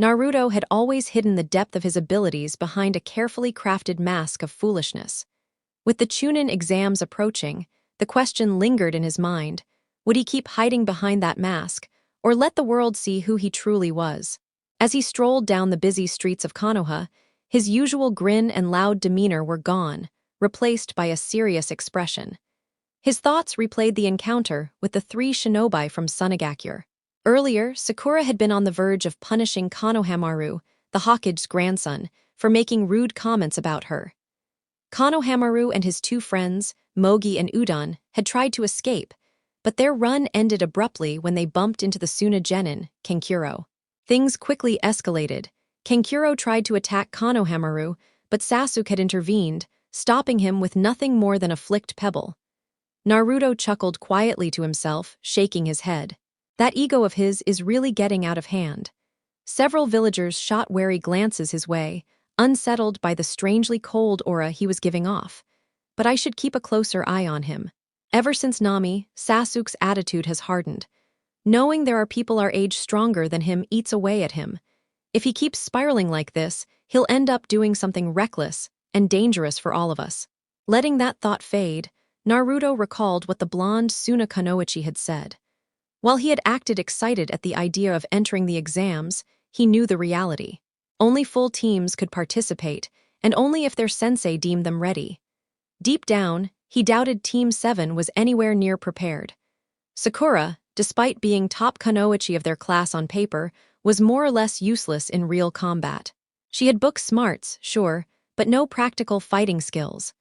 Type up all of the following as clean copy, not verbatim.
Naruto had always hidden the depth of his abilities behind a carefully crafted mask of foolishness. With the Chunin exams approaching, the question lingered in his mind: would he keep hiding behind that mask, or let the world see who he truly was? As he strolled down the busy streets of Konoha, his usual grin and loud demeanor were gone, replaced by a serious expression. His thoughts replayed the encounter with the three shinobi from Sunagakure. Earlier, Sakura had been on the verge of punishing Konohamaru, the Hokage's grandson, for making rude comments about her. Konohamaru and his two friends, Mogi and Udon, had tried to escape, but their run ended abruptly when they bumped into the Suna Genin, Kankuro. Things quickly escalated. Kankuro tried to attack Konohamaru, but Sasuke had intervened, stopping him with nothing more than a flicked pebble. Naruto chuckled quietly to himself, shaking his head. That ego of his is really getting out of hand. Several villagers shot wary glances his way, unsettled by the strangely cold aura he was giving off. But I should keep a closer eye on him. Ever since Nami, Sasuke's attitude has hardened. Knowing there are people our age stronger than him eats away at him. If he keeps spiraling like this, he'll end up doing something reckless and dangerous for all of us. Letting that thought fade, Naruto recalled what the blonde Suna Kunoichi had said. While he had acted excited at the idea of entering the exams, he knew the reality. Only full teams could participate, and only if their sensei deemed them ready. Deep down, he doubted Team 7 was anywhere near prepared. Sakura, despite being top kunoichi of their class on paper, was more or less useless in real combat. She had book smarts, sure, but no practical fighting skills.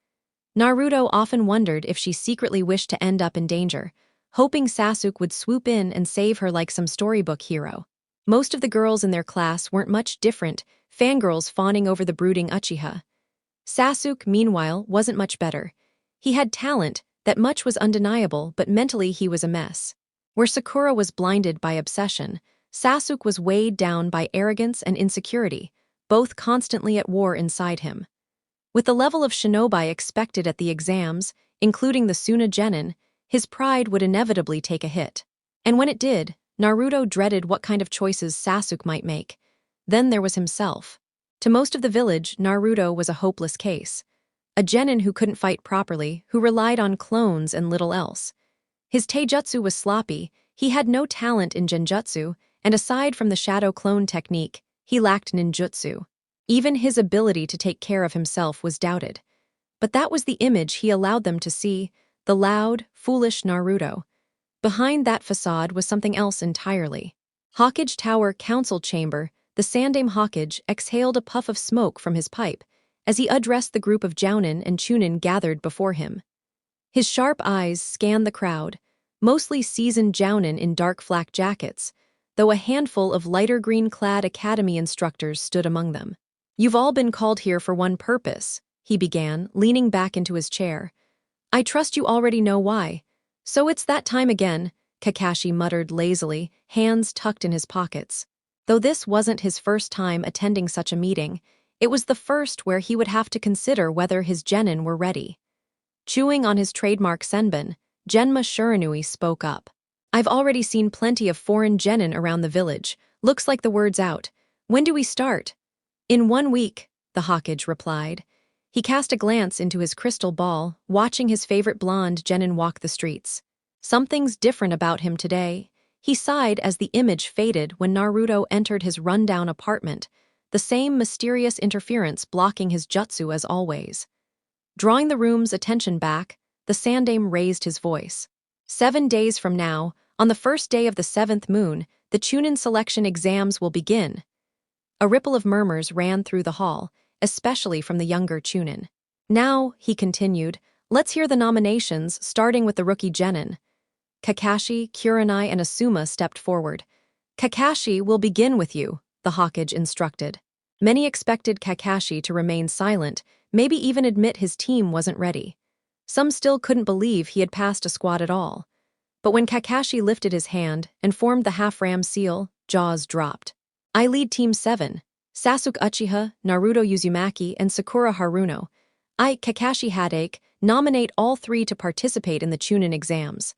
Naruto often wondered if she secretly wished to end up in danger, hoping Sasuke would swoop in and save her like some storybook hero. Most of the girls in their class weren't much different, fangirls fawning over the brooding Uchiha. Sasuke, meanwhile, wasn't much better. He had talent, that much was undeniable, but mentally he was a mess. Where Sakura was blinded by obsession, Sasuke was weighed down by arrogance and insecurity, both constantly at war inside him. With the level of shinobi expected at the exams, including the Suna Genin, his pride would inevitably take a hit. And when it did, Naruto dreaded what kind of choices Sasuke might make. Then there was himself. To most of the village, Naruto was a hopeless case. A genin who couldn't fight properly, who relied on clones and little else. His taijutsu was sloppy, he had no talent in genjutsu, and aside from the shadow clone technique, he lacked ninjutsu. Even his ability to take care of himself was doubted. But that was the image he allowed them to see, the loud, foolish Naruto. Behind that facade was something else entirely. Hokage Tower Council Chamber, the Sandaime Hokage exhaled a puff of smoke from his pipe as he addressed the group of Jounin and Chunin gathered before him. His sharp eyes scanned the crowd, mostly seasoned Jounin in dark flak jackets, though a handful of lighter green-clad academy instructors stood among them. "You've all been called here for one purpose," he began, leaning back into his chair. "I trust you already know why. So it's that time again," Kakashi muttered lazily, hands tucked in his pockets. Though this wasn't his first time attending such a meeting, it was the first where he would have to consider whether his genin were ready. Chewing on his trademark senbon, Genma Shiranui spoke up. "I've already seen plenty of foreign genin around the village. Looks like the word's out. When do we start?" "In 1 week," the Hokage replied. He cast a glance into his crystal ball, watching his favorite blonde genin walk the streets. Something's different about him today. He sighed as the image faded when Naruto entered his rundown apartment, the same mysterious interference blocking his jutsu as always. Drawing the room's attention back, the Sandaime raised his voice. 7 days from now, on the first day of the 7th moon, the Chunin selection exams will begin." A ripple of murmurs ran through the hall, especially from the younger Chunin. "Now," he continued, "let's hear the nominations, starting with the rookie genin." Kakashi, Kurenai, and Asuma stepped forward. "Kakashi, will begin with you," the Hokage instructed. Many expected Kakashi to remain silent, maybe even admit his team wasn't ready. Some still couldn't believe he had passed a squad at all. But when Kakashi lifted his hand and formed the half-ram seal, jaws dropped. "I lead Team 7. Sasuke Uchiha, Naruto Uzumaki, and Sakura Haruno. I, Kakashi Hadake, nominate all 3 to participate in the Chunin exams."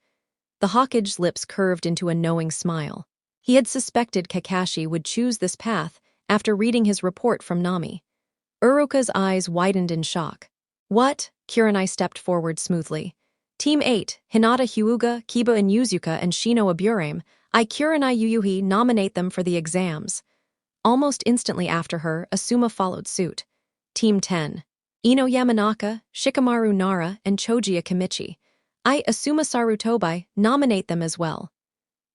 The Hokage's lips curved into a knowing smile. He had suspected Kakashi would choose this path, after reading his report from Nami. Uruka's eyes widened in shock. What? Kurenai stepped forward smoothly. Team 8, Hinata Hyuga, Kiba and Yuzuka and Shino Aburame, I Kurenai Yuyuhi nominate them for the exams. Almost instantly after her, Asuma followed suit. Team 10, Ino Yamanaka, Shikamaru Nara, and Choji Akimichi. I Asuma Sarutobi nominate them as well.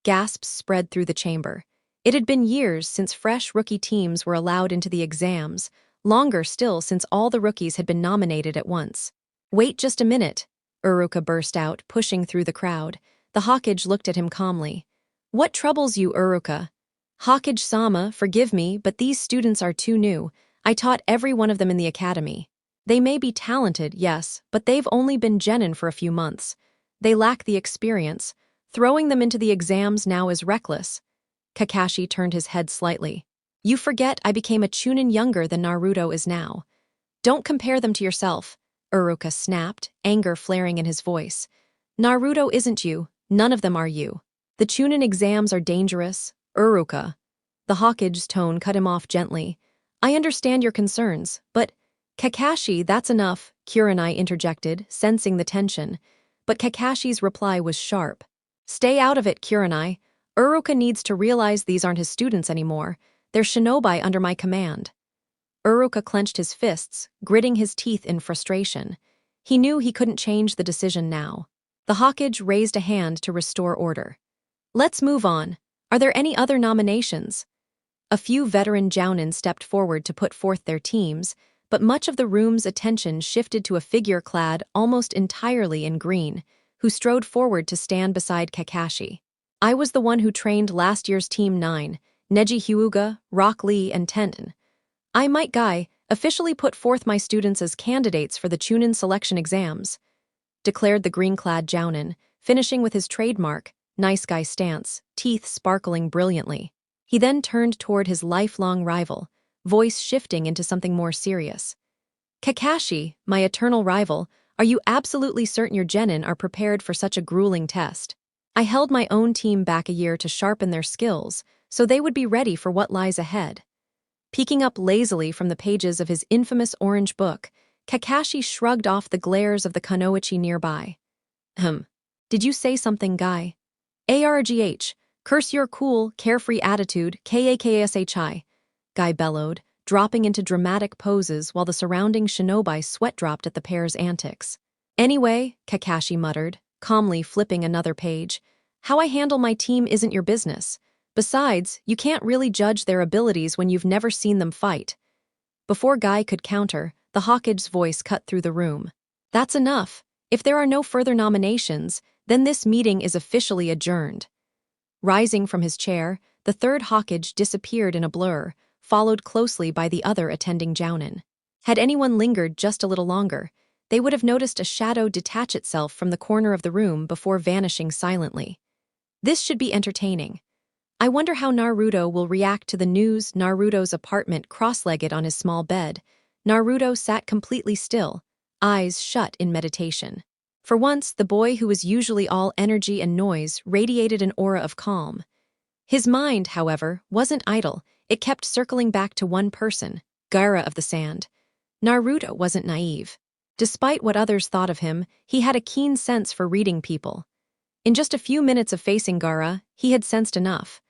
Gasps spread through the chamber. It had been years since fresh rookie teams were allowed into the exams, longer still since all the rookies had been nominated at once. Wait just a minute, Uruka burst out, pushing through the crowd. The Hokage looked at him calmly. What troubles you, Uruka? Hokage-sama, forgive me, but these students are too new. I taught every one of them in the academy. They may be talented, yes, but they've only been genin for a few months. They lack the experience. Throwing them into the exams now is reckless. Kakashi turned his head slightly. You forget I became a Chunin younger than Naruto is now. Don't compare them to yourself, Uruka snapped, anger flaring in his voice. Naruto isn't you, none of them are you. The Chunin exams are dangerous, Uruka. The Hokage's tone cut him off gently. I understand your concerns, but Kakashi, that's enough, Kurenai interjected, sensing the tension. But Kakashi's reply was sharp. Stay out of it, Kurenai. Uruka needs to realize these aren't his students anymore. They're shinobi under my command. Uruka clenched his fists, gritting his teeth in frustration. He knew he couldn't change the decision now. The Hokage raised a hand to restore order. Let's move on. Are there any other nominations? A few veteran jounin stepped forward to put forth their teams, but much of the room's attention shifted to a figure clad almost entirely in green, who strode forward to stand beside Kakashi. I was the one who trained last year's Team 9, Neji Hyuga, Rock Lee, and Tenten. I, Might Guy, officially put forth my students as candidates for the Chunin selection exams, declared the green-clad jounin, finishing with his trademark, nice guy stance, teeth sparkling brilliantly. He then turned toward his lifelong rival, voice shifting into something more serious. Kakashi, my eternal rival, are you absolutely certain your genin are prepared for such a grueling test? I held my own team back a year to sharpen their skills, so they would be ready for what lies ahead. Peeking up lazily from the pages of his infamous orange book, Kakashi shrugged off the glares of the kunoichi nearby. Did you say something, Guy? ARGH, curse your cool, carefree attitude, KAKSHI, Guy bellowed, dropping into dramatic poses while the surrounding shinobi sweat-dropped at the pair's antics. Anyway, Kakashi muttered, calmly flipping another page, how I handle my team isn't your business. Besides, you can't really judge their abilities when you've never seen them fight. Before Guy could counter, the Hokage's voice cut through the room. That's enough. If there are no further nominations, then this meeting is officially adjourned. Rising from his chair, the third Hokage disappeared in a blur, followed closely by the other attending jounin. Had anyone lingered just a little longer, they would have noticed a shadow detach itself from the corner of the room before vanishing silently. This should be entertaining. I wonder how Naruto will react to the news. Naruto's apartment cross-legged on his small bed. Naruto sat completely still, eyes shut in meditation. For once, the boy who was usually all energy and noise radiated an aura of calm. His mind, however, wasn't idle. It kept circling back to one person, Gaara of the Sand. Naruto wasn't naive. Despite what others thought of him, he had a keen sense for reading people. In just a few minutes of facing Gaara, he had sensed enough.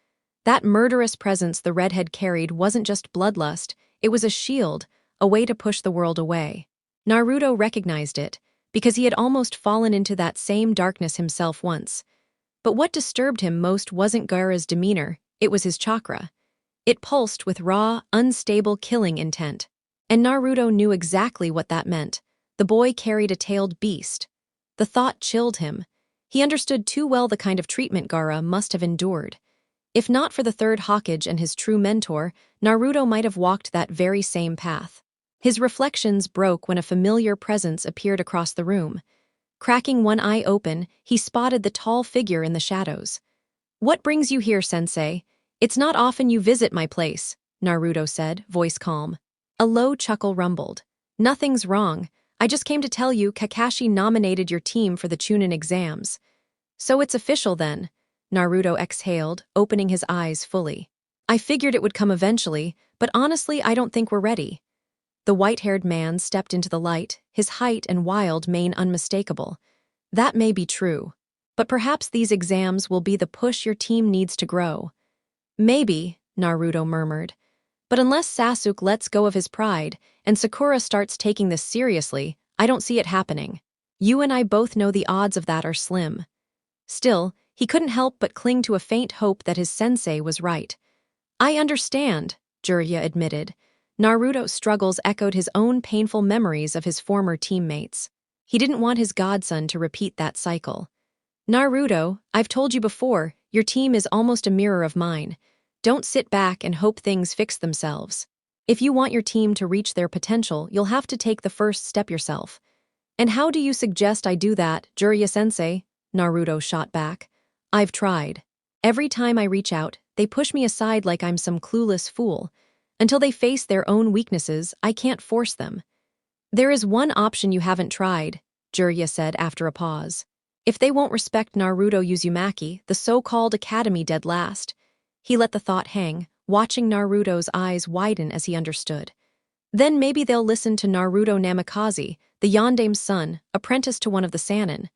That murderous presence the redhead carried wasn't just bloodlust, it was a shield, a way to push the world away. Naruto recognized it, because he had almost fallen into that same darkness himself once. But what disturbed him most wasn't Gaara's demeanor, it was his chakra. It pulsed with raw, unstable killing intent. And Naruto knew exactly what that meant. The boy carried a tailed beast. The thought chilled him. He understood too well the kind of treatment Gaara must have endured. If not for the third Hokage and his true mentor, Naruto might have walked that very same path. His reflections broke when a familiar presence appeared across the room. Cracking one eye open, he spotted the tall figure in the shadows. What brings you here, sensei? It's not often you visit my place, Naruto said, voice calm. A low chuckle rumbled. Nothing's wrong. I just came to tell you Kakashi nominated your team for the Chunin exams. So it's official then, Naruto exhaled, opening his eyes fully. I figured it would come eventually, but honestly, I don't think we're ready. The white-haired man stepped into the light, his height and wild mane unmistakable. That may be true, but perhaps these exams will be the push your team needs to grow. Maybe, Naruto murmured. But unless Sasuke lets go of his pride and Sakura starts taking this seriously, I don't see it happening. You and I both know the odds of that are slim. Still, he couldn't help but cling to a faint hope that his sensei was right. I understand, Jiraiya admitted. Naruto's struggles echoed his own painful memories of his former teammates. He didn't want his godson to repeat that cycle. Naruto, I've told you before, your team is almost a mirror of mine. Don't sit back and hope things fix themselves. If you want your team to reach their potential, you'll have to take the first step yourself. And how do you suggest I do that, Jiraiya-sensei? Naruto shot back. I've tried. Every time I reach out, they push me aside like I'm some clueless fool. Until they face their own weaknesses, I can't force them. There is one option you haven't tried, Jiraiya said after a pause. If they won't respect Naruto Uzumaki, the so-called academy dead last. He let the thought hang, watching Naruto's eyes widen as he understood. Then maybe they'll listen to Naruto Namikaze, the Yandame's son, apprentice to one of the Sannin.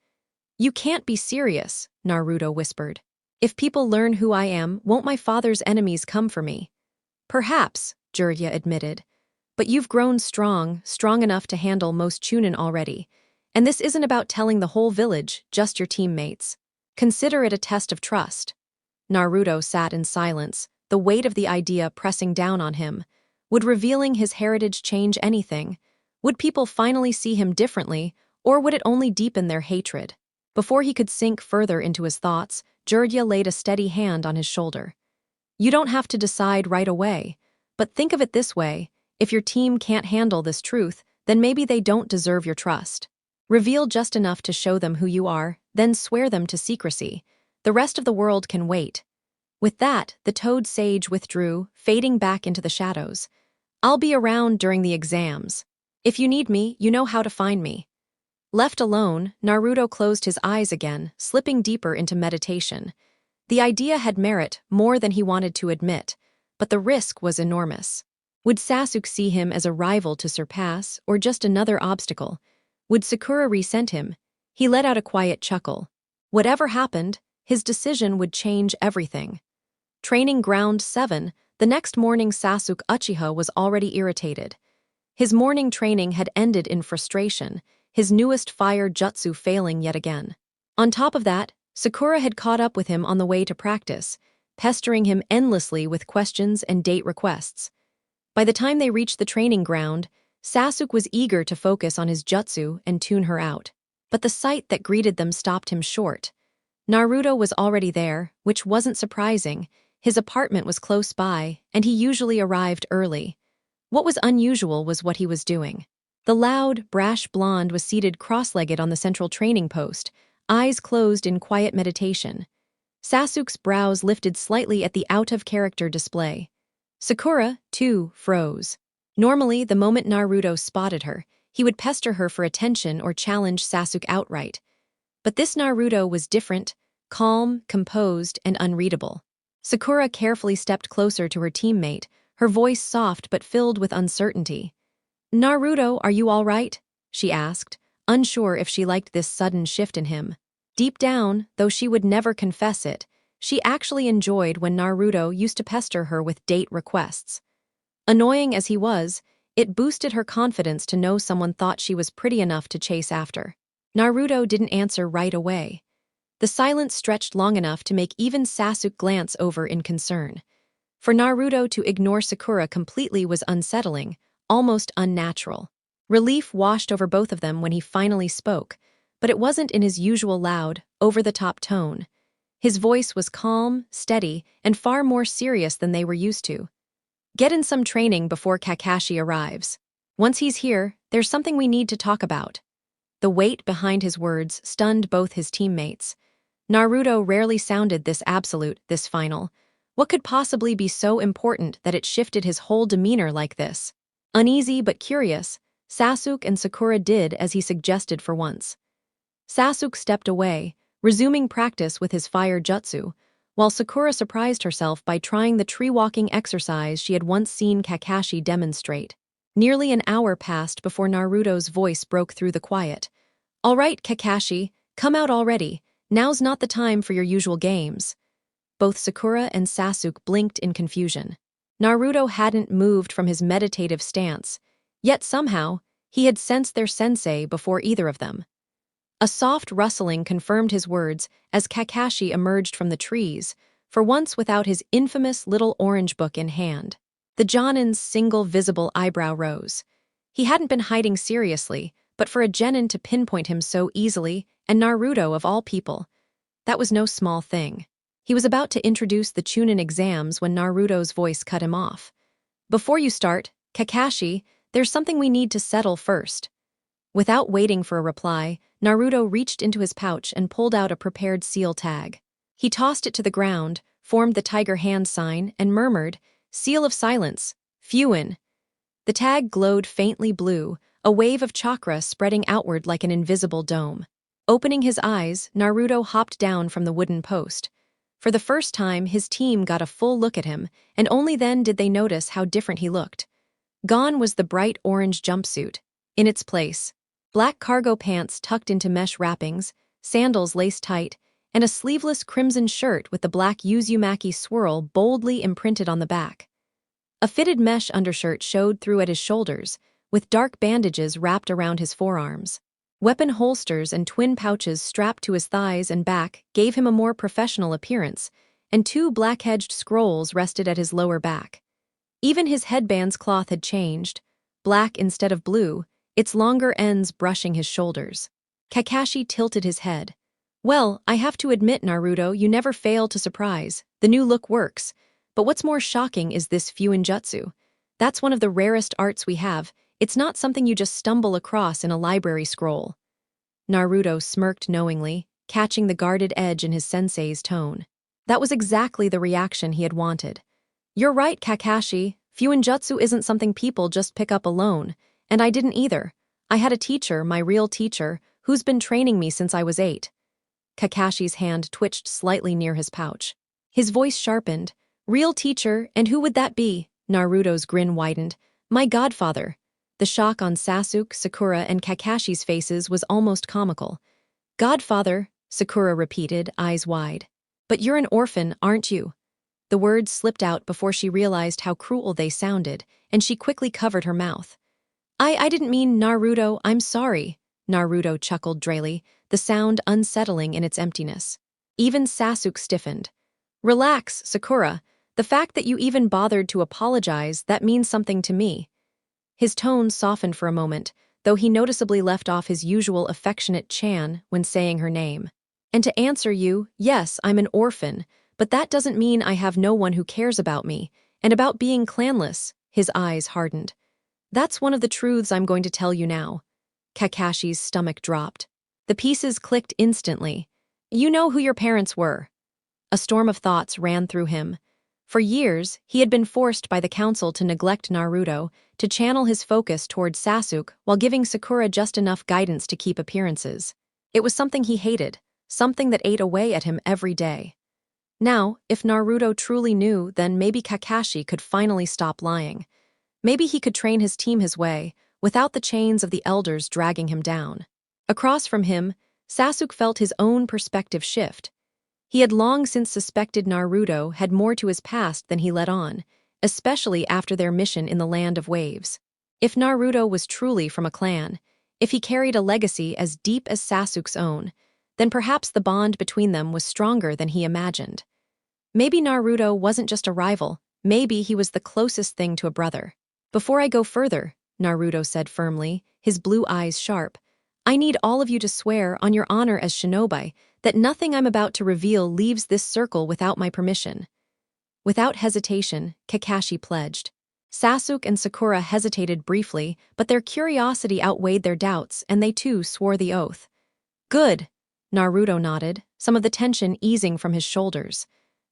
You can't be serious, Naruto whispered. If people learn who I am, won't my father's enemies come for me? Perhaps, Jiraiya admitted. But you've grown strong enough to handle most Chunin already. And this isn't about telling the whole village, just your teammates. Consider it a test of trust. Naruto sat in silence, the weight of the idea pressing down on him. Would revealing his heritage change anything? Would people finally see him differently, or would it only deepen their hatred? Before he could sink further into his thoughts, Jiraiya laid a steady hand on his shoulder. You don't have to decide right away, but think of it this way, if your team can't handle this truth, then maybe they don't deserve your trust. Reveal just enough to show them who you are, then swear them to secrecy. The rest of the world can wait. With that, the toad sage withdrew, fading back into the shadows. I'll be around during the exams. If you need me, you know how to find me. Left alone, Naruto closed his eyes again, slipping deeper into meditation. The idea had merit more than he wanted to admit, but the risk was enormous. Would Sasuke see him as a rival to surpass, or just another obstacle? Would Sakura resent him? He let out a quiet chuckle. Whatever happened, his decision would change everything. Training Ground 7, the next morning Sasuke Uchiha was already irritated. His morning training had ended in frustration, his newest fire jutsu failing yet again. On top of that, Sakura had caught up with him on the way to practice, pestering him endlessly with questions and date requests. By the time they reached the training ground, Sasuke was eager to focus on his jutsu and tune her out. But the sight that greeted them stopped him short. Naruto was already there, which wasn't surprising. His apartment was close by, and he usually arrived early. What was unusual was what he was doing. The loud, brash blonde was seated cross-legged on the central training post, eyes closed in quiet meditation. Sasuke's brows lifted slightly at the out-of-character display. Sakura, too, froze. Normally, the moment Naruto spotted her, he would pester her for attention or challenge Sasuke outright. But this Naruto was different, calm, composed, and unreadable. Sakura carefully stepped closer to her teammate, her voice soft but filled with uncertainty. "Naruto, are you all right?" she asked, unsure if she liked this sudden shift in him. Deep down, though she would never confess it, she actually enjoyed when Naruto used to pester her with date requests. Annoying as he was, it boosted her confidence to know someone thought she was pretty enough to chase after. Naruto didn't answer right away. The silence stretched long enough to make even Sasuke glance over in concern. For Naruto to ignore Sakura completely was unsettling, almost unnatural. Relief washed over both of them when he finally spoke, but it wasn't in his usual loud, over-the-top tone. His voice was calm, steady, and far more serious than they were used to. "Get in some training before Kakashi arrives. Once he's here, there's something we need to talk about." The weight behind his words stunned both his teammates. Naruto rarely sounded this absolute, this final. What could possibly be so important that it shifted his whole demeanor like this? Uneasy but curious, Sasuke and Sakura did as he suggested for once. Sasuke stepped away, resuming practice with his fire jutsu, while Sakura surprised herself by trying the tree-walking exercise she had once seen Kakashi demonstrate. Nearly an hour passed before Naruto's voice broke through the quiet. "All right, Kakashi, come out already. Now's not the time for your usual games." Both Sakura and Sasuke blinked in confusion. Naruto hadn't moved from his meditative stance, yet somehow, he had sensed their sensei before either of them. A soft rustling confirmed his words as Kakashi emerged from the trees, for once without his infamous little orange book in hand. The Jonin's single visible eyebrow rose. He hadn't been hiding seriously, but for a genin to pinpoint him so easily, and Naruto of all people, that was no small thing. He was about to introduce the Chunin exams when Naruto's voice cut him off. "Before you start, Kakashi, there's something we need to settle first." Without waiting for a reply, Naruto reached into his pouch and pulled out a prepared seal tag. He tossed it to the ground, formed the tiger hand sign, and murmured, "Seal of silence, Fuin." The tag glowed faintly blue, a wave of chakra spreading outward like an invisible dome. Opening his eyes, Naruto hopped down from the wooden post. For the first time, his team got a full look at him, and only then did they notice how different he looked. Gone was the bright orange jumpsuit. In its place, black cargo pants tucked into mesh wrappings, sandals laced tight, and a sleeveless crimson shirt with the black Uzumaki swirl boldly imprinted on the back. A fitted mesh undershirt showed through at his shoulders, with dark bandages wrapped around his forearms. Weapon holsters and twin pouches strapped to his thighs and back gave him a more professional appearance, and two black-edged scrolls rested at his lower back. Even his headband's cloth had changed, black instead of blue, its longer ends brushing his shoulders. Kakashi tilted his head. "Well, I have to admit, Naruto, you never fail to surprise. The new look works. But what's more shocking is this Fuinjutsu. That's one of the rarest arts we have. It's not something you just stumble across in a library scroll." Naruto smirked knowingly, catching the guarded edge in his sensei's tone. That was exactly the reaction he had wanted. "You're right, Kakashi. Fuinjutsu isn't something people just pick up alone. And I didn't either. I had a teacher, my real teacher, who's been training me since I was 8. Kakashi's hand twitched slightly near his pouch. His voice sharpened. "Real teacher, and who would that be?" Naruto's grin widened. "My godfather." The shock on Sasuke, Sakura, and Kakashi's faces was almost comical. "Godfather," Sakura repeated, eyes wide. "But you're an orphan, aren't you?" The words slipped out before she realized how cruel they sounded, and she quickly covered her mouth. I didn't mean Naruto, I'm sorry." Naruto chuckled drily, the sound unsettling in its emptiness. Even Sasuke stiffened. "Relax, Sakura. The fact that you even bothered to apologize, that means something to me." His tone softened for a moment, though he noticeably left off his usual affectionate Chan when saying her name. "And to answer you, yes, I'm an orphan, but that doesn't mean I have no one who cares about me, and about being clanless." His eyes hardened. "That's one of the truths I'm going to tell you now." Kakashi's stomach dropped. The pieces clicked instantly. "You know who your parents were." A storm of thoughts ran through him. For years, he had been forced by the council to neglect Naruto, to channel his focus toward Sasuke while giving Sakura just enough guidance to keep appearances. It was something he hated, something that ate away at him every day. Now, if Naruto truly knew, then maybe Kakashi could finally stop lying. Maybe he could train his team his way, without the chains of the elders dragging him down. Across from him, Sasuke felt his own perspective shift. He had long since suspected Naruto had more to his past than he let on, especially after their mission in the Land of Waves. If Naruto was truly from a clan, if he carried a legacy as deep as Sasuke's own, then perhaps the bond between them was stronger than he imagined. Maybe Naruto wasn't just a rival, maybe he was the closest thing to a brother. "Before I go further," Naruto said firmly, his blue eyes sharp, "I need all of you to swear on your honor as shinobi that nothing I'm about to reveal leaves this circle without my permission." Without hesitation, Kakashi pledged. Sasuke and Sakura hesitated briefly, but their curiosity outweighed their doubts, and they too swore the oath. "Good," Naruto nodded, some of the tension easing from his shoulders.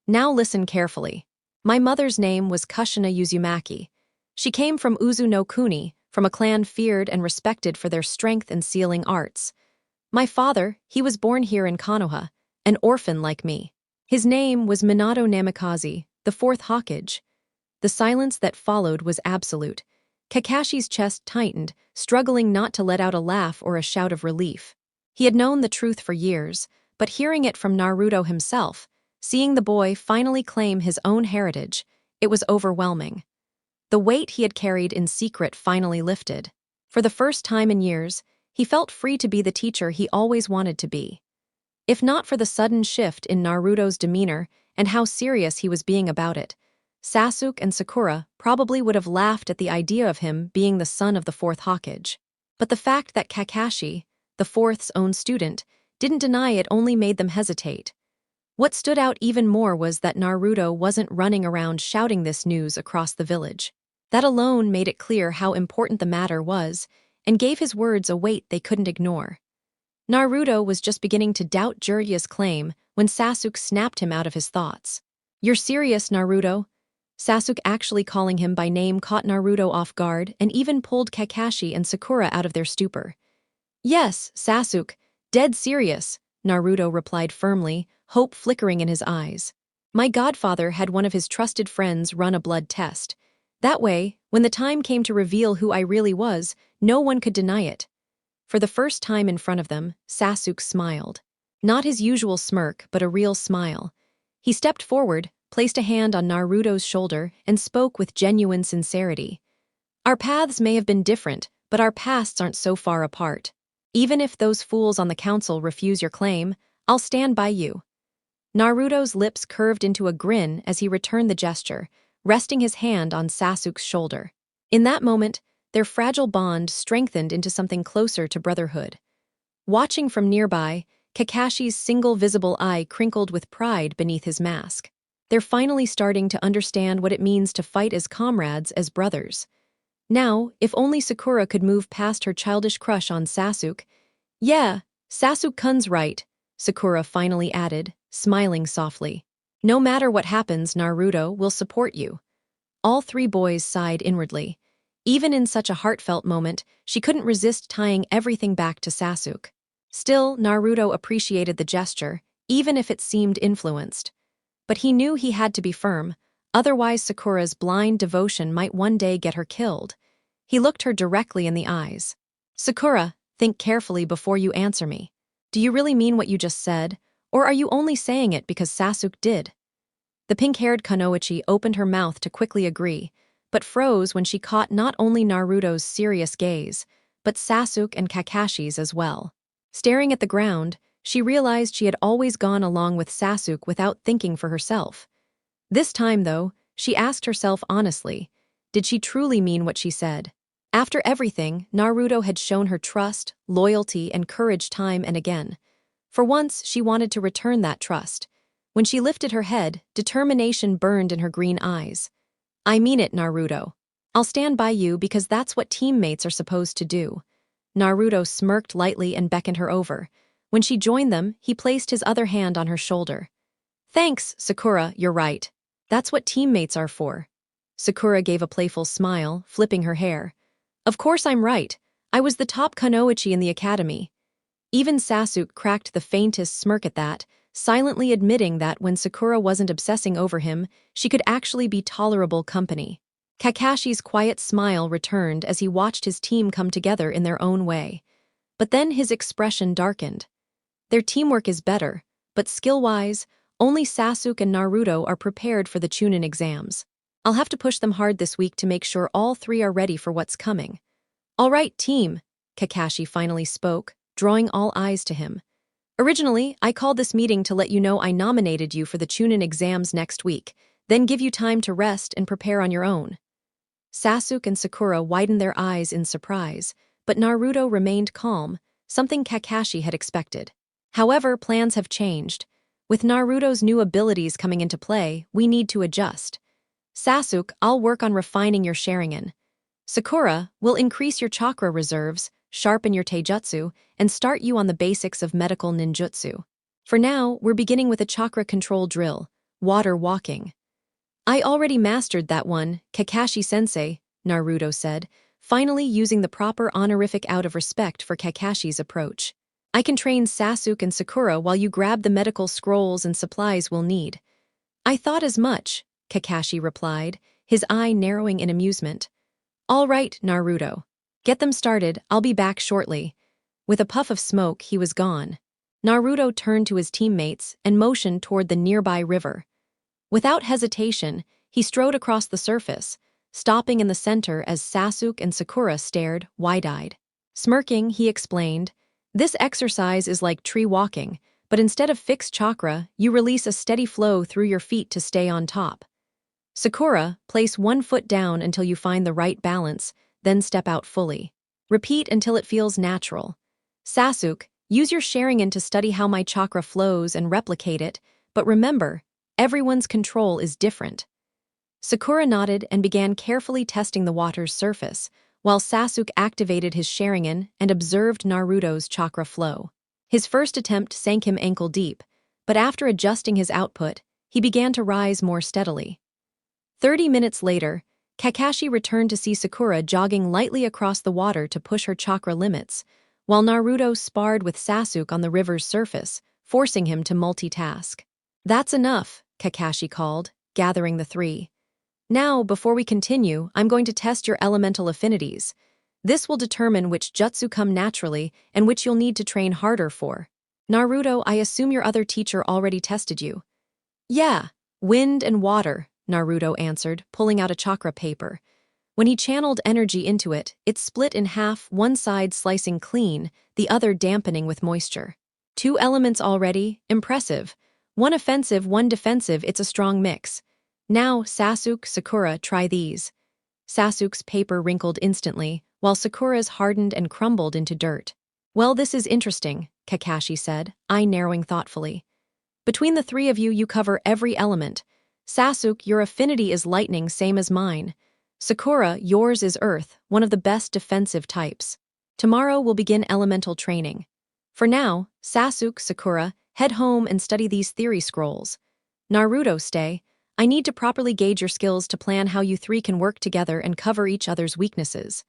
"Now listen carefully. My mother's name was Kushina Uzumaki. She came from Uzu no Kuni, from a clan feared and respected for their strength and sealing arts. My father, he was born here in Konoha, an orphan like me. His name was Minato Namikaze, the fourth Hokage. The silence that followed was absolute. Kakashi's chest tightened, struggling not to let out a laugh or a shout of relief. He had known the truth for years, but hearing it from Naruto himself, seeing the boy finally claim his own heritage, it was overwhelming. The weight he had carried in secret finally lifted. For the first time in years, he felt free to be the teacher he always wanted to be. If not for the sudden shift in Naruto's demeanor and how serious he was being about it, Sasuke and Sakura probably would have laughed at the idea of him being the son of the fourth Hokage. But the fact that Kakashi, the fourth's own student, didn't deny it only made them hesitate. What stood out even more was that Naruto wasn't running around shouting this news across the village. That alone made it clear how important the matter was, and gave his words a weight they couldn't ignore. Naruto was just beginning to doubt Jiraiya's claim when Sasuke snapped him out of his thoughts. "You're serious, Naruto?" Sasuke actually calling him by name caught Naruto off guard and even pulled Kakashi and Sakura out of their stupor. "Yes, Sasuke, dead serious," Naruto replied firmly, hope flickering in his eyes. "My godfather had one of his trusted friends run a blood test. That way, when the time came to reveal who I really was, no one could deny it." For the first time in front of them, Sasuke smiled. Not his usual smirk, but a real smile. He stepped forward, placed a hand on Naruto's shoulder, and spoke with genuine sincerity. "Our paths may have been different, but our pasts aren't so far apart. Even if those fools on the council refuse your claim, I'll stand by you." Naruto's lips curved into a grin as he returned the gesture, resting his hand on Sasuke's shoulder. In that moment, their fragile bond strengthened into something closer to brotherhood. Watching from nearby, Kakashi's single visible eye crinkled with pride beneath his mask. They're finally starting to understand what it means to fight as comrades, as brothers. Now, if only Sakura could move past her childish crush on Sasuke. "Yeah, Sasuke-kun's right," Sakura finally added, smiling softly. "No matter what happens, Naruto will support you." All three boys sighed inwardly. Even in such a heartfelt moment, she couldn't resist tying everything back to Sasuke. Still, Naruto appreciated the gesture, even if it seemed influenced. But he knew he had to be firm, otherwise Sakura's blind devotion might one day get her killed. He looked her directly in the eyes. "Sakura, think carefully before you answer me. Do you really mean what you just said, or are you only saying it because Sasuke did?" The pink-haired Kunoichi opened her mouth to quickly agree, but froze when she caught not only Naruto's serious gaze, but Sasuke and Kakashi's as well. Staring at the ground, she realized she had always gone along with Sasuke without thinking for herself. This time, though, she asked herself honestly, did she truly mean what she said? After everything, Naruto had shown her trust, loyalty, and courage time and again. For once, she wanted to return that trust. When she lifted her head, determination burned in her green eyes. "I mean it, Naruto. I'll stand by you because that's what teammates are supposed to do." Naruto smirked lightly and beckoned her over. When she joined them, he placed his other hand on her shoulder. "Thanks, Sakura, you're right. That's what teammates are for." Sakura gave a playful smile, flipping her hair. "Of course I'm right. I was the top kunoichi in the academy." Even Sasuke cracked the faintest smirk at that, silently admitting that when Sakura wasn't obsessing over him, she could actually be tolerable company. Kakashi's quiet smile returned as he watched his team come together in their own way. But then his expression darkened. Their teamwork is better, but skill-wise, only Sasuke and Naruto are prepared for the Chunin exams. I'll have to push them hard this week to make sure all three are ready for what's coming. "All right, team," Kakashi finally spoke, drawing all eyes to him. "Originally, I called this meeting to let you know I nominated you for the Chunin exams next week, then give you time to rest and prepare on your own." Sasuke and Sakura widened their eyes in surprise, but Naruto remained calm, something Kakashi had expected. However, plans have changed. With Naruto's new abilities coming into play, we need to adjust. "Sasuke, I'll work on refining your Sharingan. Sakura, will increase your chakra reserves, sharpen your taijutsu, and start you on the basics of medical ninjutsu. For now, we're beginning with a chakra control drill, water walking." "I already mastered that one, Kakashi-sensei," Naruto said, finally using the proper honorific out of respect for Kakashi's approach. I can train Sasuke and Sakura while you grab the medical scrolls and supplies we'll need." "I thought as much," Kakashi replied, his eye narrowing in amusement. "All right, Naruto. Get them started, I'll be back shortly." With a puff of smoke, he was gone. Naruto turned to his teammates and motioned toward the nearby river. Without hesitation, he strode across the surface, stopping in the center as Sasuke and Sakura stared, wide-eyed. Smirking, he explained, "This exercise is like tree walking, but instead of fixed chakra, you release a steady flow through your feet to stay on top. Sakura, place one foot down until you find the right balance, then step out fully. Repeat until it feels natural. Sasuke, use your Sharingan to study how my chakra flows and replicate it, but remember, everyone's control is different." Sakura nodded and began carefully testing the water's surface, while Sasuke activated his Sharingan and observed Naruto's chakra flow. His first attempt sank him ankle-deep, but after adjusting his output, he began to rise more steadily. 30 minutes later, Kakashi returned to see Sakura jogging lightly across the water to push her chakra limits, while Naruto sparred with Sasuke on the river's surface, forcing him to multitask. "That's enough," Kakashi called, gathering the three. "Now, before we continue, I'm going to test your elemental affinities. This will determine which jutsu come naturally and which you'll need to train harder for. Naruto, I assume your other teacher already tested you." "Yeah, wind and water," Naruto answered, pulling out a chakra paper. When he channeled energy into it, it split in half, one side slicing clean, the other dampening with moisture. "2 elements already, impressive. One offensive, one defensive, it's a strong mix. Now, Sasuke, Sakura, try these." Sasuke's paper wrinkled instantly, while Sakura's hardened and crumbled into dirt. "Well, this is interesting," Kakashi said, eye narrowing thoughtfully. "Between the three of you, you cover every element. Sasuke, your affinity is lightning, same as mine. Sakura, yours is earth, one of the best defensive types. Tomorrow we'll begin elemental training. For now, Sasuke, Sakura, head home and study these theory scrolls. Naruto, stay. I need to properly gauge your skills to plan how you three can work together and cover each other's weaknesses."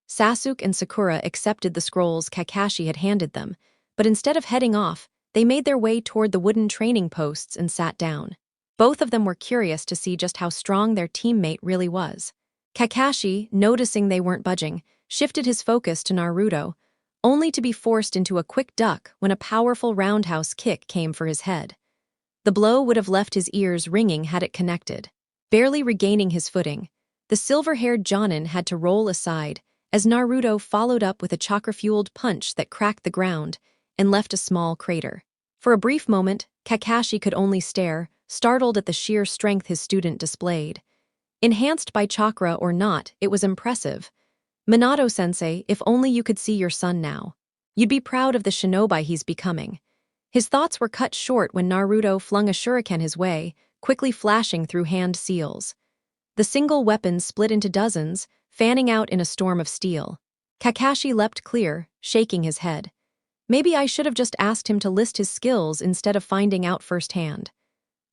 Sasuke and Sakura accepted the scrolls Kakashi had handed them, but instead of heading off, they made their way toward the wooden training posts and sat down. Both of them were curious to see just how strong their teammate really was. Kakashi, noticing they weren't budging, shifted his focus to Naruto, only to be forced into a quick duck when a powerful roundhouse kick came for his head. The blow would have left his ears ringing had it connected. Barely regaining his footing, the silver-haired Chunin had to roll aside as Naruto followed up with a chakra-fueled punch that cracked the ground and left a small crater. For a brief moment, Kakashi could only stare, startled at the sheer strength his student displayed. Enhanced by chakra or not, it was impressive. "Minato-sensei, if only you could see your son now. You'd be proud of the shinobi he's becoming." His thoughts were cut short when Naruto flung a shuriken his way, quickly flashing through hand seals. The single weapon split into dozens, fanning out in a storm of steel. Kakashi leapt clear, shaking his head. Maybe I should have just asked him to list his skills instead of finding out firsthand.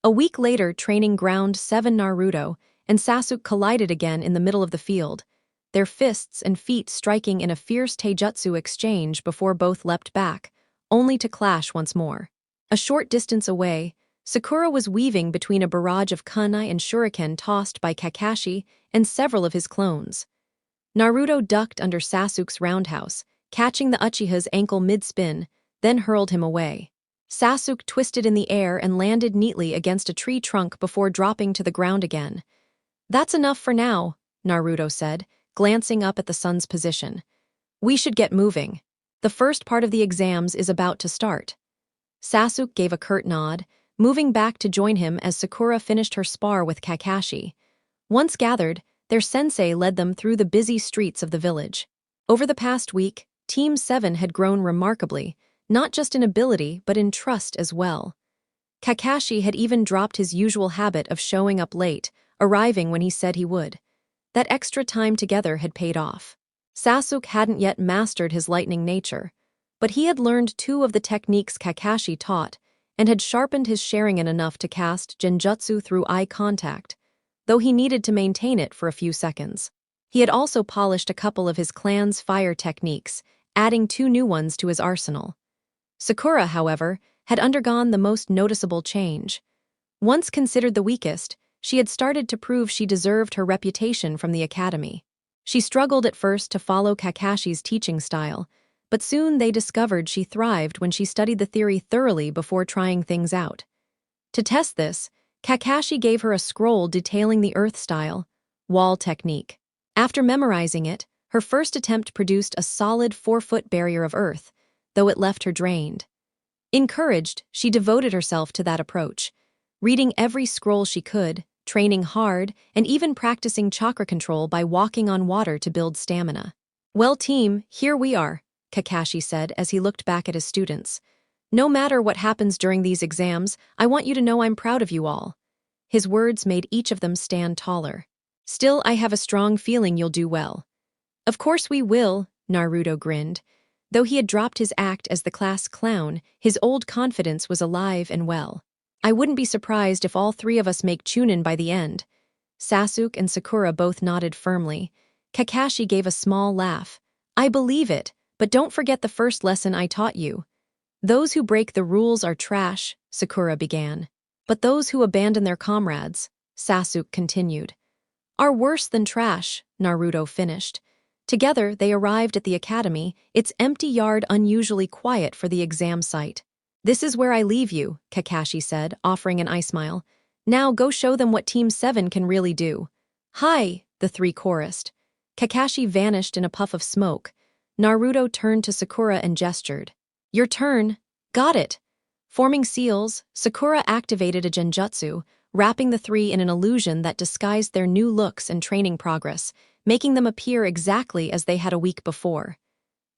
A week later, training ground 7 Naruto and Sasuke collided again in the middle of the field, their fists and feet striking in a fierce taijutsu exchange before both leapt back, only to clash once more. A short distance away, Sakura was weaving between a barrage of kunai and shuriken tossed by Kakashi and several of his clones. Naruto ducked under Sasuke's roundhouse, catching the Uchiha's ankle mid-spin, then hurled him away. Sasuke twisted in the air and landed neatly against a tree trunk before dropping to the ground again. "That's enough for now," Naruto said, glancing up at the sun's position. "We should get moving. The first part of the exams is about to start." Sasuke gave a curt nod, moving back to join him as Sakura finished her spar with Kakashi. Once gathered, their sensei led them through the busy streets of the village. Over the past week, Team 7 had grown remarkably, not just in ability but in trust as well. Kakashi had even dropped his usual habit of showing up late, arriving when he said he would. That extra time together had paid off. Sasuke hadn't yet mastered his lightning nature, but he had learned 2 of the techniques Kakashi taught and had sharpened his Sharingan enough to cast genjutsu through eye contact, though he needed to maintain it for a few seconds. He had also polished a couple of his clan's fire techniques, adding 2 new ones to his arsenal. Sakura, however, had undergone the most noticeable change. Once considered the weakest, she had started to prove she deserved her reputation from the academy. She struggled at first to follow Kakashi's teaching style, but soon they discovered she thrived when she studied the theory thoroughly before trying things out. To test this, Kakashi gave her a scroll detailing the earth style, wall technique. After memorizing it, her first attempt produced a solid 4-foot barrier of earth, though it left her drained. Encouraged, she devoted herself to that approach, reading every scroll she could, training hard, and even practicing chakra control by walking on water to build stamina. "Well, team, here we are," Kakashi said as he looked back at his students. "No matter what happens during these exams, I want you to know I'm proud of you all." His words made each of them stand taller. "Still, I have a strong feeling you'll do well." "Of course we will," Naruto grinned. Though he had dropped his act as the class clown, his old confidence was alive and well. "I wouldn't be surprised if all three of us make Chunin by the end." Sasuke and Sakura both nodded firmly. Kakashi gave a small laugh. "I believe it, but don't forget the first lesson I taught you." "Those who break the rules are trash," Sakura began. "But those who abandon their comrades," Sasuke continued. "Are worse than trash," Naruto finished. Together, they arrived at the academy, its empty yard unusually quiet for the exam site. "This is where I leave you," Kakashi said, offering an eye smile. "Now go show them what Team 7 can really do." "Hi," the three chorused. Kakashi vanished in a puff of smoke. Naruto turned to Sakura and gestured. "Your turn." "Got it." Forming seals, Sakura activated a genjutsu, wrapping the three in an illusion that disguised their new looks and training progress, making them appear exactly as they had a week before.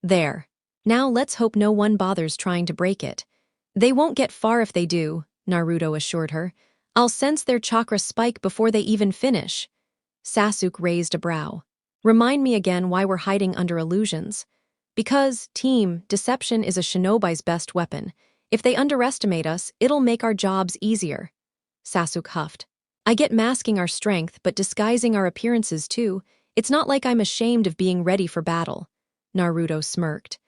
"There. Now let's hope no one bothers trying to break it." "They won't get far if they do," Naruto assured her. "I'll sense their chakra spike before they even finish." Sasuke raised a brow. "Remind me again why we're hiding under illusions." "Because, team, deception is a shinobi's best weapon. If they underestimate us, it'll make our jobs easier." Sasuke huffed. "I get masking our strength, but disguising our appearances too. It's not like I'm ashamed of being ready for battle." Naruto smirked.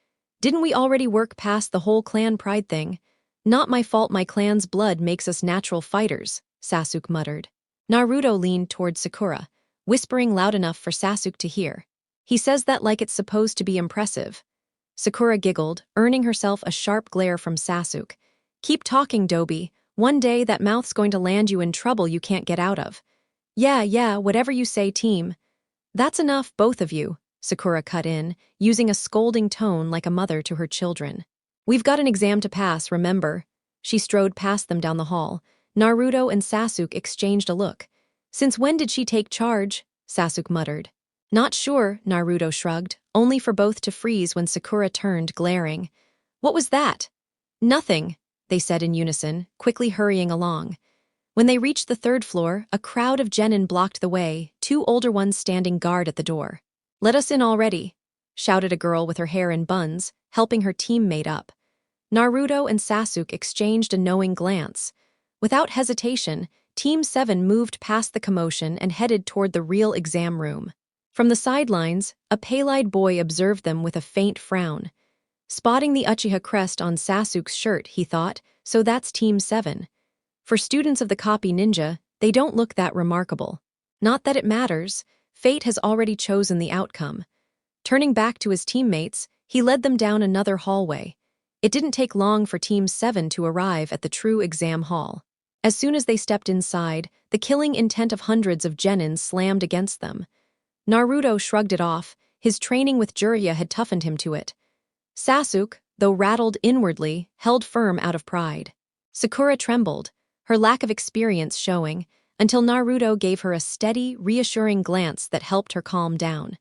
"Didn't we already work past the whole clan pride thing?" "Not my fault my clan's blood makes us natural fighters," Sasuke muttered. Naruto leaned toward Sakura, whispering loud enough for Sasuke to hear. "He says that like it's supposed to be impressive." Sakura giggled, earning herself a sharp glare from Sasuke. "Keep talking, Dobi. One day that mouth's going to land you in trouble you can't get out of." Yeah, whatever you say, team." "That's enough, both of you," Sakura cut in, using a scolding tone like a mother to her children. "We've got an exam to pass, remember?" She strode past them down the hall. Naruto and Sasuke exchanged a look. "Since when did she take charge?" Sasuke muttered. "Not sure," Naruto shrugged, only for both to freeze when Sakura turned, glaring. "What was that?" "Nothing," they said in unison, quickly hurrying along. When they reached the third floor, a crowd of genin blocked the way, two older ones standing guard at the door. "Let us in already," shouted a girl with her hair in buns, helping her teammate up. Naruto and Sasuke exchanged a knowing glance. Without hesitation, Team 7 moved past the commotion and headed toward the real exam room. From the sidelines, a pale-eyed boy observed them with a faint frown. Spotting the Uchiha crest on Sasuke's shirt, he thought, so that's Team 7. For students of the copy ninja, they don't look that remarkable. Not that it matters, fate has already chosen the outcome. Turning back to his teammates, he led them down another hallway. It didn't take long for Team 7 to arrive at the true exam hall. As soon as they stepped inside, the killing intent of hundreds of genin slammed against them. Naruto shrugged it off, his training with Jiraiya had toughened him to it. Sasuke, though rattled inwardly, held firm out of pride. Sakura trembled, her lack of experience showing, until Naruto gave her a steady, reassuring glance that helped her calm down.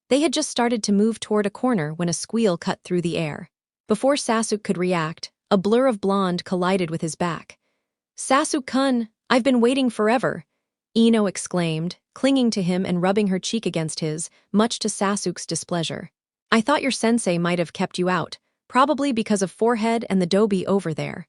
They had just started to move toward a corner when a squeal cut through the air. Before Sasuke could react, a blur of blonde collided with his back. "Sasuke-kun, I've been waiting forever," Ino exclaimed, clinging to him and rubbing her cheek against his, much to Sasuke's displeasure. "I thought your sensei might have kept you out, probably because of Forehead and the Dobi over there."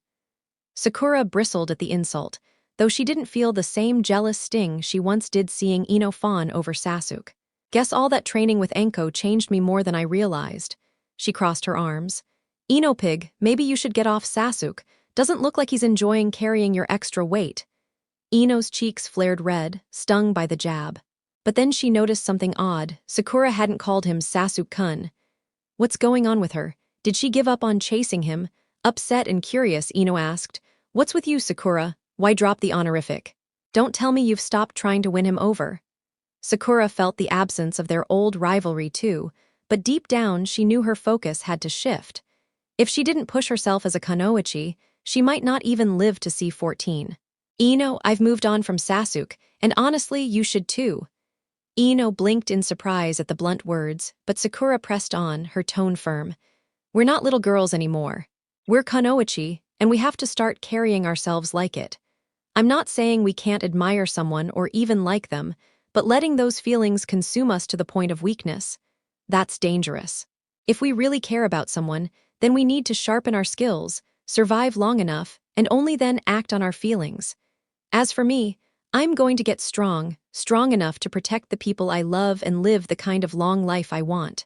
Sakura bristled at the insult, though she didn't feel the same jealous sting she once did seeing Ino fawn over Sasuke. "Guess all that training with Enko changed me more than I realized." She crossed her arms. Ino pig, maybe you should get off Sasuke. Doesn't look like he's enjoying carrying your extra weight. Ino's cheeks flared red, stung by the jab. But then she noticed something odd. Sakura hadn't called him Sasuke-kun. What's going on with her? Did she give up on chasing him? Upset and curious, Ino asked, "What's with you, Sakura? Why drop the honorific? Don't tell me you've stopped trying to win him over." Sakura felt the absence of their old rivalry too, but deep down she knew her focus had to shift. If she didn't push herself as a kunoichi, she might not even live to see 14. "Ino, I've moved on from Sasuke, and honestly, you should too." Ino blinked in surprise at the blunt words, but Sakura pressed on, her tone firm. "We're not little girls anymore. We're kunoichi, and we have to start carrying ourselves like it. I'm not saying we can't admire someone or even like them, but letting those feelings consume us to the point of weakness, that's dangerous. If we really care about someone, then we need to sharpen our skills, survive long enough, and only then act on our feelings. As for me, I'm going to get strong enough to protect the people I love and live the kind of long life I want."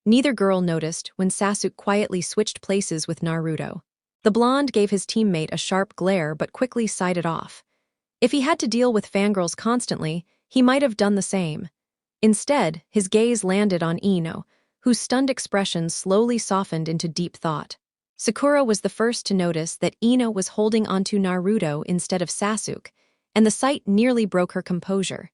Neither girl noticed when Sasuke quietly switched places with Naruto. The blonde gave his teammate a sharp glare but quickly sided off. If he had to deal with fangirls constantly, he might have done the same. Instead, his gaze landed on Ino, whose stunned expression slowly softened into deep thought. Sakura was the first to notice that Ino was holding onto Naruto instead of Sasuke, and the sight nearly broke her composure.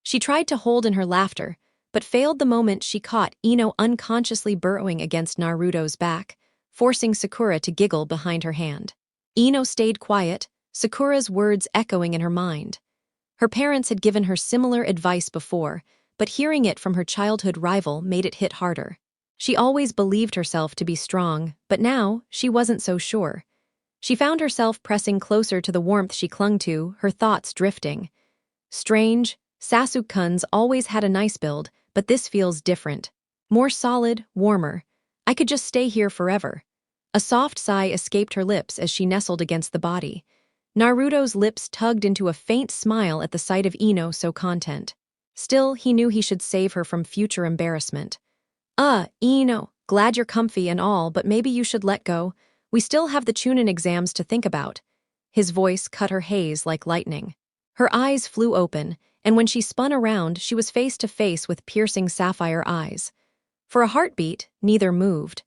She tried to hold in her laughter, but failed the moment she caught Ino unconsciously burrowing against Naruto's back, forcing Sakura to giggle behind her hand. Ino stayed quiet, Sakura's words echoing in her mind. Her parents had given her similar advice before, but hearing it from her childhood rival made it hit harder. She always believed herself to be strong, but now she wasn't so sure. She found herself pressing closer to the warmth she clung to, her thoughts drifting. Strange, Sasuke-kun's always had a nice build, but this feels different. More solid, warmer. I could just stay here forever. A soft sigh escaped her lips as she nestled against the body. Naruto's lips tugged into a faint smile at the sight of Ino so content. Still, he knew he should save her from future embarrassment. Ino, glad you're comfy and all, but maybe you should let go. We still have the Chunin exams to think about." His voice cut her haze like lightning. Her eyes flew open, and when she spun around, she was face to face with piercing sapphire eyes. For a heartbeat, neither moved.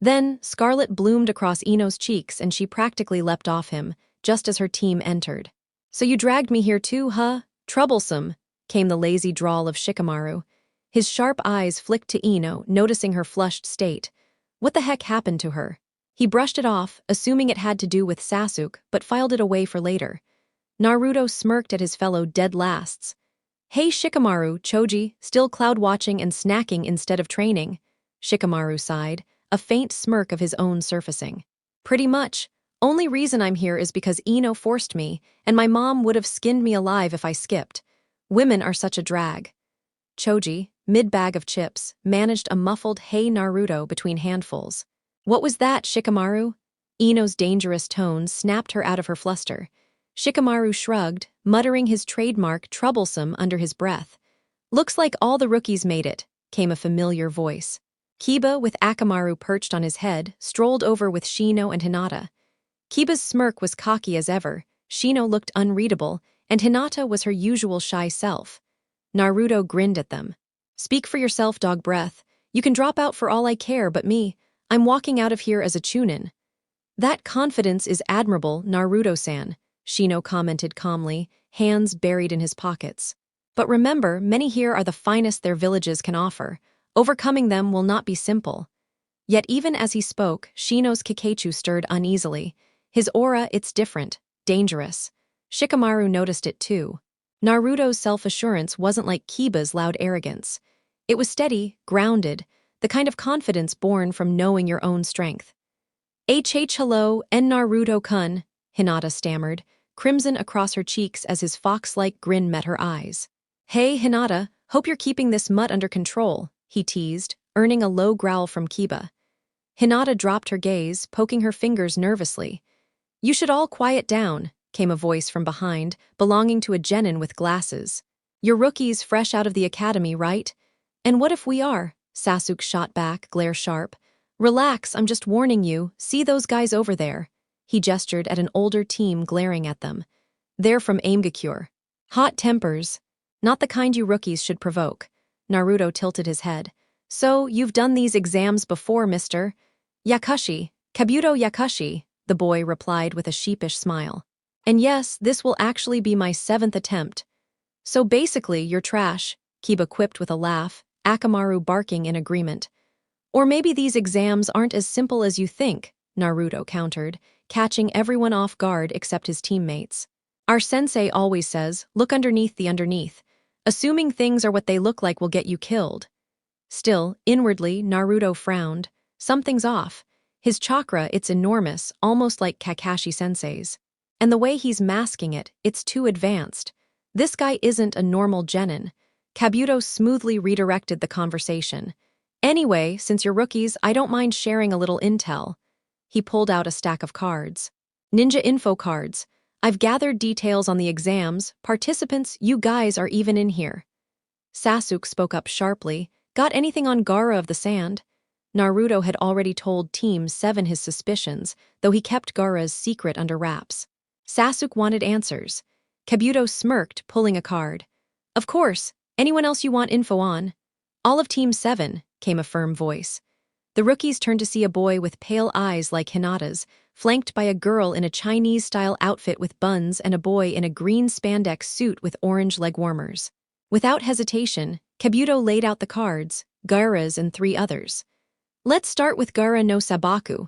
Then, scarlet bloomed across Ino's cheeks and she practically leapt off him, just as her team entered. "So you dragged me here too, huh? Troublesome," came the lazy drawl of Shikamaru. His sharp eyes flicked to Ino, noticing her flushed state. What the heck happened to her? He brushed it off, assuming it had to do with Sasuke, but filed it away for later. Naruto smirked at his fellow dead lasts. "Hey Shikamaru, Choji, still cloud-watching and snacking instead of training?" Shikamaru sighed, a faint smirk of his own surfacing. "Pretty much. Only reason I'm here is because Ino forced me, and my mom would have skinned me alive if I skipped. Women are such a drag." Choji, mid-bag of chips, managed a muffled "Hey Naruto" between handfuls. "What was that, Shikamaru?" Ino's dangerous tone snapped her out of her fluster. Shikamaru shrugged, muttering his trademark troublesome under his breath. "Looks like all the rookies made it," came a familiar voice. Kiba, with Akamaru perched on his head, strolled over with Shino and Hinata. Kiba's smirk was cocky as ever, Shino looked unreadable, and Hinata was her usual shy self. Naruto grinned at them. "Speak for yourself, dog breath. You can drop out for all I care, but me, I'm walking out of here as a Chunin." "That confidence is admirable, Naruto-san," Shino commented calmly, hands buried in his pockets. "But remember, many here are the finest their villages can offer. Overcoming them will not be simple." Yet even as he spoke, Shino's Kakachu stirred uneasily. His aura, it's different, dangerous. Shikamaru noticed it too. Naruto's self-assurance wasn't like Kiba's loud arrogance. It was steady, grounded, the kind of confidence born from knowing your own strength. Hello, and Naruto-kun," Hinata stammered, crimson across her cheeks as his fox-like grin met her eyes. "Hey, Hinata, hope you're keeping this mutt under control," he teased, earning a low growl from Kiba. Hinata dropped her gaze, poking her fingers nervously. "You should all quiet down," came a voice from behind, belonging to a genin with glasses. "You're rookies fresh out of the academy, right?" "And what if we are?" Sasuke shot back, glare sharp. Relax, I'm just warning you, see those guys over there. He gestured at an older team glaring at them. They're from Aimgakure. Hot tempers. Not the kind you rookies should provoke. Naruto tilted his head. So, you've done these exams before, Mr. Yakushi, Kabuto Yakushi, the boy replied with a sheepish smile. And yes, this will actually be my 7th attempt. So basically, you're trash, Kiba quipped with a laugh, Akamaru barking in agreement. Or maybe these exams aren't as simple as you think, Naruto countered, catching everyone off guard except his teammates. Our sensei always says, look underneath the underneath. Assuming things are what they look like will get you killed. Still, inwardly, Naruto frowned. Something's off. His chakra, it's enormous, almost like Kakashi-sensei's. And the way he's masking it, it's too advanced. This guy isn't a normal genin. Kabuto smoothly redirected the conversation. Anyway, since you're rookies, I don't mind sharing a little intel. He pulled out a stack of cards. Ninja info cards. I've gathered details on the exams. Participants, you guys are even in here. Sasuke spoke up sharply. Got anything on Gaara of the Sand? Naruto had already told Team 7 his suspicions, though he kept Gaara's secret under wraps. Sasuke wanted answers. Kabuto smirked, pulling a card. Of course. Anyone else you want info on? All of Team 7, came a firm voice. The rookies turned to see a boy with pale eyes like Hinata's, flanked by a girl in a Chinese-style outfit with buns and a boy in a green spandex suit with orange leg warmers. Without hesitation, Kabuto laid out the cards, Gaara's and 3 others. Let's start with Gaara no Sabaku.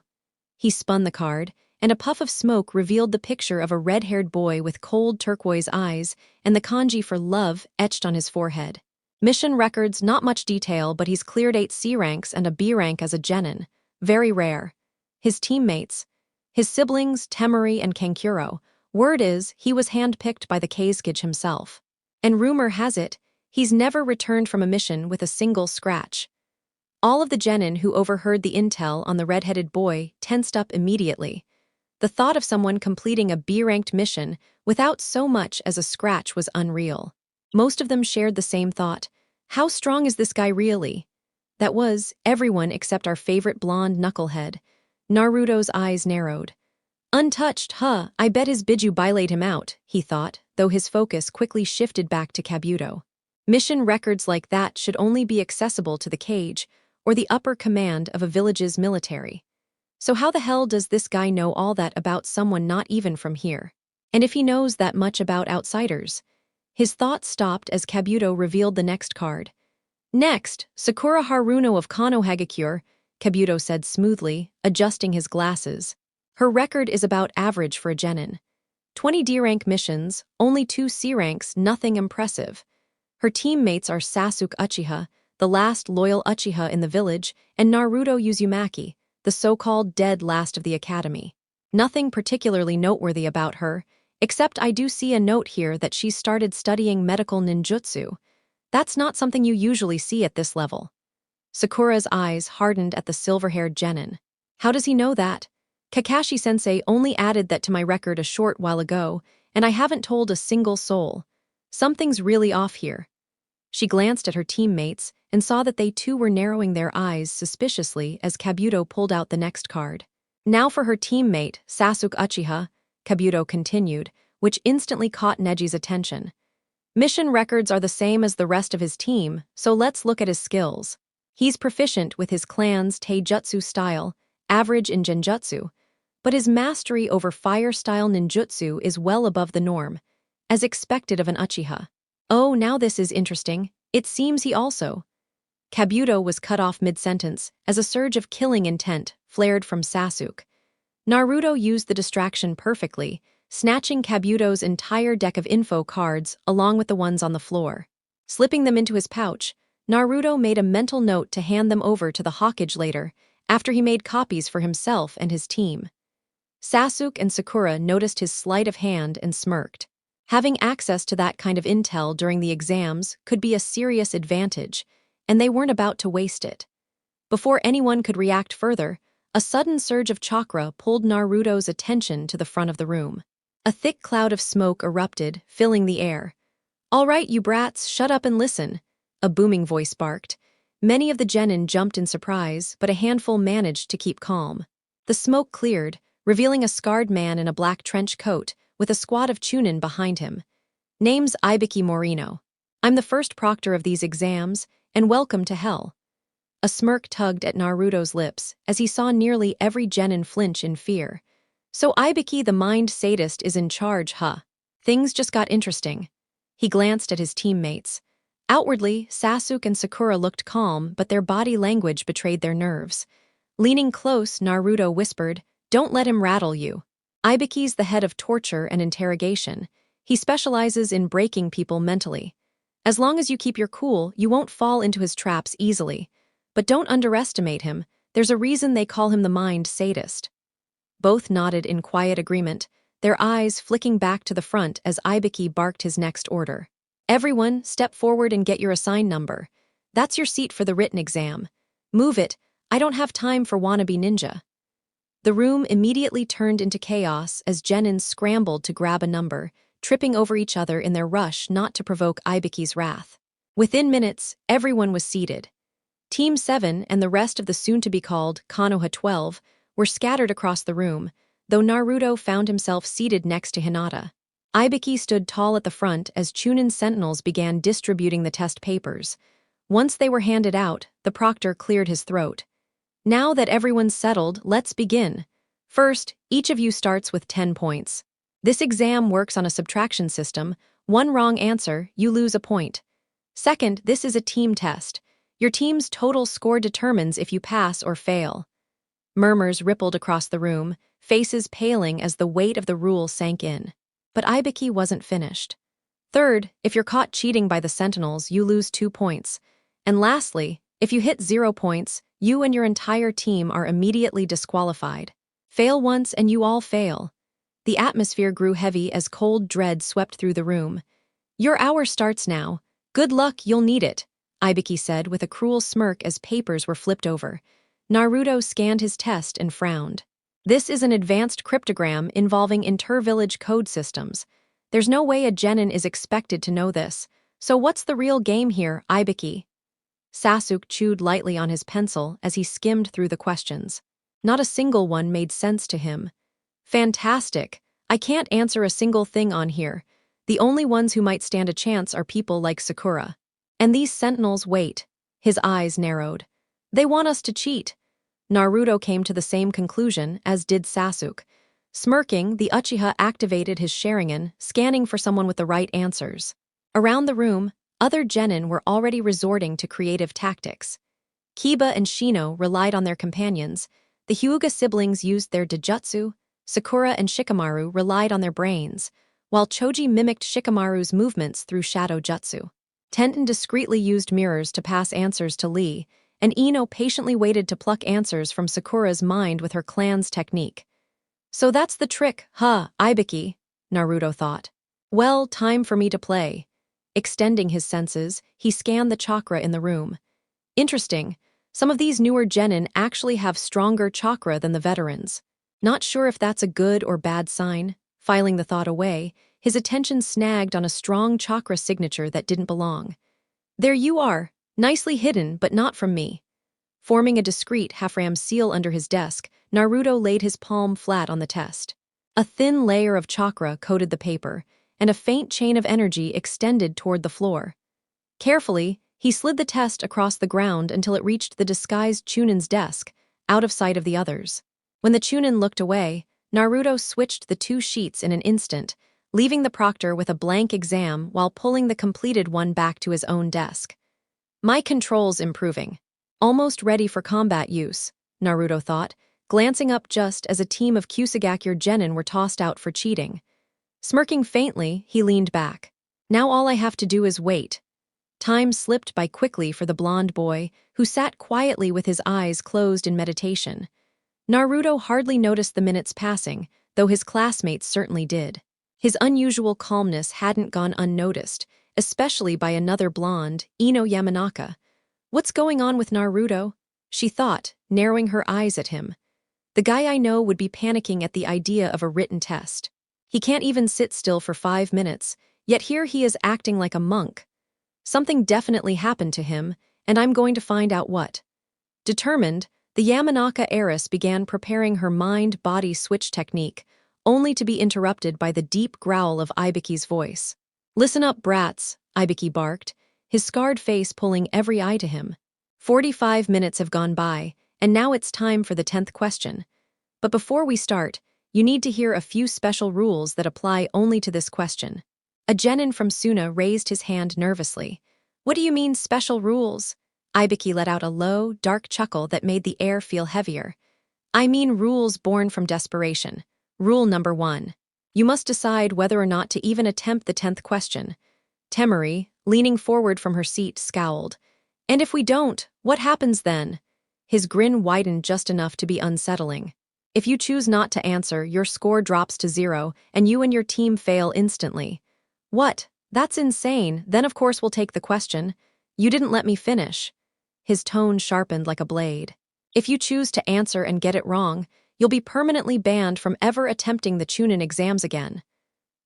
He spun the card, and a puff of smoke revealed the picture of a red-haired boy with cold turquoise eyes and the kanji for love etched on his forehead. Mission records, not much detail, but he's cleared 8 C ranks and a B rank as a genin. Very rare. His teammates. His siblings, Temari and Kankuro. Word is, he was handpicked by the Kazekage himself. And rumor has it, he's never returned from a mission with a single scratch. All of the genin who overheard the intel on the red-headed boy tensed up immediately. The thought of someone completing a B-ranked mission without so much as a scratch was unreal. Most of them shared the same thought. How strong is this guy really? That was everyone except our favorite blonde knucklehead. Naruto's eyes narrowed. Untouched, huh? I bet his Biju laid him out, he thought, though his focus quickly shifted back to Kabuto. Mission records like that should only be accessible to the Cage, or the upper command of a village's military. So how the hell does this guy know all that about someone not even from here? And if he knows that much about outsiders? His thoughts stopped as Kabuto revealed the next card. Next, Sakura Haruno of Konohagakure, Kabuto said smoothly, adjusting his glasses. Her record is about average for a genin. 20 D-rank missions, only 2 C ranks, nothing impressive. Her teammates are Sasuke Uchiha, the last loyal Uchiha in the village, and Naruto Uzumaki, the so-called dead last of the academy. Nothing particularly noteworthy about her, except I do see a note here that she started studying medical ninjutsu. That's not something you usually see at this level. Sakura's eyes hardened at the silver-haired genin. How does he know that? Kakashi-sensei only added that to my record a short while ago, and I haven't told a single soul. Something's really off here. She glanced at her teammates and saw that they too were narrowing their eyes suspiciously as Kabuto pulled out the next card. Now for her teammate, Sasuke Uchiha, Kabuto continued, which instantly caught Neji's attention. Mission records are the same as the rest of his team, so let's look at his skills. He's proficient with his clan's taijutsu style, average in genjutsu, but his mastery over fire-style ninjutsu is well above the norm, as expected of an Uchiha. Oh, now this is interesting. It seems he also... Kabuto was cut off mid-sentence as a surge of killing intent flared from Sasuke. Naruto used the distraction perfectly, snatching Kabuto's entire deck of info cards along with the ones on the floor. Slipping them into his pouch, Naruto made a mental note to hand them over to the Hokage later, after he made copies for himself and his team. Sasuke and Sakura noticed his sleight of hand and smirked. Having access to that kind of intel during the exams could be a serious advantage, and they weren't about to waste it. Before anyone could react further, a sudden surge of chakra pulled Naruto's attention to the front of the room. A thick cloud of smoke erupted, filling the air. "All right, you brats, shut up and listen," a booming voice barked. Many of the genin jumped in surprise, but a handful managed to keep calm. The smoke cleared, revealing a scarred man in a black trench coat, with a squad of Chunin behind him. Name's Ibiki Morino. I'm the first proctor of these exams, and welcome to hell. A smirk tugged at Naruto's lips as he saw nearly every genin flinch in fear. So Ibiki the mind sadist is in charge, huh? Things just got interesting. He glanced at his teammates. Outwardly, Sasuke and Sakura looked calm, but their body language betrayed their nerves. Leaning close, Naruto whispered, "Don't let him rattle you." Ibiki's the head of torture and interrogation. He specializes in breaking people mentally. As long as you keep your cool, you won't fall into his traps easily. But don't underestimate him. There's a reason they call him the mind sadist. Both nodded in quiet agreement, their eyes flicking back to the front as Ibiki barked his next order. "Everyone, step forward and get your assigned number. That's your seat for the written exam. Move it, I don't have time for wannabe ninja." The room immediately turned into chaos as genins scrambled to grab a number, tripping over each other in their rush not to provoke Ibiki's wrath. Within minutes, everyone was seated. Team 7 and the rest of the soon-to-be-called Konoha 12 were scattered across the room, though Naruto found himself seated next to Hinata. Ibiki stood tall at the front as Chunin sentinels began distributing the test papers. Once they were handed out, the proctor cleared his throat. "Now that everyone's settled, let's begin. First, each of you starts with 10 points. This exam works on a subtraction system. One wrong answer, you lose a point. Second, this is a team test. Your team's total score determines if you pass or fail." Murmurs rippled across the room, faces paling as the weight of the rule sank in. But Ibiki wasn't finished. Third, if you're caught cheating by the sentinels, you lose 2 points. And lastly, if you hit 0 points, you and your entire team are immediately disqualified. Fail once and you all fail. The atmosphere grew heavy as cold dread swept through the room. "Your hour starts now. Good luck, you'll need it," Ibiki said with a cruel smirk as papers were flipped over. Naruto scanned his test and frowned. "This is an advanced cryptogram involving inter-village code systems. There's no way a genin is expected to know this. So what's the real game here, Ibiki?" Sasuke chewed lightly on his pencil as he skimmed through the questions. Not a single one made sense to him. "Fantastic. I can't answer a single thing on here. The only ones who might stand a chance are people like Sakura. And these sentinels wait." His eyes narrowed. "They want us to cheat." Naruto came to the same conclusion, as did Sasuke. Smirking, the Uchiha activated his Sharingan, scanning for someone with the right answers. Around the room, other genin were already resorting to creative tactics. Kiba and Shino relied on their companions. The Hyuga siblings used their Dojutsu. Sakura and Shikamaru relied on their brains, while Choji mimicked Shikamaru's movements through Shadow Jutsu. Tenten discreetly used mirrors to pass answers to Lee, and Ino patiently waited to pluck answers from Sakura's mind with her clan's technique. "So that's the trick, huh, Ibiki?" Naruto thought. "Well, time for me to play." Extending his senses, he scanned the chakra in the room. Interesting, some of these newer genin actually have stronger chakra than the veterans. Not sure if that's a good or bad sign. Filing the thought away, his attention snagged on a strong chakra signature that didn't belong. "There you are, nicely hidden, but not from me." Forming a discreet half-ram seal under his desk, Naruto laid his palm flat on the test. A thin layer of chakra coated the paper, and a faint chain of energy extended toward the floor. Carefully, he slid the test across the ground until it reached the disguised Chunin's desk, out of sight of the others. When the Chunin looked away, Naruto switched the 2 sheets in an instant, leaving the proctor with a blank exam while pulling the completed one back to his own desk. "My control's improving. Almost ready for combat use," Naruto thought, glancing up just as a team of Kusagakure genin were tossed out for cheating. Smirking faintly, he leaned back. "Now all I have to do is wait." Time slipped by quickly for the blonde boy, who sat quietly with his eyes closed in meditation. Naruto hardly noticed the minutes passing, though his classmates certainly did. His unusual calmness hadn't gone unnoticed, especially by another blonde, Ino Yamanaka. "What's going on with Naruto?" she thought, narrowing her eyes at him. "The guy I know would be panicking at the idea of a written test. He can't even sit still for 5 minutes, yet here he is acting like a monk. Something definitely happened to him, and I'm going to find out what. Determined, the Yamanaka heiress began preparing her mind-body switch technique, only to be interrupted by the deep growl of Ibuki's voice. "Listen up, brats," Ibuki barked, his scarred face pulling every eye to him. 45 minutes have gone by, and now it's time for the 10th question. But before we start, you need to hear a few special rules that apply only to this question. A genin from Suna raised his hand nervously. "What do you mean, special rules?" Ibuki let out a low, dark chuckle that made the air feel heavier. "I mean rules born from desperation. Rule number 1. You must decide whether or not to even attempt the 10th question." Temari, leaning forward from her seat, scowled. "And if we don't, what happens then?" His grin widened just enough to be unsettling. "If you choose not to answer, your score drops to 0, and you and your team fail instantly." "What? That's insane. Then of course we'll take the question." "You didn't let me finish." His tone sharpened like a blade. "If you choose to answer and get it wrong, you'll be permanently banned from ever attempting the Chunin exams again."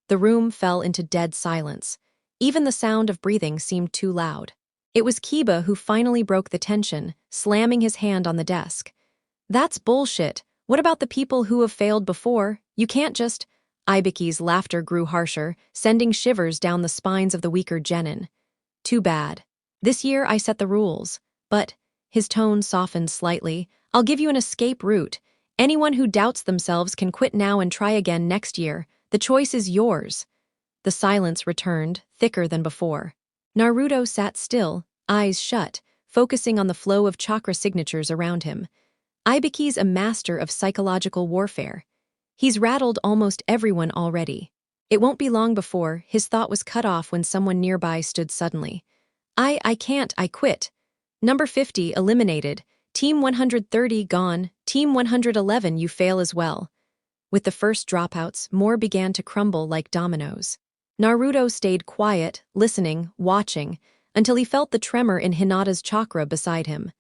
The room fell into dead silence. Even the sound of breathing seemed too loud. It was Kiba who finally broke the tension, slamming his hand on the desk. "That's bullshit. What about the people who have failed before? You can't just—" Ibuki's laughter grew harsher, sending shivers down the spines of the weaker genin. "Too bad. This year I set the rules. But," his tone softened slightly, "I'll give you an escape route. Anyone who doubts themselves can quit now and try again next year. The choice is yours." The silence returned, thicker than before. Naruto sat still, eyes shut, focusing on the flow of chakra signatures around him. Ibuki's a master of psychological warfare. He's rattled almost everyone already. It won't be long before his thought was cut off when someone nearby stood suddenly. I can't, I quit." Number 50 eliminated. Team 130 gone. Team 111 you fail as well. With the first dropouts, more began to crumble like dominoes. Naruto stayed quiet, listening, watching, until he felt the tremor in Hinata's chakra beside him.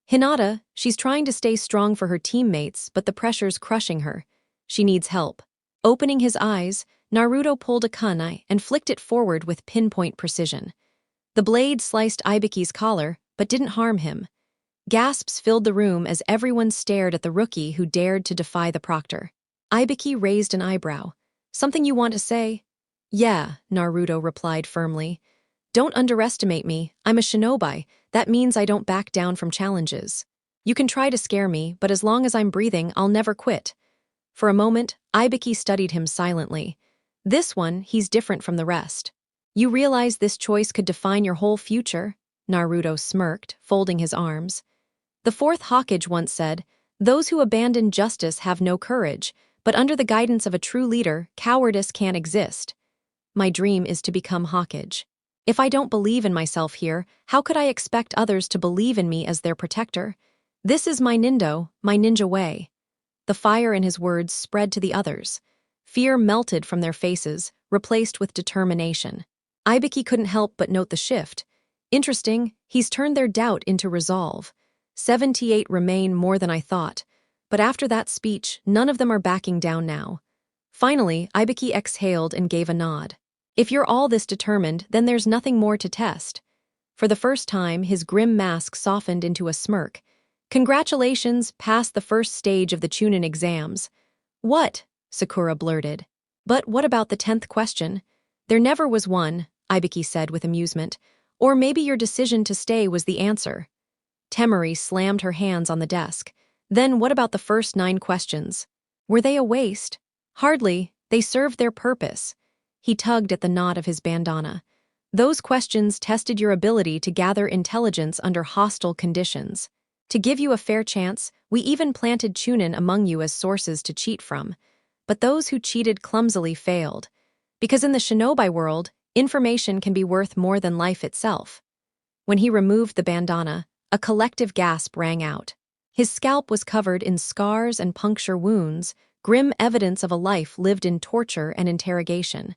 "Hinata, she's trying to stay strong for her teammates, but the pressure's crushing her. She needs help." Opening his eyes, Naruto pulled a kunai and flicked it forward with pinpoint precision. The blade sliced Ibuki's collar, but didn't harm him. Gasps filled the room as everyone stared at the rookie who dared to defy the proctor. Ibuki raised an eyebrow. "Something you want to say?" "Yeah," Naruto replied firmly. "Don't underestimate me. I'm a shinobi. That means I don't back down from challenges. You can try to scare me, but as long as I'm breathing, I'll never quit." For a moment, Ibuki studied him silently. "This one, he's different from the rest." "You realize this choice could define your whole future?" Naruto smirked, folding his arms. "The fourth Hokage once said, 'Those who abandon justice have no courage, but under the guidance of a true leader, cowardice can't exist.' My dream is to become Hokage. If I don't believe in myself here, how could I expect others to believe in me as their protector? This is my ninja way." The fire in his words spread to the others. Fear melted from their faces, replaced with determination. Ibuki couldn't help but note the shift. Interesting, he's turned their doubt into resolve. 78 remain more than I thought. But after that speech, none of them are backing down now. Finally, Ibuki exhaled and gave a nod. "If you're all this determined, then there's nothing more to test." For the first time, his grim mask softened into a smirk. "Congratulations, passed the first stage of the Chunin exams." "What?" Sakura blurted. "But what about the 10th question?" "There never was one," Ibuki said with amusement. "Or maybe your decision to stay was the answer." Temari slammed her hands on the desk. "Then what about the first 9 questions? Were they a waste?" "Hardly. They served their purpose." He tugged at the knot of his bandana. "Those questions tested your ability to gather intelligence under hostile conditions. To give you a fair chance, we even planted Chunin among you as sources to cheat from. But those who cheated clumsily failed. Because in the shinobi world, information can be worth more than life itself." When he removed the bandana, a collective gasp rang out. His scalp was covered in scars and puncture wounds, grim evidence of a life lived in torture and interrogation.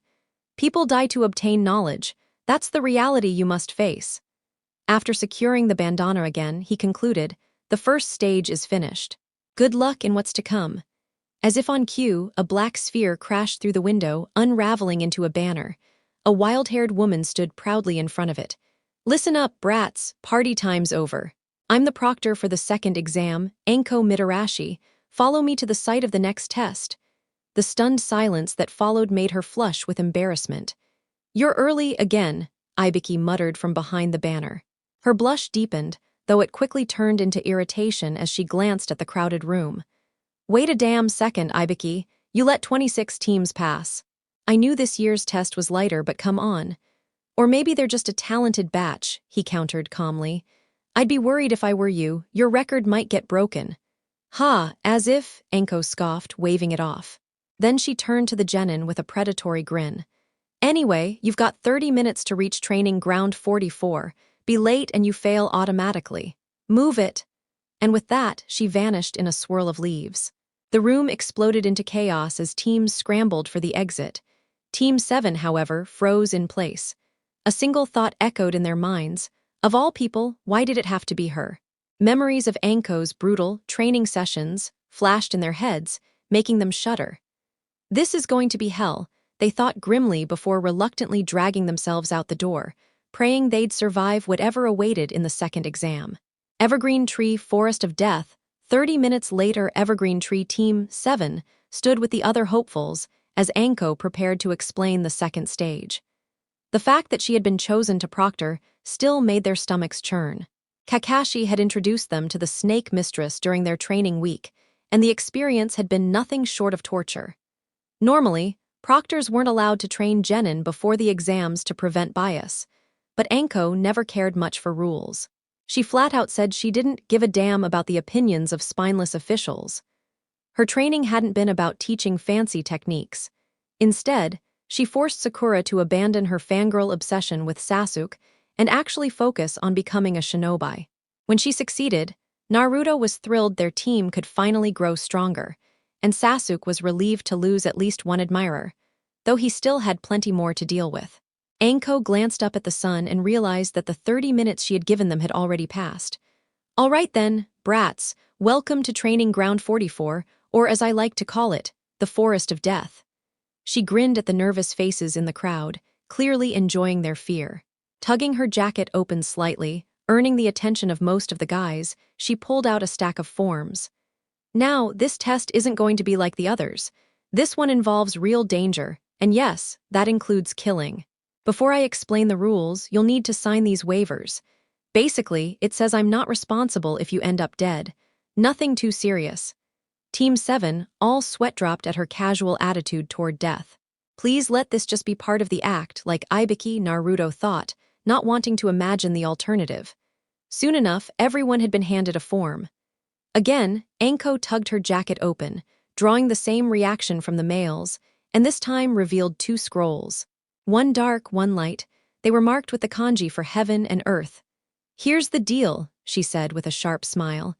People die to obtain knowledge. That's the reality you must face. After securing the bandana again, he concluded, "The first stage is finished. Good luck in what's to come." As if on cue, a black sphere crashed through the window, unraveling into a banner. A wild-haired woman stood proudly in front of it. Listen up, brats, party time's over. I'm the proctor for the second exam, Anko Mitarashi. Follow me to the site of the next test. The stunned silence that followed made her flush with embarrassment. You're early again, Ibiki muttered from behind the banner. Her blush deepened, though it quickly turned into irritation as she glanced at the crowded room. Wait a damn second, Ibiki. You let 26 teams pass. I knew this year's test was lighter, but come on. Or maybe they're just a talented batch, he countered calmly. I'd be worried if I were you. Your record might get broken. Ha, as if, Anko scoffed, waving it off. Then she turned to the genin with a predatory grin. Anyway, you've got 30 minutes to reach training ground 44. Be late and you fail automatically. Move it. And with that, she vanished in a swirl of leaves. The room exploded into chaos as teams scrambled for the exit. Team 7, however, froze in place. A single thought echoed in their minds. Of all people, why did it have to be her? Memories of Anko's brutal training sessions flashed in their heads, making them shudder. This is going to be hell, they thought grimly before reluctantly dragging themselves out the door, praying they'd survive whatever awaited in the second exam. Evergreen Tree Forest of Death. 30 minutes later, Evergreen Tree Team 7 stood with the other hopefuls as Anko prepared to explain the second stage. The fact that she had been chosen to proctor still made their stomachs churn. Kakashi had introduced them to the Snake Mistress during their training week, and the experience had been nothing short of torture. Normally, proctors weren't allowed to train genin before the exams to prevent bias, but Anko never cared much for rules. She flat out said she didn't give a damn about the opinions of spineless officials. Her training hadn't been about teaching fancy techniques. Instead, she forced Sakura to abandon her fangirl obsession with Sasuke and actually focus on becoming a shinobi. When she succeeded, Naruto was thrilled their team could finally grow stronger, and Sasuke was relieved to lose at least one admirer, though he still had plenty more to deal with. Anko glanced up at the sun and realized that the 30 minutes she had given them had already passed. All right then, brats, welcome to Training Ground 44, or as I like to call it, the Forest of Death. She grinned at the nervous faces in the crowd, clearly enjoying their fear. Tugging her jacket open slightly, earning the attention of most of the guys, she pulled out a stack of forms. Now, this test isn't going to be like the others. This one involves real danger, and yes, that includes killing. Before I explain the rules, you'll need to sign these waivers. Basically, it says I'm not responsible if you end up dead. Nothing too serious. Team 7, all sweat dropped at her casual attitude toward death. Please let this just be part of the act, like Ibiki Naruto thought, not wanting to imagine the alternative. Soon enough, everyone had been handed a form. Again, Anko tugged her jacket open, drawing the same reaction from the males, and this time revealed 2 scrolls. One dark, one light. They were marked with the kanji for heaven and earth. Here's the deal, she said with a sharp smile.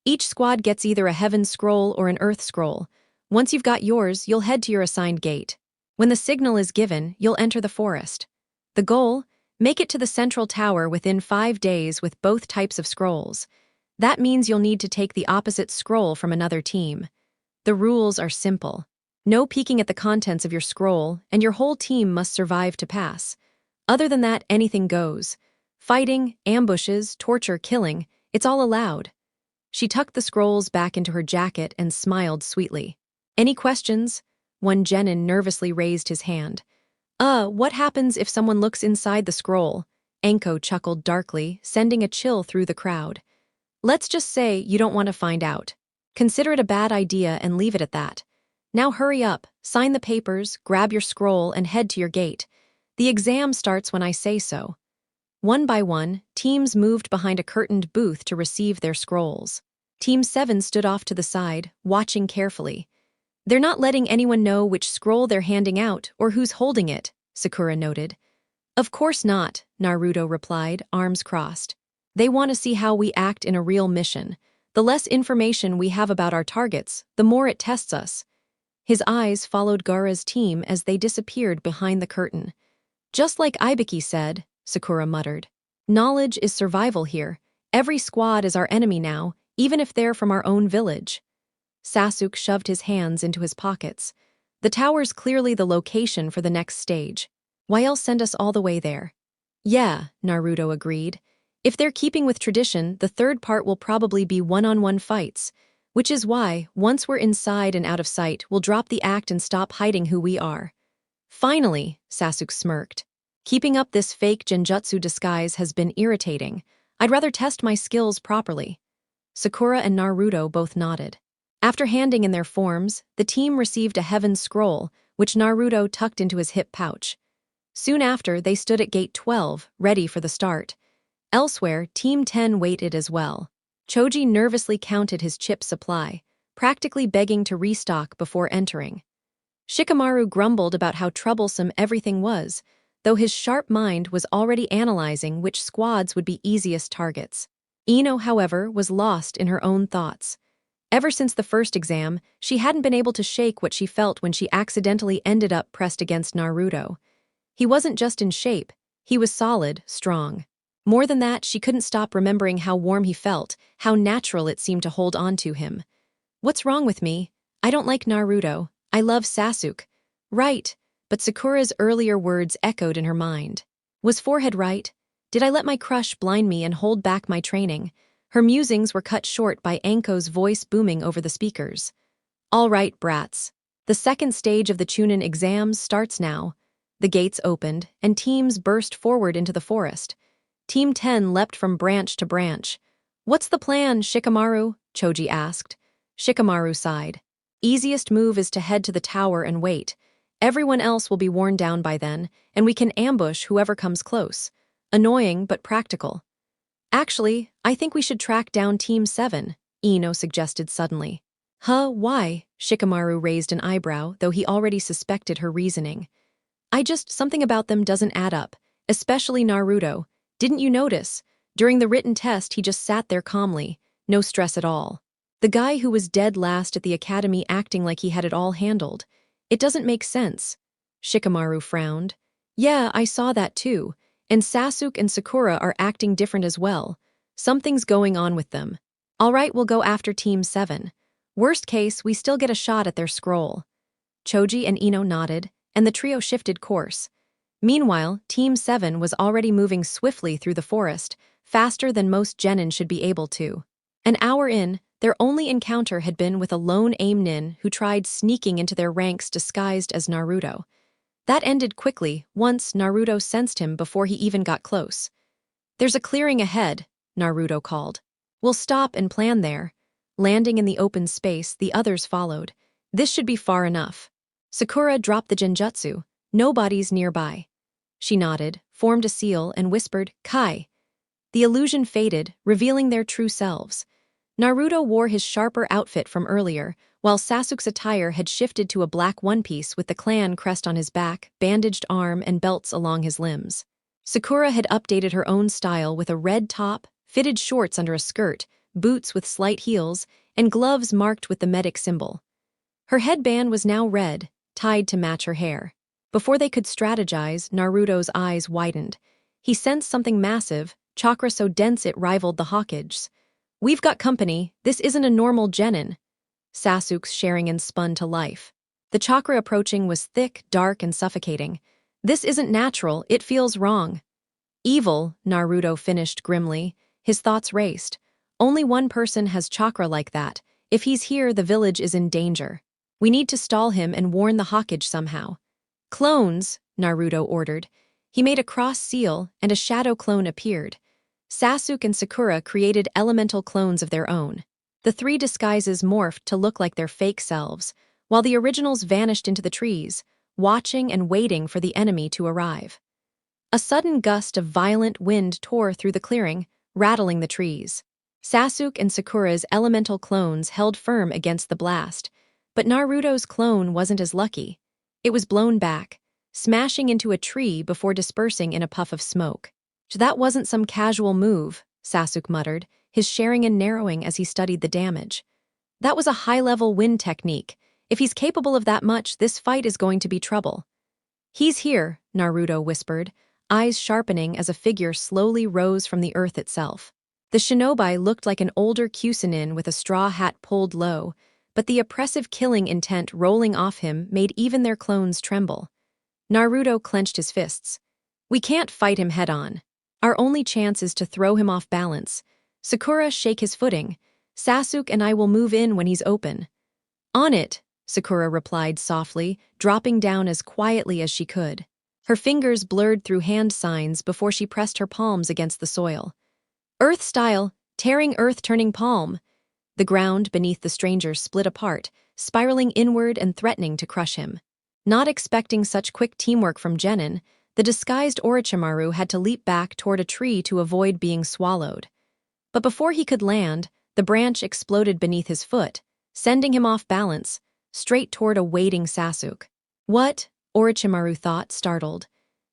Each squad gets either a heaven scroll or an earth scroll. Once you've got yours, you'll head to your assigned gate. When the signal is given, you'll enter the forest. The goal? Make it to the central tower within 5 days with both types of scrolls. That means you'll need to take the opposite scroll from another team. The rules are simple. No peeking at the contents of your scroll, and your whole team must survive to pass. Other than that, anything goes. Fighting, ambushes, torture, killing, it's all allowed. She tucked the scrolls back into her jacket and smiled sweetly. Any questions? One genin nervously raised his hand. What happens if someone looks inside the scroll? Anko chuckled darkly, sending a chill through the crowd. Let's just say you don't want to find out. Consider it a bad idea and leave it at that. Now hurry up, sign the papers, grab your scroll, and head to your gate. The exam starts when I say so. One by one, teams moved behind a curtained booth to receive their scrolls. Team 7 stood off to the side, watching carefully. They're not letting anyone know which scroll they're handing out or who's holding it, Sakura noted. Of course not, Naruto replied, arms crossed. They want to see how we act in a real mission. The less information we have about our targets, the more it tests us. His eyes followed Gaara's team as they disappeared behind the curtain. Just like Ibiki said, Sakura muttered. Knowledge is survival here. Every squad is our enemy now, even if they're from our own village. Sasuke shoved his hands into his pockets. The tower's clearly the location for the next stage. Why else send us all the way there? Yeah, Naruto agreed. If they're keeping with tradition, the third part will probably be one-on-one fights, which is why, once we're inside and out of sight, we'll drop the act and stop hiding who we are. Finally, Sasuke smirked. Keeping up this fake genjutsu disguise has been irritating. I'd rather test my skills properly. Sakura and Naruto both nodded. After handing in their forms, the team received a heaven scroll, which Naruto tucked into his hip pouch. Soon after, they stood at Gate 12, ready for the start. Elsewhere, Team 10 waited as well. Choji nervously counted his chip supply, practically begging to restock before entering. Shikamaru grumbled about how troublesome everything was, though his sharp mind was already analyzing which squads would be easiest targets. Ino, however, was lost in her own thoughts. Ever since the first exam, she hadn't been able to shake what she felt when she accidentally ended up pressed against Naruto. He wasn't just in shape, he was solid, strong. More than that, she couldn't stop remembering how warm he felt, how natural it seemed to hold on to him. What's wrong with me? I don't like Naruto. I love Sasuke. Right, but Sakura's earlier words echoed in her mind. Was forehead right? Did I let my crush blind me and hold back my training? Her musings were cut short by Anko's voice booming over the speakers. All right, brats. The second stage of the Chunin exams starts now. The gates opened, and teams burst forward into the forest. Team 10 leapt from branch to branch. What's the plan, Shikamaru? Choji asked. Shikamaru sighed. Easiest move is to head to the tower and wait. Everyone else will be worn down by then, and we can ambush whoever comes close. Annoying, but practical. Actually, I think we should track down Team 7, Ino suggested suddenly. Huh, why? Shikamaru raised an eyebrow, though he already suspected her reasoning. Something about them doesn't add up, especially Naruto. Didn't you notice? During the written test, he just sat there calmly, no stress at all. The guy who was dead last at the academy acting like he had it all handled. It doesn't make sense. Shikamaru frowned. Yeah, I saw that too. And Sasuke and Sakura are acting different as well. Something's going on with them. All right, we'll go after Team 7. Worst case, we still get a shot at their scroll. Choji and Ino nodded, and the trio shifted course. Meanwhile, Team 7 was already moving swiftly through the forest, faster than most genin should be able to. An hour in, their only encounter had been with a lone aim nin who tried sneaking into their ranks disguised as Naruto. That ended quickly once Naruto sensed him before he even got close. There's a clearing ahead, Naruto called. We'll stop and plan there. Landing in the open space, the others followed. This should be far enough. Sakura dropped the genjutsu. Nobody's nearby. She nodded, formed a seal, and whispered, Kai. The illusion faded, revealing their true selves. Naruto wore his sharper outfit from earlier, while Sasuke's attire had shifted to a black one-piece with the clan crest on his back, bandaged arm, and belts along his limbs. Sakura had updated her own style with a red top, fitted shorts under a skirt, boots with slight heels, and gloves marked with the medic symbol. Her headband was now red, tied to match her hair. Before they could strategize, Naruto's eyes widened. He sensed something massive, chakra so dense it rivaled the Hokage's. We've got company, this isn't a normal genin. Sasuke's Sharingan spun to life. The chakra approaching was thick, dark, and suffocating. This isn't natural, it feels wrong. Evil, Naruto finished grimly. His thoughts raced. Only one person has chakra like that. If he's here, the village is in danger. We need to stall him and warn the Hokage somehow. Clones, Naruto ordered. He made a cross seal, and a shadow clone appeared. Sasuke and Sakura created elemental clones of their own. The three disguises morphed to look like their fake selves, while the originals vanished into the trees, watching and waiting for the enemy to arrive. A sudden gust of violent wind tore through the clearing, rattling the trees. Sasuke and Sakura's elemental clones held firm against the blast, but Naruto's clone wasn't as lucky. It was blown back, smashing into a tree before dispersing in a puff of smoke. That wasn't some casual move, Sasuke muttered, his Sharingan narrowing as he studied the damage. That was a high-level wind technique. If he's capable of that much, this fight is going to be trouble. He's here, Naruto whispered, eyes sharpening as a figure slowly rose from the earth itself. The shinobi looked like an older Chunin with a straw hat pulled low, but the oppressive killing intent rolling off him made even their clones tremble. Naruto clenched his fists. We can't fight him head-on. Our only chance is to throw him off balance. Sakura, shake his footing. Sasuke and I will move in when he's open. On it, Sakura replied softly, dropping down as quietly as she could. Her fingers blurred through hand signs before she pressed her palms against the soil. Earth style, tearing earth turning palm. The ground beneath the stranger split apart, spiraling inward and threatening to crush him. Not expecting such quick teamwork from Genin, the disguised Orochimaru had to leap back toward a tree to avoid being swallowed. But before he could land, the branch exploded beneath his foot, sending him off balance, straight toward a waiting Sasuke. What? Orochimaru thought, startled.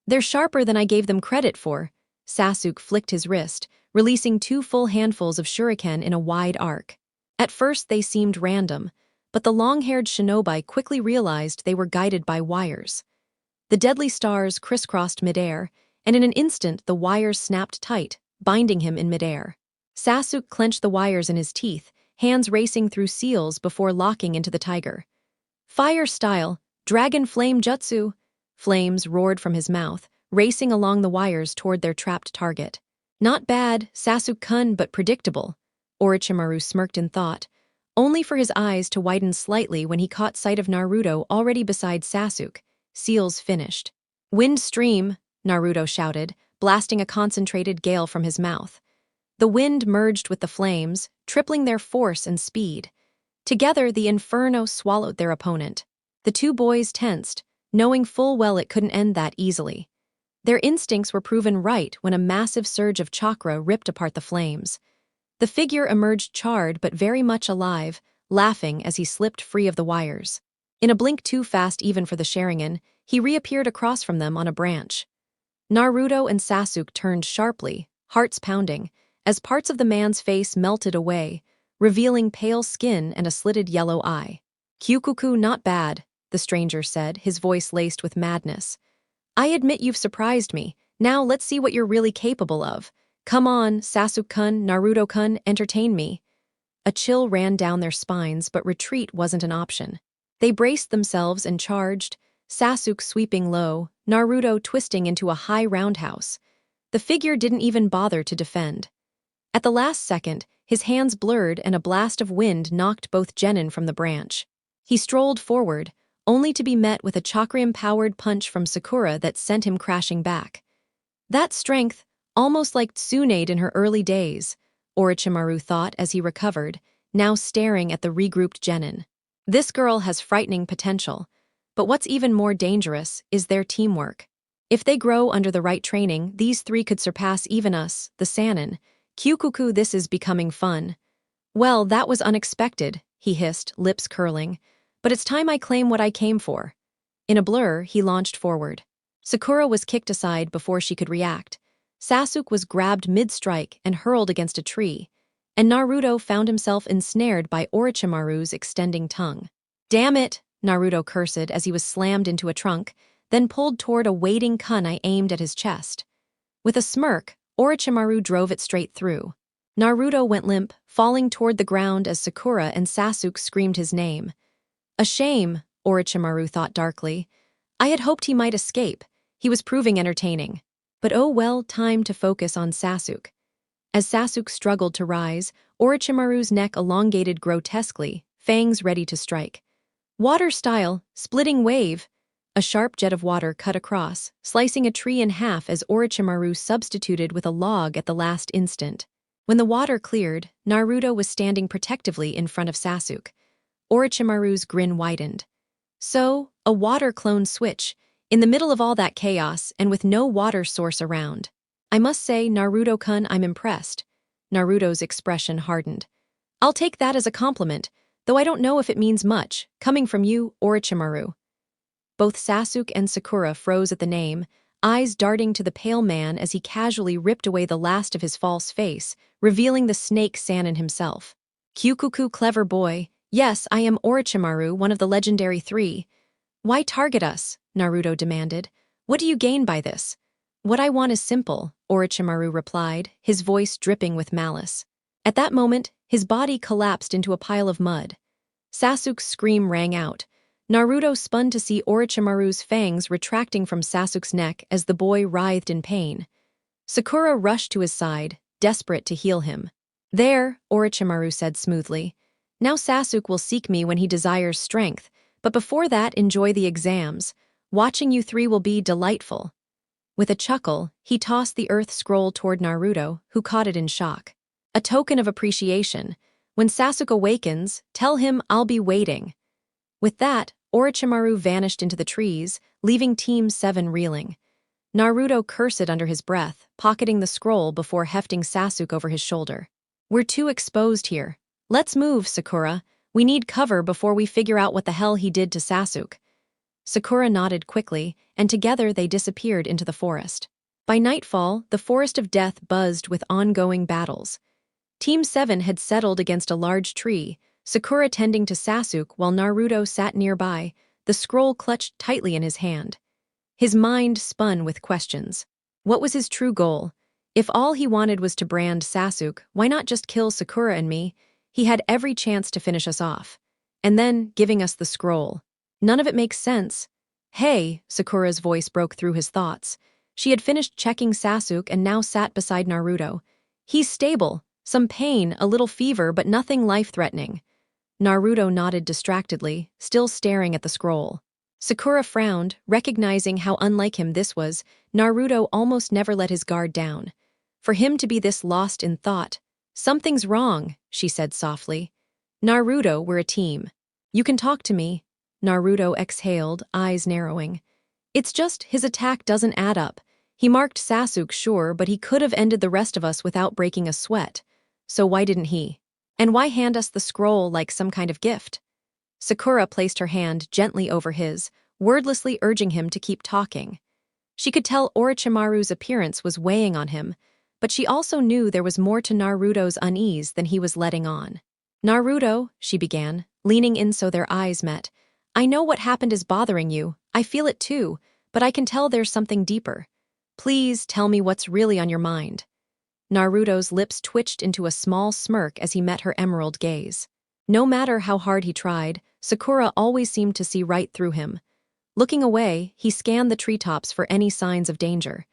They're sharper than I gave them credit for. Sasuke flicked his wrist, releasing 2 full handfuls of shuriken in a wide arc. At first they seemed random, but the long-haired shinobi quickly realized they were guided by wires. The deadly stars crisscrossed midair, and in an instant the wires snapped tight, binding him in midair. Sasuke clenched the wires in his teeth, hands racing through seals before locking into the tiger. Fire style, dragon flame jutsu! Flames roared from his mouth, racing along the wires toward their trapped target. Not bad, Sasuke-kun, but predictable. Orochimaru smirked in thought, only for his eyes to widen slightly when he caught sight of Naruto already beside Sasuke. Seals finished. Wind stream, Naruto shouted, blasting a concentrated gale from his mouth. The wind merged with the flames, tripling their force and speed. Together, the inferno swallowed their opponent. The 2 boys tensed, knowing full well it couldn't end that easily. Their instincts were proven right when a massive surge of chakra ripped apart the flames. The figure emerged charred but very much alive, laughing as he slipped free of the wires. In a blink too fast even for the Sharingan, he reappeared across from them on a branch. Naruto and Sasuke turned sharply, hearts pounding, as parts of the man's face melted away, revealing pale skin and a slitted yellow eye. Kyukuku, not bad, the stranger said, his voice laced with madness. I admit you've surprised me. Now let's see what you're really capable of. Come on, Sasuke-kun, Naruto-kun, entertain me. A chill ran down their spines, but retreat wasn't an option. They braced themselves and charged, Sasuke sweeping low, Naruto twisting into a high roundhouse. The figure didn't even bother to defend. At the last second, his hands blurred and a blast of wind knocked both Genin from the branch. He strolled forward, only to be met with a chakra-empowered punch from Sakura that sent him crashing back. That strength, almost like Tsunade in her early days, Orochimaru thought as he recovered, now staring at the regrouped Genin. This girl has frightening potential, but what's even more dangerous is their teamwork. If they grow under the right training, these 3 could surpass even us, the Sannin. Kyukuku, this is becoming fun. Well, that was unexpected, he hissed, lips curling. But it's time I claim what I came for. In a blur, he launched forward. Sakura was kicked aside before she could react. Sasuke was grabbed mid-strike and hurled against a tree, and Naruto found himself ensnared by Orochimaru's extending tongue. Damn it, Naruto cursed as he was slammed into a trunk, then pulled toward a waiting kunai aimed at his chest. With a smirk, Orochimaru drove it straight through. Naruto went limp, falling toward the ground as Sakura and Sasuke screamed his name. A shame, Orochimaru thought darkly. I had hoped he might escape. He was proving entertaining. But oh well, time to focus on Sasuke. As Sasuke struggled to rise, Orochimaru's neck elongated grotesquely, fangs ready to strike. Water style, splitting wave. A sharp jet of water cut across, slicing a tree in half as Orochimaru substituted with a log at the last instant. When the water cleared, Naruto was standing protectively in front of Sasuke. Orochimaru's grin widened. So, a water clone switch, in the middle of all that chaos and with no water source around. I must say, Naruto-kun, I'm impressed. Naruto's expression hardened. I'll take that as a compliment, though I don't know if it means much, coming from you, Orochimaru. Both Sasuke and Sakura froze at the name, eyes darting to the pale man as he casually ripped away the last of his false face, revealing the snake Sannin himself. Kyukuku, clever boy. Yes, I am Orochimaru, one of the legendary 3. Why target us? Naruto demanded. What do you gain by this? What I want is simple, Orochimaru replied, his voice dripping with malice. At that moment, his body collapsed into a pile of mud. Sasuke's scream rang out. Naruto spun to see Orochimaru's fangs retracting from Sasuke's neck as the boy writhed in pain. Sakura rushed to his side, desperate to heal him. "There," Orochimaru said smoothly. "Now Sasuke will seek me when he desires strength, but before that enjoy the exams. Watching you three will be delightful." With a chuckle, he tossed the earth scroll toward Naruto, who caught it in shock. "A token of appreciation. When Sasuke awakens, tell him I'll be waiting." With that, Orochimaru vanished into the trees, leaving Team 7 reeling. Naruto cursed under his breath, pocketing the scroll before hefting Sasuke over his shoulder. "We're too exposed here. Let's move, Sakura. We need cover before we figure out what the hell he did to Sasuke." Sakura nodded quickly, and together they disappeared into the forest. By nightfall, the Forest of Death buzzed with ongoing battles. Team 7 had settled against a large tree, Sakura tending to Sasuke while Naruto sat nearby, the scroll clutched tightly in his hand. His mind spun with questions. What was his true goal? If all he wanted was to brand Sasuke, why not just kill Sakura and me? He had every chance to finish us off. And then, giving us the scroll. None of it makes sense. "Hey," Sakura's voice broke through his thoughts. She had finished checking Sasuke and now sat beside Naruto. "He's stable. Some pain, a little fever, but nothing life-threatening." Naruto nodded distractedly, still staring at the scroll. Sakura frowned, recognizing how unlike him this was. Naruto almost never let his guard down. For him to be this lost in thought. "Something's wrong," she said softly. "Naruto, we're a team. You can talk to me." Naruto exhaled, eyes narrowing. "It's just, his attack doesn't add up. He marked Sasuke, sure, but he could have ended the rest of us without breaking a sweat. So why didn't he? And why hand us the scroll like some kind of gift?" Sakura placed her hand gently over his, wordlessly urging him to keep talking. She could tell Orochimaru's appearance was weighing on him, but she also knew there was more to Naruto's unease than he was letting on. "Naruto," she began, leaning in so their eyes met, "I know what happened is bothering you, I feel it too, but I can tell there's something deeper. Please tell me what's really on your mind." Naruto's lips twitched into a small smirk as he met her emerald gaze. No matter how hard he tried, Sakura always seemed to see right through him. Looking away, he scanned the treetops for any signs of danger.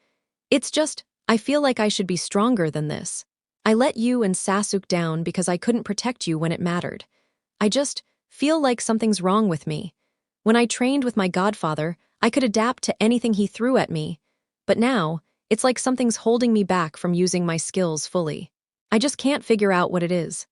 "It's just, I feel like I should be stronger than this. I let you and Sasuke down because I couldn't protect you when it mattered. I just feel like something's wrong with me. When I trained with my godfather, I could adapt to anything he threw at me. But now, it's like something's holding me back from using my skills fully. I just can't figure out what it is."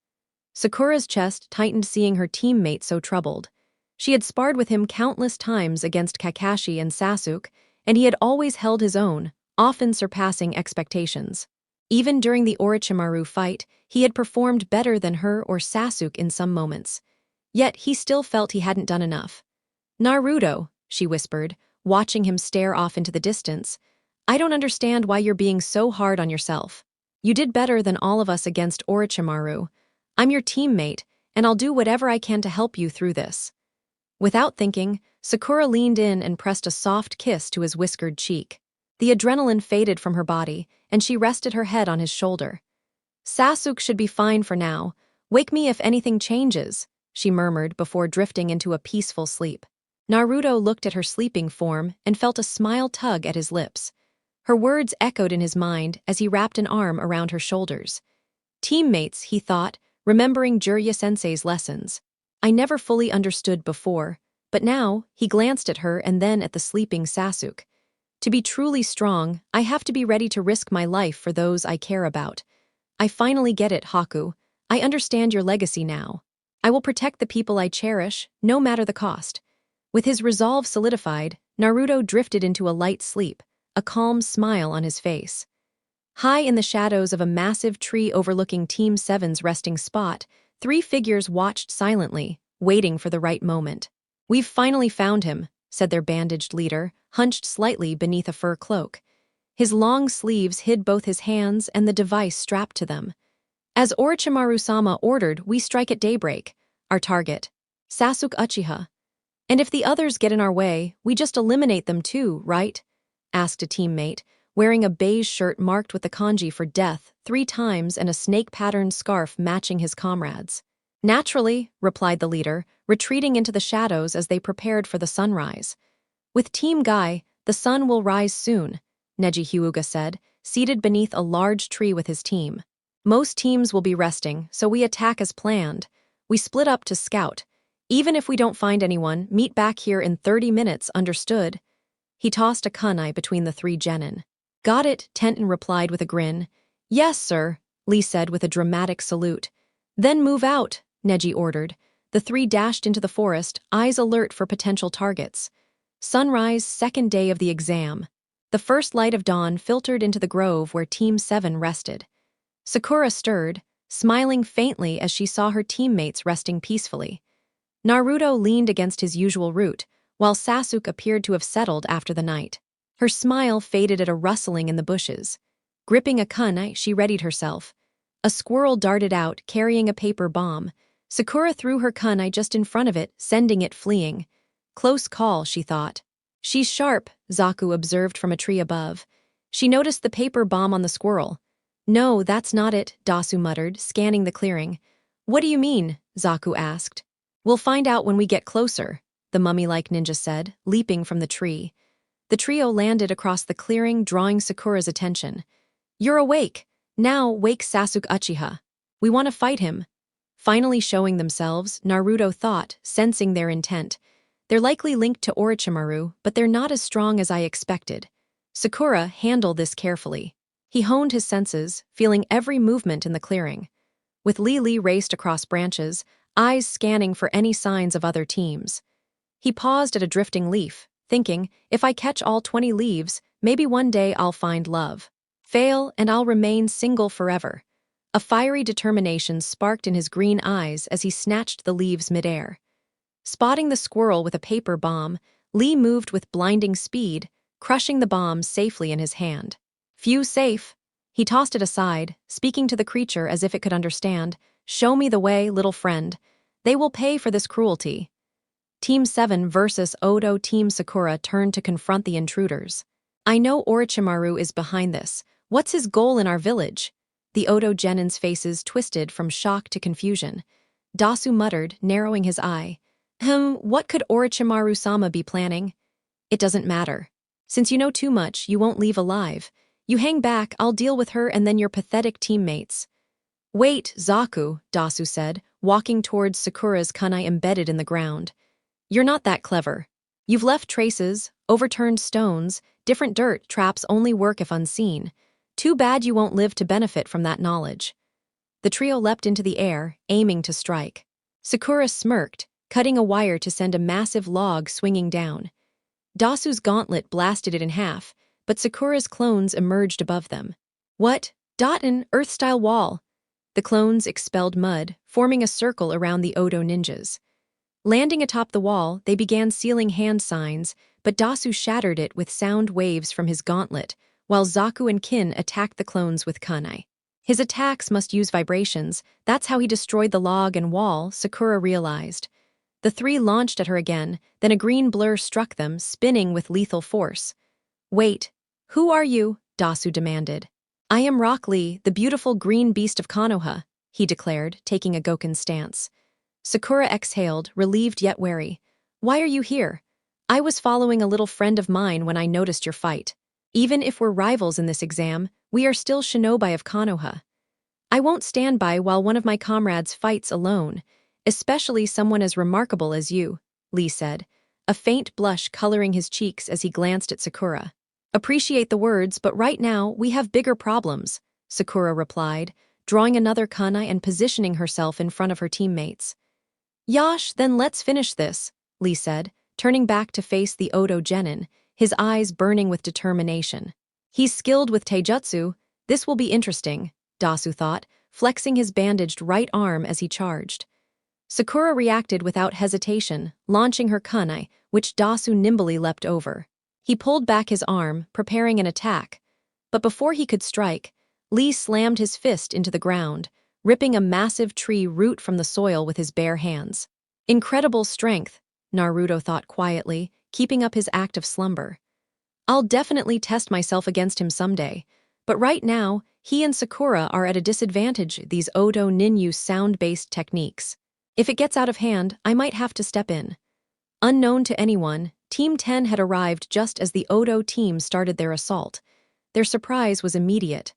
Sakura's chest tightened seeing her teammate so troubled. She had sparred with him countless times against Kakashi and Sasuke, and he had always held his own, often surpassing expectations. Even during the Orochimaru fight, he had performed better than her or Sasuke in some moments. Yet he still felt he hadn't done enough. "Naruto," she whispered, watching him stare off into the distance, "I don't understand why you're being so hard on yourself. You did better than all of us against Orochimaru. I'm your teammate, and I'll do whatever I can to help you through this." Without thinking, Sakura leaned in and pressed a soft kiss to his whiskered cheek. The adrenaline faded from her body, and she rested her head on his shoulder. "Sasuke should be fine for now. Wake me if anything changes," she murmured before drifting into a peaceful sleep. Naruto looked at her sleeping form and felt a smile tug at his lips. Her words echoed in his mind as he wrapped an arm around her shoulders. Teammates, he thought, remembering Jiraiya-sensei's lessons. I never fully understood before, but now, he glanced at her and then at the sleeping Sasuke. To be truly strong, I have to be ready to risk my life for those I care about. I finally get it, Haku. I understand your legacy now. I will protect the people I cherish, no matter the cost. With his resolve solidified, Naruto drifted into a light sleep, a calm smile on his face. High in the shadows of a massive tree overlooking Team 7's resting spot, three figures watched silently, waiting for the right moment. We've finally found him, said their bandaged leader, hunched slightly beneath a fur cloak. His long sleeves hid both his hands and the device strapped to them. As Orochimaru-sama ordered, we strike at daybreak. Our target, Sasuke Uchiha. And if the others get in our way, we just eliminate them too, right? Asked a teammate, wearing a beige shirt marked with the kanji for death 3 times and a snake-patterned scarf matching his comrades'. Naturally, replied the leader, retreating into the shadows as they prepared for the sunrise. With Team Guy, the sun will rise soon, Neji Hyuga said, seated beneath a large tree with his team. Most teams will be resting, so we attack as planned. We split up to scout. Even if we don't find anyone, meet back here in 30 minutes, understood? He tossed a kunai between the three genin. Got it, Tenten replied with a grin. Yes, sir, Lee said with a dramatic salute. Then move out, Neji ordered. The three dashed into the forest, eyes alert for potential targets. Sunrise, second day of the exam. The first light of dawn filtered into the grove where Team 7 rested. Sakura stirred, smiling faintly as she saw her teammates resting peacefully. Naruto leaned against his usual route, while Sasuke appeared to have settled after the night. Her smile faded at a rustling in the bushes. Gripping a kunai, she readied herself. A squirrel darted out, carrying a paper bomb. Sakura threw her kunai just in front of it, sending it fleeing. Close call, she thought. She's sharp, Zaku observed from a tree above. She noticed the paper bomb on the squirrel. No, that's not it, Dasu muttered, scanning the clearing. What do you mean? Zaku asked. We'll find out when we get closer, the mummy-like ninja said, leaping from the tree. The trio landed across the clearing, drawing Sakura's attention. You're awake. Now wake Sasuke Uchiha. We want to fight him. Finally showing themselves, Naruto thought, sensing their intent. They're likely linked to Orochimaru, but they're not as strong as I expected. Sakura handled this carefully. He honed his senses, feeling every movement in the clearing. With Li raced across branches, eyes scanning for any signs of other teams. He paused at a drifting leaf, thinking, if I catch all 20 leaves, maybe one day I'll find love. Fail, and I'll remain single forever. A fiery determination sparked in his green eyes as he snatched the leaves midair. Spotting the squirrel with a paper bomb, Lee moved with blinding speed, crushing the bomb safely in his hand. Few safe. He tossed it aside, speaking to the creature as if it could understand. Show me the way, little friend. They will pay for this cruelty. Team 7 versus Odo Team Sakura turned to confront the intruders. I know Orochimaru is behind this. What's his goal in our village? The Odo Genin's faces twisted from shock to confusion. Dasu muttered, narrowing his eye. What could Orochimaru-sama be planning? It doesn't matter. Since you know too much, you won't leave alive. You hang back, I'll deal with her and then your pathetic teammates. Wait, Zaku, Dasu said, walking towards Sakura's kunai embedded in the ground. You're not that clever. You've left traces, overturned stones, different dirt traps only work if unseen. Too bad you won't live to benefit from that knowledge. The trio leapt into the air, aiming to strike. Sakura smirked, cutting a wire to send a massive log swinging down. Dasu's gauntlet blasted it in half, but Sakura's clones emerged above them. What? An Earth-style wall. The clones expelled mud, forming a circle around the Odo ninjas. Landing atop the wall, they began sealing hand signs, but Dasu shattered it with sound waves from his gauntlet, while Zaku and Kin attacked the clones with kunai. His attacks must use vibrations. That's how he destroyed the log and wall, Sakura realized. The three launched at her again, then a green blur struck them, spinning with lethal force. Wait, who are you? Dasu demanded. I am Rock Lee, the beautiful green beast of Konoha, he declared, taking a Goken stance. Sakura exhaled, relieved yet wary. Why are you here? I was following a little friend of mine when I noticed your fight. Even if we're rivals in this exam, we are still shinobi of Konoha. I won't stand by while one of my comrades fights alone, especially someone as remarkable as you, Lee said, a faint blush coloring his cheeks as he glanced at Sakura. Appreciate the words, but right now we have bigger problems, Sakura replied, drawing another kunai and positioning herself in front of her teammates. Yash, then let's finish this, Lee said, turning back to face the Odo Genin, his eyes burning with determination. He's skilled with taijutsu. This will be interesting, Dasu thought, flexing his bandaged right arm as he charged. Sakura reacted without hesitation, launching her kunai, which Dasu nimbly leapt over. He pulled back his arm, preparing an attack. But before he could strike, Lee slammed his fist into the ground, ripping a massive tree root from the soil with his bare hands. Incredible strength, Naruto thought quietly, keeping up his active slumber. I'll definitely test myself against him someday, but right now, he and Sakura are at a disadvantage. These Odo Ninyu sound-based techniques. If it gets out of hand, I might have to step in. Unknown to anyone, Team 10 had arrived just as the Odo team started their assault. Their surprise was immediate.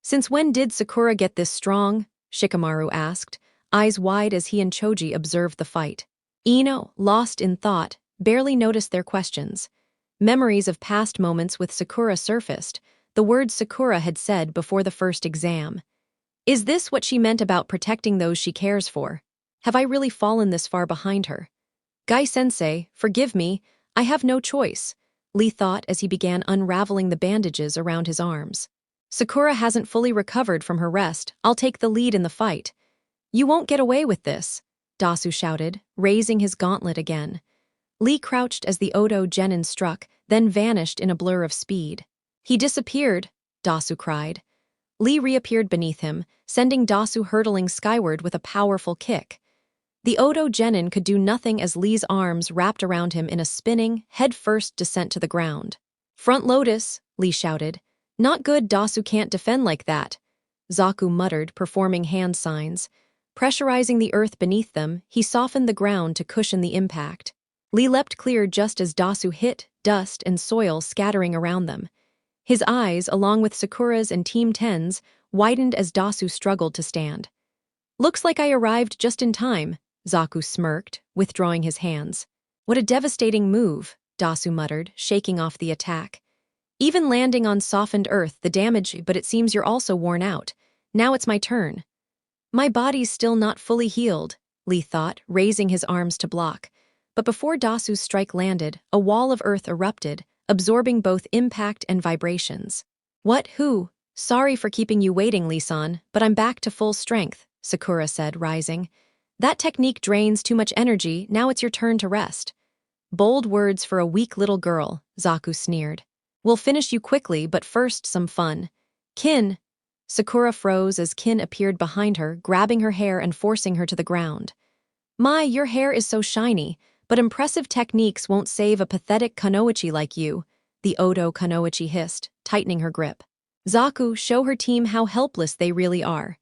"Since when did Sakura get this strong?" Shikamaru asked, eyes wide as he and Choji observed the fight. Ino, lost in thought, barely noticed their questions. Memories of past moments with Sakura surfaced, the words Sakura had said before the first exam. Is this what she meant about protecting those she cares for? Have I really fallen this far behind her? "Gai-sensei, forgive me, I have no choice," Lee thought as he began unraveling the bandages around his arms. "Sakura hasn't fully recovered from her rest. I'll take the lead in the fight." "You won't get away with this," Dasu shouted, raising his gauntlet again. Lee crouched as the Odo Genin struck, then vanished in a blur of speed. "He disappeared," Dasu cried. Lee reappeared beneath him, sending Dasu hurtling skyward with a powerful kick. The Odo Genin could do nothing as Lee's arms wrapped around him in a spinning, head-first descent to the ground. "Front Lotus," Lee shouted. "Not good, Dasu can't defend like that," Zaku muttered, performing hand signs. Pressurizing the earth beneath them, he softened the ground to cushion the impact. Lee leapt clear just as Dasu hit, dust and soil scattering around them. His eyes, along with Sakura's and Team 10's, widened as Dasu struggled to stand. "Looks like I arrived just in time," Zaku smirked, withdrawing his hands. "What a devastating move," Dasu muttered, shaking off the attack. "Even landing on softened earth, the damage, but it seems you're also worn out. Now it's my turn." "My body's still not fully healed," Lee thought, raising his arms to block. But before Dasu's strike landed, a wall of earth erupted, absorbing both impact and vibrations. "What, who? Sorry for keeping you waiting, Lee-san, but I'm back to full strength," Sakura said, rising. "That technique drains too much energy, now it's your turn to rest." "Bold words for a weak little girl," Zaku sneered. "We'll finish you quickly, but first some fun." "Kin!" Sakura froze as Kin appeared behind her, grabbing her hair and forcing her to the ground. "My, your hair is so shiny, but impressive techniques won't save a pathetic kunoichi like you," the Odo kunoichi hissed, tightening her grip. "Zaku, show her team how helpless they really are."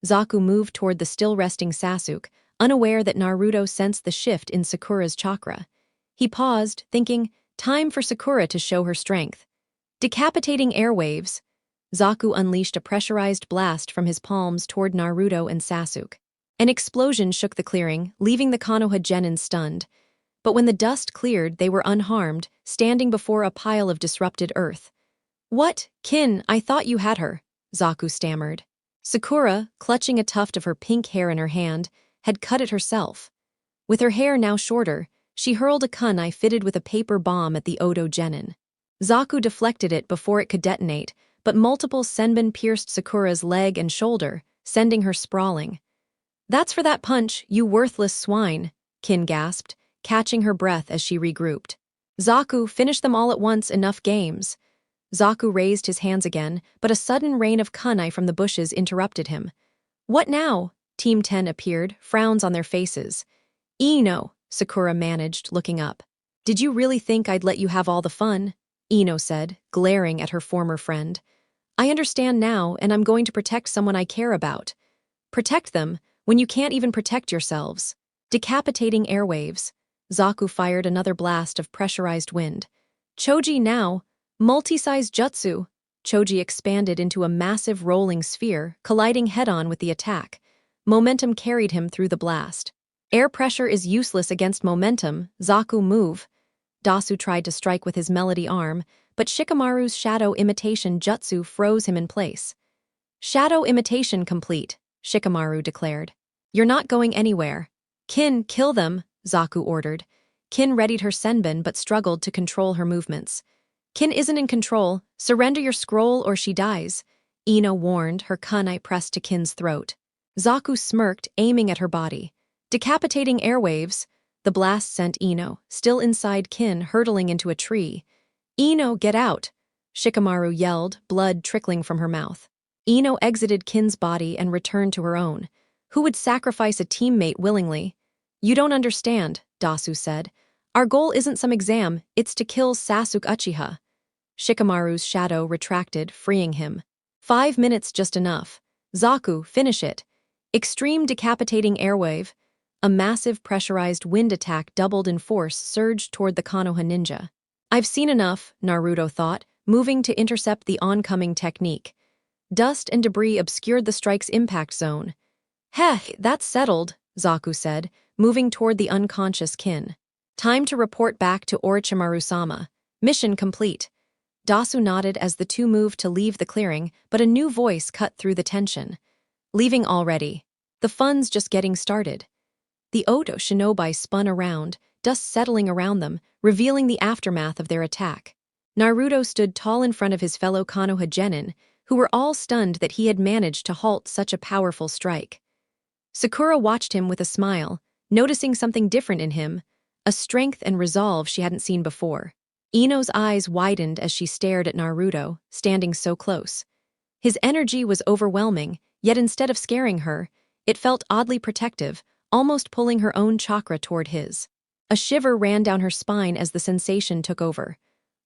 Zaku moved toward the still-resting Sasuke, unaware that Naruto sensed the shift in Sakura's chakra. He paused, thinking, time for Sakura to show her strength. Decapitating airwaves. Zaku unleashed a pressurized blast from his palms toward Naruto and Sasuke. An explosion shook the clearing, leaving the Konoha Genin stunned. But when the dust cleared, they were unharmed, standing before a pile of disrupted earth. "What, Kin, I thought you had her," Zaku stammered. Sakura, clutching a tuft of her pink hair in her hand, had cut it herself. With her hair now shorter, she hurled a kunai fitted with a paper bomb at the Odo Genin. Zaku deflected it before it could detonate, but multiple senbon pierced Sakura's leg and shoulder, sending her sprawling. "That's for that punch, you worthless swine," Kin gasped, catching her breath as she regrouped. "Zaku, finish them all at once, enough games." Zaku raised his hands again, but a sudden rain of kunai from the bushes interrupted him. "What now?" Team 10 appeared, frowns on their faces. "Ino," Sakura managed, looking up. "Did you really think I'd let you have all the fun?" Ino said, glaring at her former friend. "I understand now, and I'm going to protect someone I care about." "Protect them, when you can't even protect yourselves." Decapitating airwaves. Zaku fired another blast of pressurized wind. "Choji now, multi-size jutsu." Choji expanded into a massive rolling sphere, colliding head-on with the attack. Momentum carried him through the blast. "Air pressure is useless against momentum, Zaku move." Dasu tried to strike with his melody arm, but Shikamaru's shadow imitation jutsu froze him in place. "Shadow imitation complete," Shikamaru declared. "You're not going anywhere." "Kin, kill them," Zaku ordered. Kin readied her senbon but struggled to control her movements. "Kin isn't in control. Surrender your scroll or she dies," Ino warned, her kunai pressed to Kin's throat. Zaku smirked, aiming at her body. Decapitating airwaves. The blast sent Ino, still inside Kin, hurtling into a tree. "Ino, get out!" Shikamaru yelled, blood trickling from her mouth. Ino exited Kin's body and returned to her own. Who would sacrifice a teammate willingly? "You don't understand," Dasu said. "Our goal isn't some exam, it's to kill Sasuke Uchiha." Shikamaru's shadow retracted, freeing him. 5 minutes just enough. "Zaku, finish it." Extreme decapitating airwave. A massive pressurized wind attack doubled in force surged toward the Konoha ninja. I've seen enough, Naruto thought, moving to intercept the oncoming technique. Dust and debris obscured the strike's impact zone. Heh, that's settled, Zaku said, moving toward the unconscious kin. Time to report back to Orochimaru-sama. Mission complete. Dasu nodded as the two moved to leave the clearing, but a new voice cut through the tension. Leaving already. The fun's just getting started. The Oto shinobi spun around, dust settling around them, revealing the aftermath of their attack. Naruto stood tall in front of his fellow Konoha genin, who were all stunned that he had managed to halt such a powerful strike. Sakura watched him with a smile, noticing something different in him, a strength and resolve she hadn't seen before. Ino's eyes widened as she stared at Naruto, standing so close. His energy was overwhelming, yet instead of scaring her, it felt oddly protective, almost pulling her own chakra toward his. A shiver ran down her spine as the sensation took over.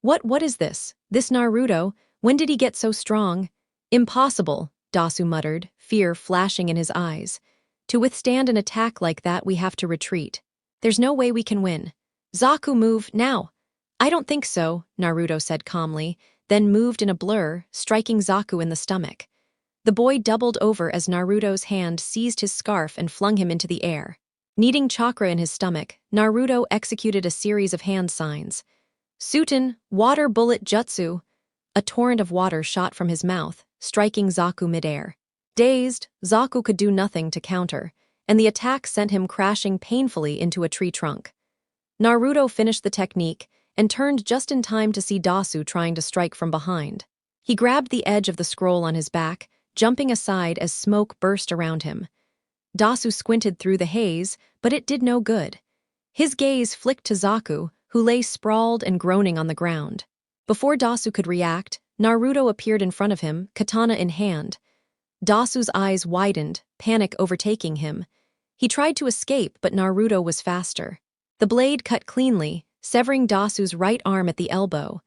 What is this? This Naruto? When did he get so strong? Impossible, Dasu muttered, fear flashing in his eyes. To withstand an attack like that, we have to retreat. There's no way we can win. Zaku, move, now! I don't think so, Naruto said calmly, then moved in a blur, striking Zaku in the stomach. The boy doubled over as Naruto's hand seized his scarf and flung him into the air. Needing chakra in his stomach, Naruto executed a series of hand signs. Sutin, water bullet jutsu! A torrent of water shot from his mouth, striking Zaku midair. Dazed, Zaku could do nothing to counter, and the attack sent him crashing painfully into a tree trunk. Naruto finished the technique and turned just in time to see Dasu trying to strike from behind. He grabbed the edge of the scroll on his back, jumping aside as smoke burst around him. Dasu squinted through the haze, but it did no good. His gaze flicked to Zaku, who lay sprawled and groaning on the ground. Before Dasu could react, Naruto appeared in front of him, katana in hand. Dasu's eyes widened, panic overtaking him. He tried to escape, but Naruto was faster. The blade cut cleanly, severing Dasu's right arm at the elbow.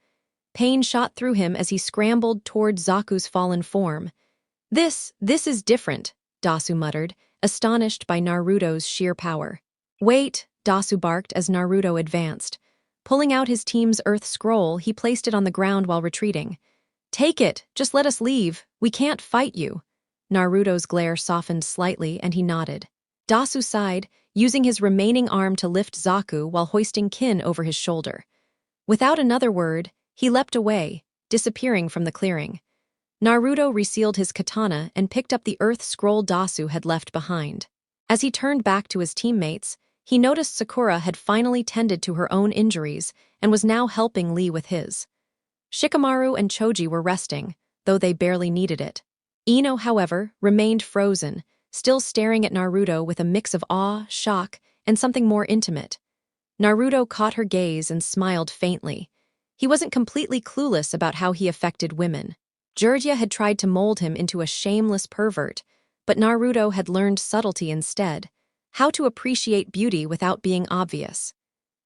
Pain shot through him as he scrambled toward Zaku's fallen form. This is different, Dasu muttered, astonished by Naruto's sheer power. Wait, Dasu barked as Naruto advanced. Pulling out his team's earth scroll, he placed it on the ground while retreating. Take it, just let us leave, we can't fight you. Naruto's glare softened slightly and he nodded. Dasu sighed, using his remaining arm to lift Zaku while hoisting Kin over his shoulder. Without another word, he leapt away, disappearing from the clearing. Naruto resealed his katana and picked up the earth scroll Dasu had left behind. As he turned back to his teammates, he noticed Sakura had finally tended to her own injuries and was now helping Lee with his. Shikamaru and Choji were resting, though they barely needed it. Ino, however, remained frozen, still staring at Naruto with a mix of awe, shock, and something more intimate. Naruto caught her gaze and smiled faintly. He wasn't completely clueless about how he affected women. Jiraiya had tried to mold him into a shameless pervert, but Naruto had learned subtlety instead, how to appreciate beauty without being obvious.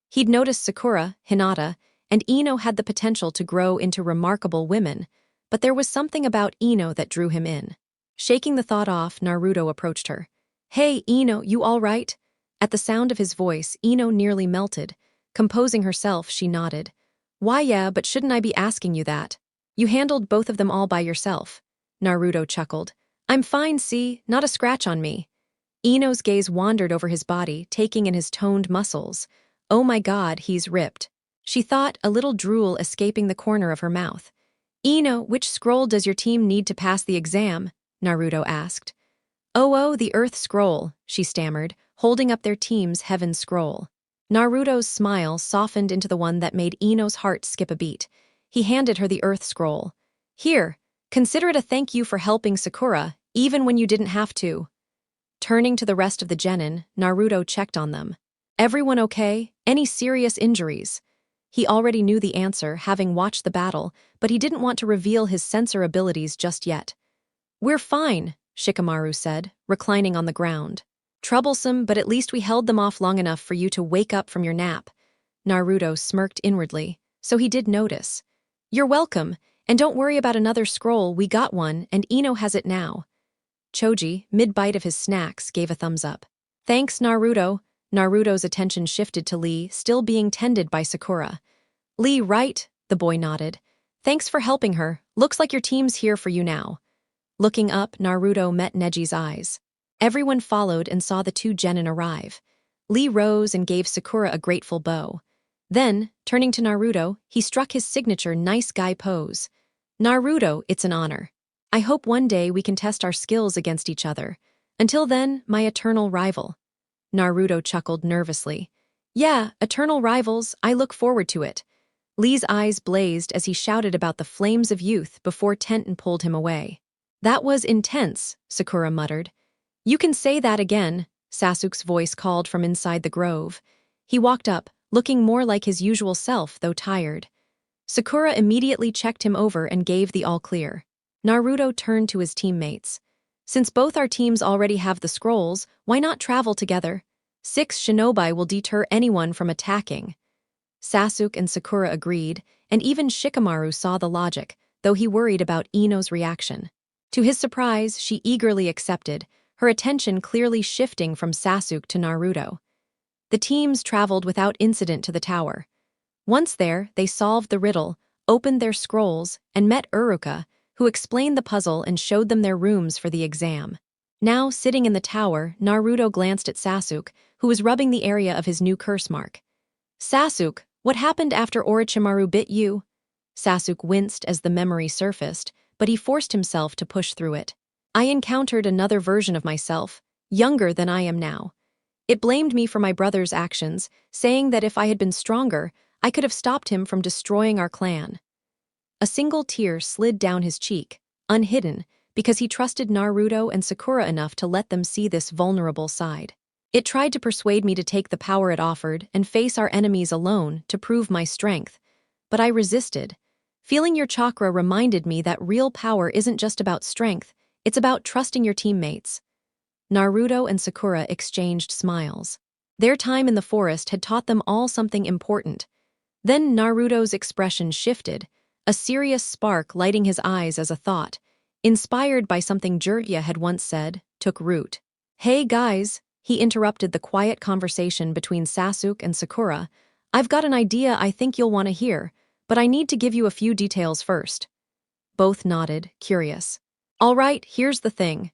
He'd noticed Sakura, Hinata, and Ino had the potential to grow into remarkable women, but there was something about Ino that drew him in. Shaking the thought off, Naruto approached her. Hey, Ino, you all right? At the sound of his voice, Ino nearly melted. Composing herself, she nodded. Why, yeah, but shouldn't I be asking you that? You handled both of them all by yourself. Naruto chuckled. I'm fine, see, not a scratch on me. Ino's gaze wandered over his body, taking in his toned muscles. Oh my god, he's ripped. She thought, a little drool escaping the corner of her mouth. Ino, which scroll does your team need to pass the exam? Naruto asked. Oh, the Earth Scroll, she stammered, holding up their team's Heaven Scroll. Naruto's smile softened into the one that made Ino's heart skip a beat. He handed her the Earth Scroll. Here, consider it a thank you for helping Sakura, even when you didn't have to. Turning to the rest of the genin, Naruto checked on them. Everyone okay? Any serious injuries? He already knew the answer, having watched the battle, but he didn't want to reveal his sensor abilities just yet. We're fine, Shikamaru said, reclining on the ground. Troublesome, but at least we held them off long enough for you to wake up from your nap. Naruto smirked inwardly, so he did notice. You're welcome, and don't worry about another scroll, we got one, and Ino has it now. Choji, mid-bite of his snacks, gave a thumbs up. Thanks, Naruto. Naruto's attention shifted to Lee, still being tended by Sakura. Lee, right? The boy nodded. Thanks for helping her. Looks like your team's here for you now. Looking up, Naruto met Neji's eyes. Everyone followed and saw the two genin arrive. Lee rose and gave Sakura a grateful bow. Then, turning to Naruto, he struck his signature nice guy pose. Naruto, it's an honor. I hope one day we can test our skills against each other. Until then, my eternal rival. Naruto chuckled nervously. Yeah, eternal rivals, I look forward to it. Lee's eyes blazed as he shouted about the flames of youth before Tenten pulled him away. That was intense, Sakura muttered. You can say that again, Sasuke's voice called from inside the grove. He walked up, looking more like his usual self, though tired. Sakura immediately checked him over and gave the all-clear. Naruto turned to his teammates. Since both our teams already have the scrolls, why not travel together? 6 shinobi will deter anyone from attacking. Sasuke and Sakura agreed, and even Shikamaru saw the logic, though he worried about Ino's reaction. To his surprise, she eagerly accepted, her attention clearly shifting from Sasuke to Naruto. The teams traveled without incident to the tower. Once there, they solved the riddle, opened their scrolls, and met Uruka, who explained the puzzle and showed them their rooms for the exam. Now, sitting in the tower, Naruto glanced at Sasuke, who was rubbing the area of his new curse mark. Sasuke, what happened after Orochimaru bit you? Sasuke winced as the memory surfaced, but he forced himself to push through it. I encountered another version of myself, younger than I am now. It blamed me for my brother's actions, saying that if I had been stronger, I could have stopped him from destroying our clan. A single tear slid down his cheek, unhidden, because he trusted Naruto and Sakura enough to let them see this vulnerable side. It tried to persuade me to take the power it offered and face our enemies alone to prove my strength, but I resisted. Feeling your chakra reminded me that real power isn't just about strength, it's about trusting your teammates. Naruto and Sakura exchanged smiles. Their time in the forest had taught them all something important. Then Naruto's expression shifted, a serious spark lighting his eyes as a thought, inspired by something Jiraiya had once said, took root. Hey guys, he interrupted the quiet conversation between Sasuke and Sakura. I've got an idea I think you'll want to hear, but I need to give you a few details first. Both nodded, curious. All right, here's the thing.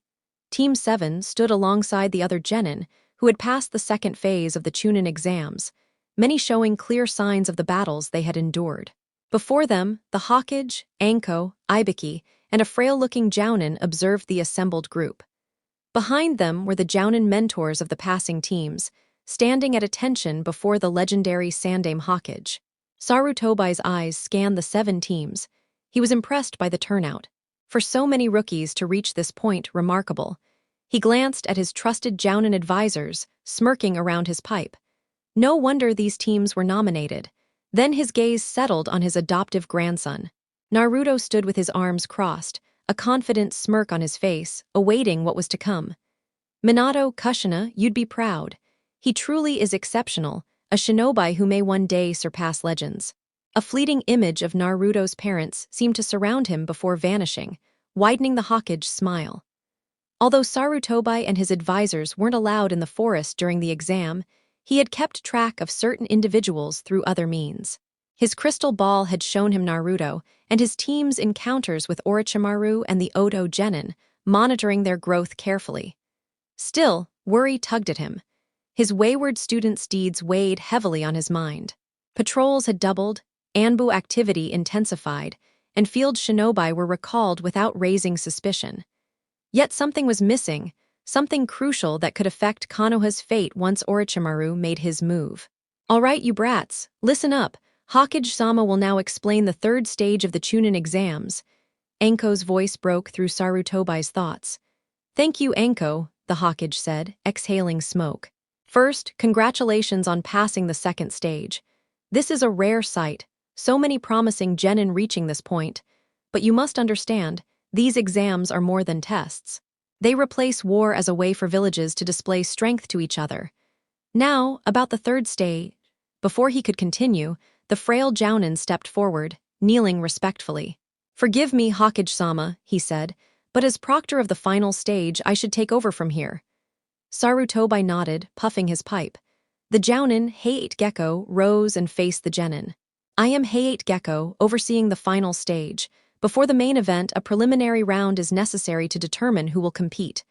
Team 7 stood alongside the other genin, who had passed the second phase of the Chunin exams, many showing clear signs of the battles they had endured. Before them, the Hokage, Anko, Ibiki, and a frail-looking Jounin observed the assembled group. Behind them were the Jounin mentors of the passing teams, standing at attention before the legendary Sandaime Hokage. Sarutobai's eyes scanned the 7 teams. He was impressed by the turnout. For so many rookies to reach this point, remarkable. He glanced at his trusted Jounin advisors, smirking around his pipe. No wonder these teams were nominated. Then his gaze settled on his adoptive grandson. Naruto stood with his arms crossed, a confident smirk on his face, awaiting what was to come. Minato Kushina, you'd be proud. He truly is exceptional, a shinobi who may one day surpass legends. A fleeting image of Naruto's parents seemed to surround him before vanishing, widening the Hokage's smile. Although Sarutobai and his advisors weren't allowed in the forest during the exam, he had kept track of certain individuals through other means. His crystal ball had shown him Naruto and his team's encounters with Orochimaru and the Oto Genin, monitoring their growth carefully. Still, worry tugged at him. His wayward student's deeds weighed heavily on his mind. Patrols had doubled, Anbu activity intensified, and field shinobi were recalled without raising suspicion. Yet something was missing, something crucial that could affect Konoha's fate once Orochimaru made his move. All right, you brats, listen up. Hokage-sama will now explain the 3rd stage of the Chunin exams. Anko's voice broke through Sarutobai's thoughts. Thank you, Anko, the Hokage said, exhaling smoke. First, congratulations on passing the 2nd stage. This is a rare sight, so many promising genin reaching this point. But you must understand, these exams are more than tests. They replace war as a way for villages to display strength to each other. Now, about the 3rd stage. Before he could continue, the frail Jounin stepped forward, kneeling respectfully. Forgive me, Hokage-sama, he said, but as proctor of the final stage, I should take over from here. Sarutobi nodded, puffing his pipe. The Jounin, Height Gecko, rose and faced the Genin. I am Height Gecko, overseeing the final stage. Before the main event, a preliminary round is necessary to determine who will compete.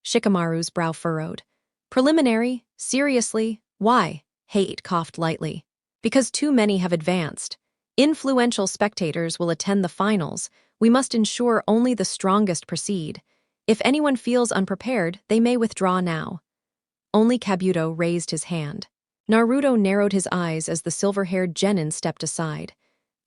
Shikamaru's brow furrowed. Preliminary? Seriously? Why? Height coughed lightly. Because too many have advanced. Influential spectators will attend the finals. We must ensure only the strongest proceed. If anyone feels unprepared, they may withdraw now. Only Kabuto raised his hand. Naruto narrowed his eyes as the silver-haired Genin stepped aside.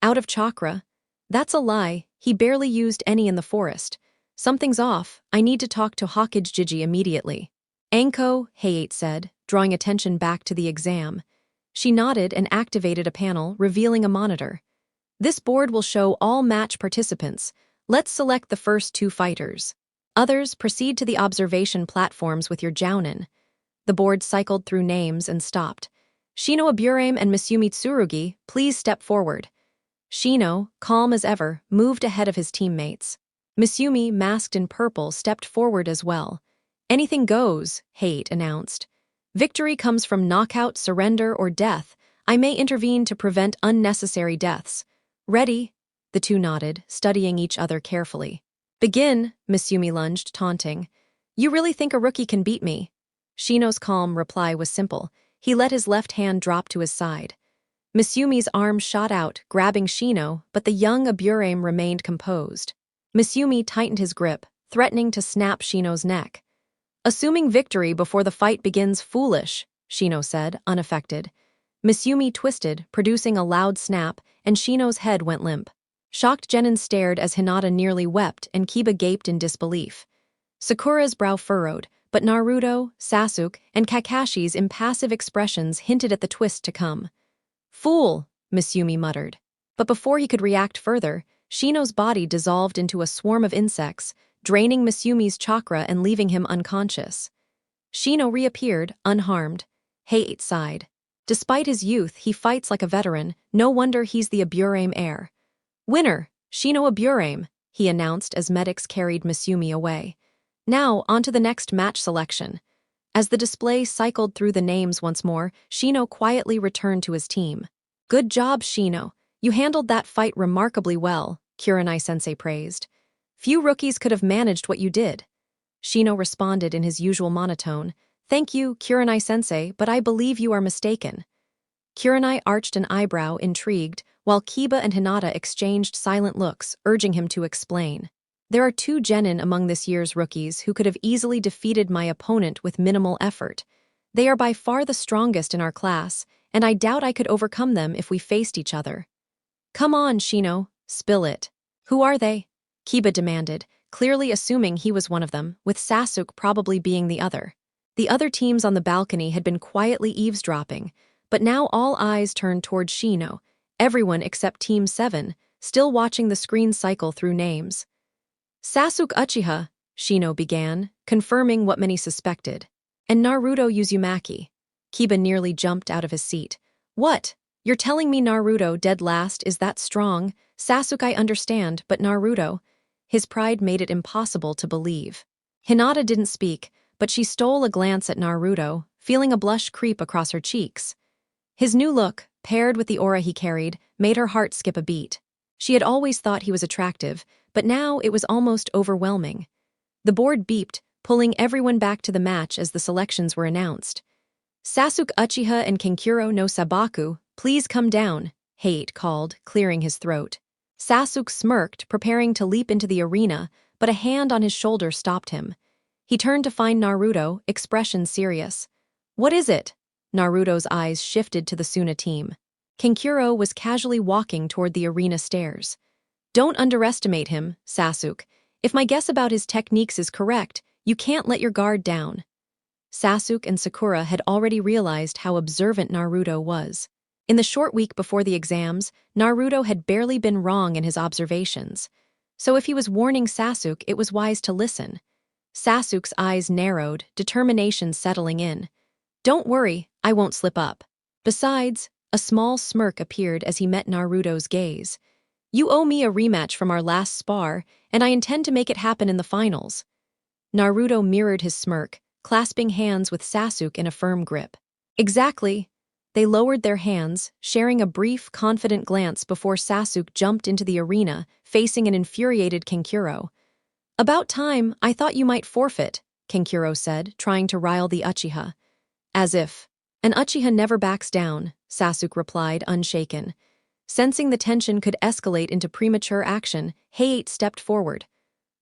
Out of chakra? That's a lie. He barely used any in the forest. Something's off. I need to talk to Hokage Jiji immediately. Anko, Height said, drawing attention back to the exam. She nodded and activated a panel, revealing a monitor. This board will show all match participants. Let's select the first 2 fighters. Others, proceed to the observation platforms with your Jounin. The board cycled through names and stopped. Shino Aburame and Misumi Tsurugi, please step forward. Shino, calm as ever, moved ahead of his teammates. Misumi, masked in purple, stepped forward as well. Anything goes, Height announced. Victory comes from knockout, surrender, or death. I may intervene to prevent unnecessary deaths. Ready? The two nodded, studying each other carefully. Begin, Misumi lunged, taunting. You really think a rookie can beat me? Shino's calm reply was simple. He let his left hand drop to his side. Misumi's arm shot out, grabbing Shino, but the young Aburame remained composed. Misumi tightened his grip, threatening to snap Shino's neck. Assuming victory before the fight begins foolish, Shino said, unaffected. Misumi twisted, producing a loud snap, and Shino's head went limp. Shocked Genin stared as Hinata nearly wept and Kiba gaped in disbelief. Sakura's brow furrowed, but Naruto, Sasuke, and Kakashi's impassive expressions hinted at the twist to come. Fool, Misumi muttered. But before he could react further, Shino's body dissolved into a swarm of insects, draining Misumi's chakra and leaving him unconscious. Shino reappeared, unharmed. Height sighed. Despite his youth, he fights like a veteran. No wonder he's the Aburame heir. Winner, Shino Aburame, he announced as medics carried Misumi away. Now, on to the next match selection. As the display cycled through the names once more, Shino quietly returned to his team. Good job, Shino. You handled that fight remarkably well, Kurenai-sensei praised. Few rookies could have managed what you did. Shino responded in his usual monotone. Thank you, Kurenai-sensei, but I believe you are mistaken. Kurenai arched an eyebrow, intrigued, while Kiba and Hinata exchanged silent looks, urging him to explain. There are 2 genin among this year's rookies who could have easily defeated my opponent with minimal effort. They are by far the strongest in our class, and I doubt I could overcome them if we faced each other. Come on, Shino, spill it. Who are they? Kiba demanded, clearly assuming he was one of them, with Sasuke probably being the other. The other teams on the balcony had been quietly eavesdropping, but now all eyes turned toward Shino, everyone except Team 7, still watching the screen cycle through names. Sasuke Uchiha, Shino began, confirming what many suspected. And Naruto Uzumaki. Kiba nearly jumped out of his seat. What? You're telling me Naruto, dead last, is that strong? Sasuke, I understand, but Naruto... His pride made it impossible to believe. Hinata didn't speak, but she stole a glance at Naruto, feeling a blush creep across her cheeks. His new look, paired with the aura he carried, made her heart skip a beat. She had always thought he was attractive, but now it was almost overwhelming. The board beeped, pulling everyone back to the match as the selections were announced. Sasuke Uchiha and Kankuro no Sabaku, please come down, Height called, clearing his throat. Sasuke smirked, preparing to leap into the arena, but a hand on his shoulder stopped him. He turned to find Naruto, expression serious. What is it? Naruto's eyes shifted to the Suna team. Kankuro was casually walking toward the arena stairs. Don't underestimate him, Sasuke. If my guess about his techniques is correct, you can't let your guard down. Sasuke and Sakura had already realized how observant Naruto was. In the short week before the exams, Naruto had barely been wrong in his observations. So if he was warning Sasuke, it was wise to listen. Sasuke's eyes narrowed, determination settling in. Don't worry, I won't slip up. Besides, a small smirk appeared as he met Naruto's gaze. You owe me a rematch from our last spar, and I intend to make it happen in the finals. Naruto mirrored his smirk, clasping hands with Sasuke in a firm grip. Exactly. They lowered their hands, sharing a brief, confident glance before Sasuke jumped into the arena, facing an infuriated Kankuro. About time, I thought you might forfeit, Kankuro said, trying to rile the Uchiha. As if. An Uchiha never backs down, Sasuke replied, unshaken. Sensing the tension could escalate into premature action, Hayate stepped forward.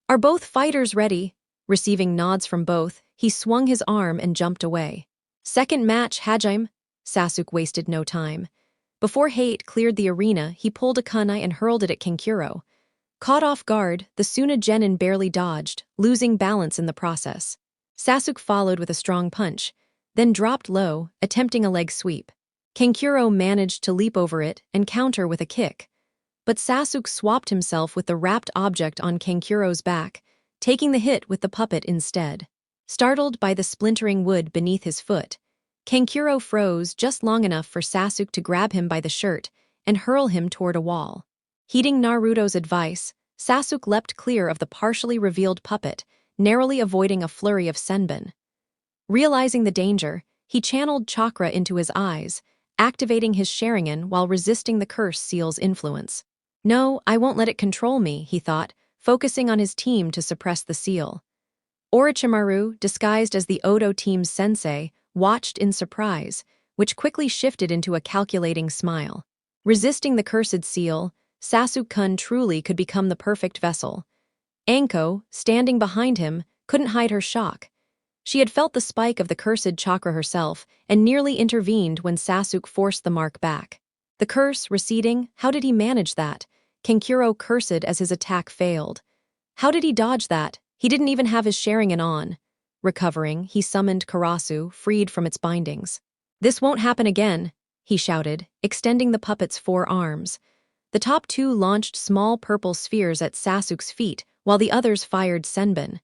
Are both fighters ready? Receiving nods from both, he swung his arm and jumped away. Second match, Hajime. Sasuke wasted no time. Before Hayate cleared the arena, he pulled a kunai and hurled it at Kankuro. Caught off guard, the Suna Genin barely dodged, losing balance in the process. Sasuke followed with a strong punch, then dropped low, attempting a leg sweep. Kankuro managed to leap over it and counter with a kick. But Sasuke swapped himself with the wrapped object on Kankuro's back, taking the hit with the puppet instead. Startled by the splintering wood beneath his foot, Kankuro froze just long enough for Sasuke to grab him by the shirt and hurl him toward a wall. Heeding Naruto's advice, Sasuke leapt clear of the partially revealed puppet, narrowly avoiding a flurry of senbon. Realizing the danger, he channeled chakra into his eyes, activating his Sharingan while resisting the curse seal's influence. No, I won't let it control me, he thought, focusing on his team to suppress the seal. Orochimaru, disguised as the Odo team's sensei, watched in surprise, which quickly shifted into a calculating smile. Resisting the cursed seal, Sasuke-kun truly could become the perfect vessel. Anko, standing behind him, couldn't hide her shock. She had felt the spike of the cursed chakra herself and nearly intervened when Sasuke forced the mark back. The curse receding, how did he manage that? Kankuro cursed as his attack failed. How did he dodge that? He didn't even have his Sharingan on. Recovering, he summoned Karasu, freed from its bindings. This won't happen again, he shouted, extending the puppet's 4 arms. The top 2 launched small purple spheres at Sasuke's feet, while the others fired senbon.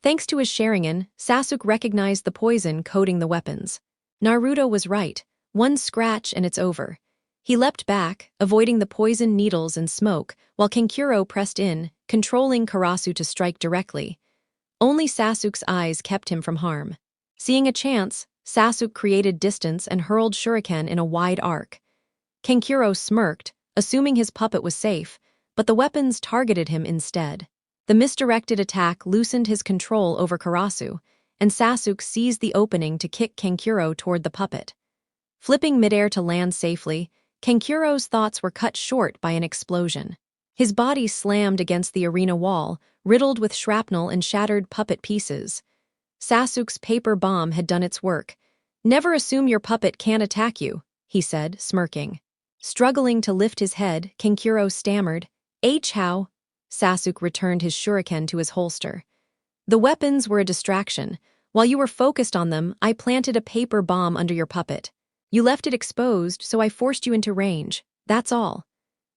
Thanks to his Sharingan, Sasuke recognized the poison coating the weapons. Naruto was right. One scratch and it's over. He leapt back, avoiding the poison needles and smoke, while Kankuro pressed in, controlling Karasu to strike directly. Only Sasuke's eyes kept him from harm. Seeing a chance, Sasuke created distance and hurled shuriken in a wide arc. Kankuro smirked, assuming his puppet was safe, but the weapons targeted him instead. The misdirected attack loosened his control over Karasu, and Sasuke seized the opening to kick Kankuro toward the puppet. Flipping midair to land safely, Kankuro's thoughts were cut short by an explosion. His body slammed against the arena wall, riddled with shrapnel and shattered puppet pieces. Sasuke's paper bomb had done its work. Never assume your puppet can't attack you, he said, smirking. Struggling to lift his head, Kankuro stammered, How? Sasuke returned his shuriken to his holster. The weapons were a distraction. While you were focused on them, I planted a paper bomb under your puppet. You left it exposed, so I forced you into range. That's all.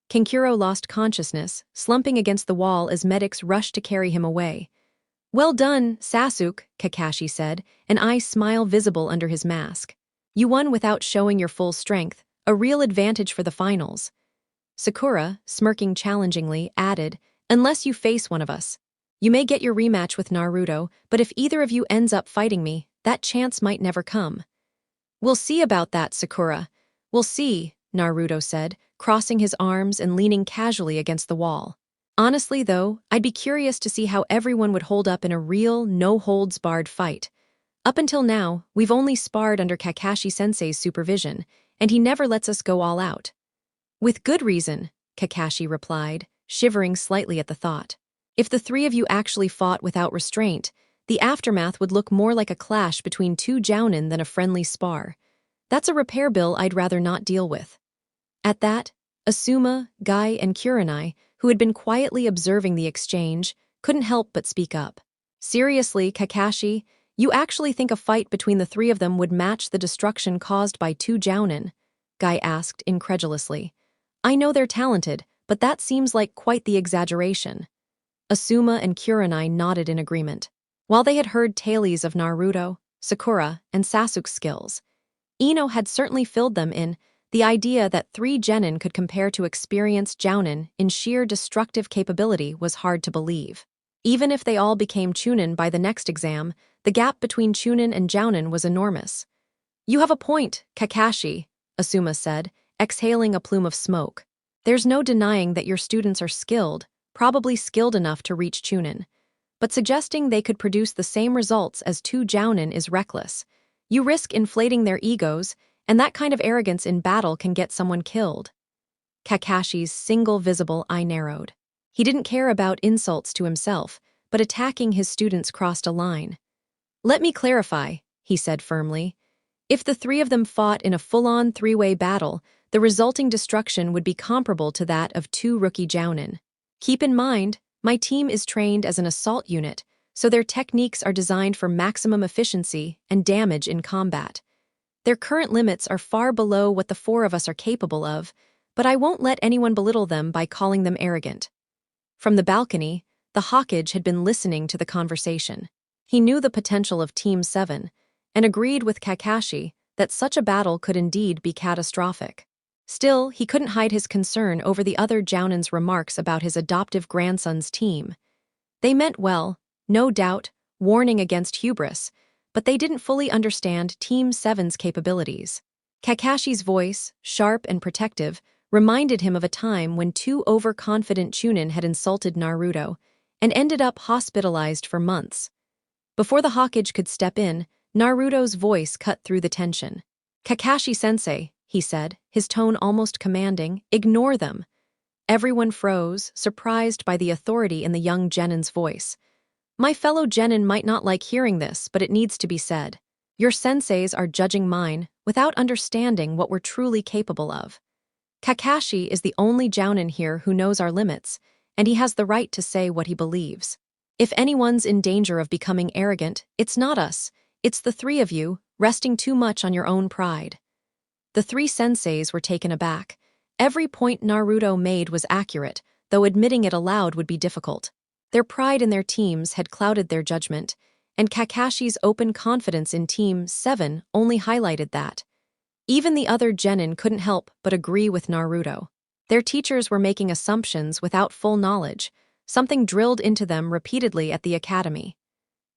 Kankuro lost consciousness, slumping against the wall as medics rushed to carry him away. Well done, Sasuke, Kakashi said, an eye smile visible under his mask. You won without showing your full strength, a real advantage for the finals. Sakura, smirking challengingly, added, unless you face one of us. You may get your rematch with Naruto, but if either of you ends up fighting me, that chance might never come. We'll see about that, Sakura. We'll see, Naruto said, crossing his arms and leaning casually against the wall. Honestly, though, I'd be curious to see how everyone would hold up in a real, no-holds-barred fight. Up until now, we've only sparred under Kakashi-sensei's supervision, and he never lets us go all out. With good reason, Kakashi replied, shivering slightly at the thought. If the 3 of you actually fought without restraint, the aftermath would look more like a clash between 2 jounin than a friendly spar. That's a repair bill I'd rather not deal with. At that, Asuma, Guy, and Kurenai, who had been quietly observing the exchange, couldn't help but speak up. Seriously, Kakashi, you actually think a fight between the 3 of them would match the destruction caused by 2 jounin? Guy asked incredulously. I know they're talented, but that seems like quite the exaggeration. Asuma and Kurenai nodded in agreement. While they had heard tales of Naruto, Sakura, and Sasuke's skills, Ino had certainly filled them in. The idea that 3 genin could compare to experienced jounin in sheer destructive capability was hard to believe. Even if they all became Chunin by the next exam, The gap between Chunin and Jounin was enormous. "You have a point, Kakashi," Asuma said, exhaling a plume of smoke. "There's no denying that your students are skilled, probably skilled enough to reach Chunin. But suggesting they could produce the same results as two Jounin is reckless. You risk inflating their egos, and that kind of arrogance in battle can get someone killed." Kakashi's single visible eye narrowed. He didn't care about insults to himself, but attacking his students crossed a line. "Let me clarify," he said firmly. "If the three of them fought in a full-on three-way battle, the resulting destruction would be comparable to that of two rookie Jounin. Keep in mind, my team is trained as an assault unit, so their techniques are designed for maximum efficiency and damage in combat. Their current limits are far below what the four of us are capable of, but I won't let anyone belittle them by calling them arrogant." From the balcony, the Hawkage had been listening to the conversation. He knew the potential of Team 7, and agreed with Kakashi that such a battle could indeed be catastrophic. Still, he couldn't hide his concern over the other Jounin's remarks about his adoptive grandson's team. They meant well, no doubt, warning against hubris, but they didn't fully understand Team 7's capabilities. Kakashi's voice, sharp and protective, reminded him of a time when two overconfident Chunin had insulted Naruto and ended up hospitalized for months. Before the Hawkage could step in, Naruto's voice cut through the tension. "Kakashi-sensei," he said, his tone almost commanding, "ignore them." Everyone froze, surprised by the authority in the young Genin's voice. "My fellow Genin might not like hearing this, but it needs to be said. Your senseis are judging mine without understanding what we're truly capable of. Kakashi is the only Jounin here who knows our limits, and he has the right to say what he believes. If anyone's in danger of becoming arrogant, it's not us, it's the three of you, resting too much on your own pride." The three senseis were taken aback. Every point Naruto made was accurate, though admitting it aloud would be difficult. Their pride in their teams had clouded their judgment, and Kakashi's open confidence in Team 7 only highlighted that. Even the other Genin couldn't help but agree with Naruto. Their teachers were making assumptions without full knowledge, something drilled into them repeatedly at the academy.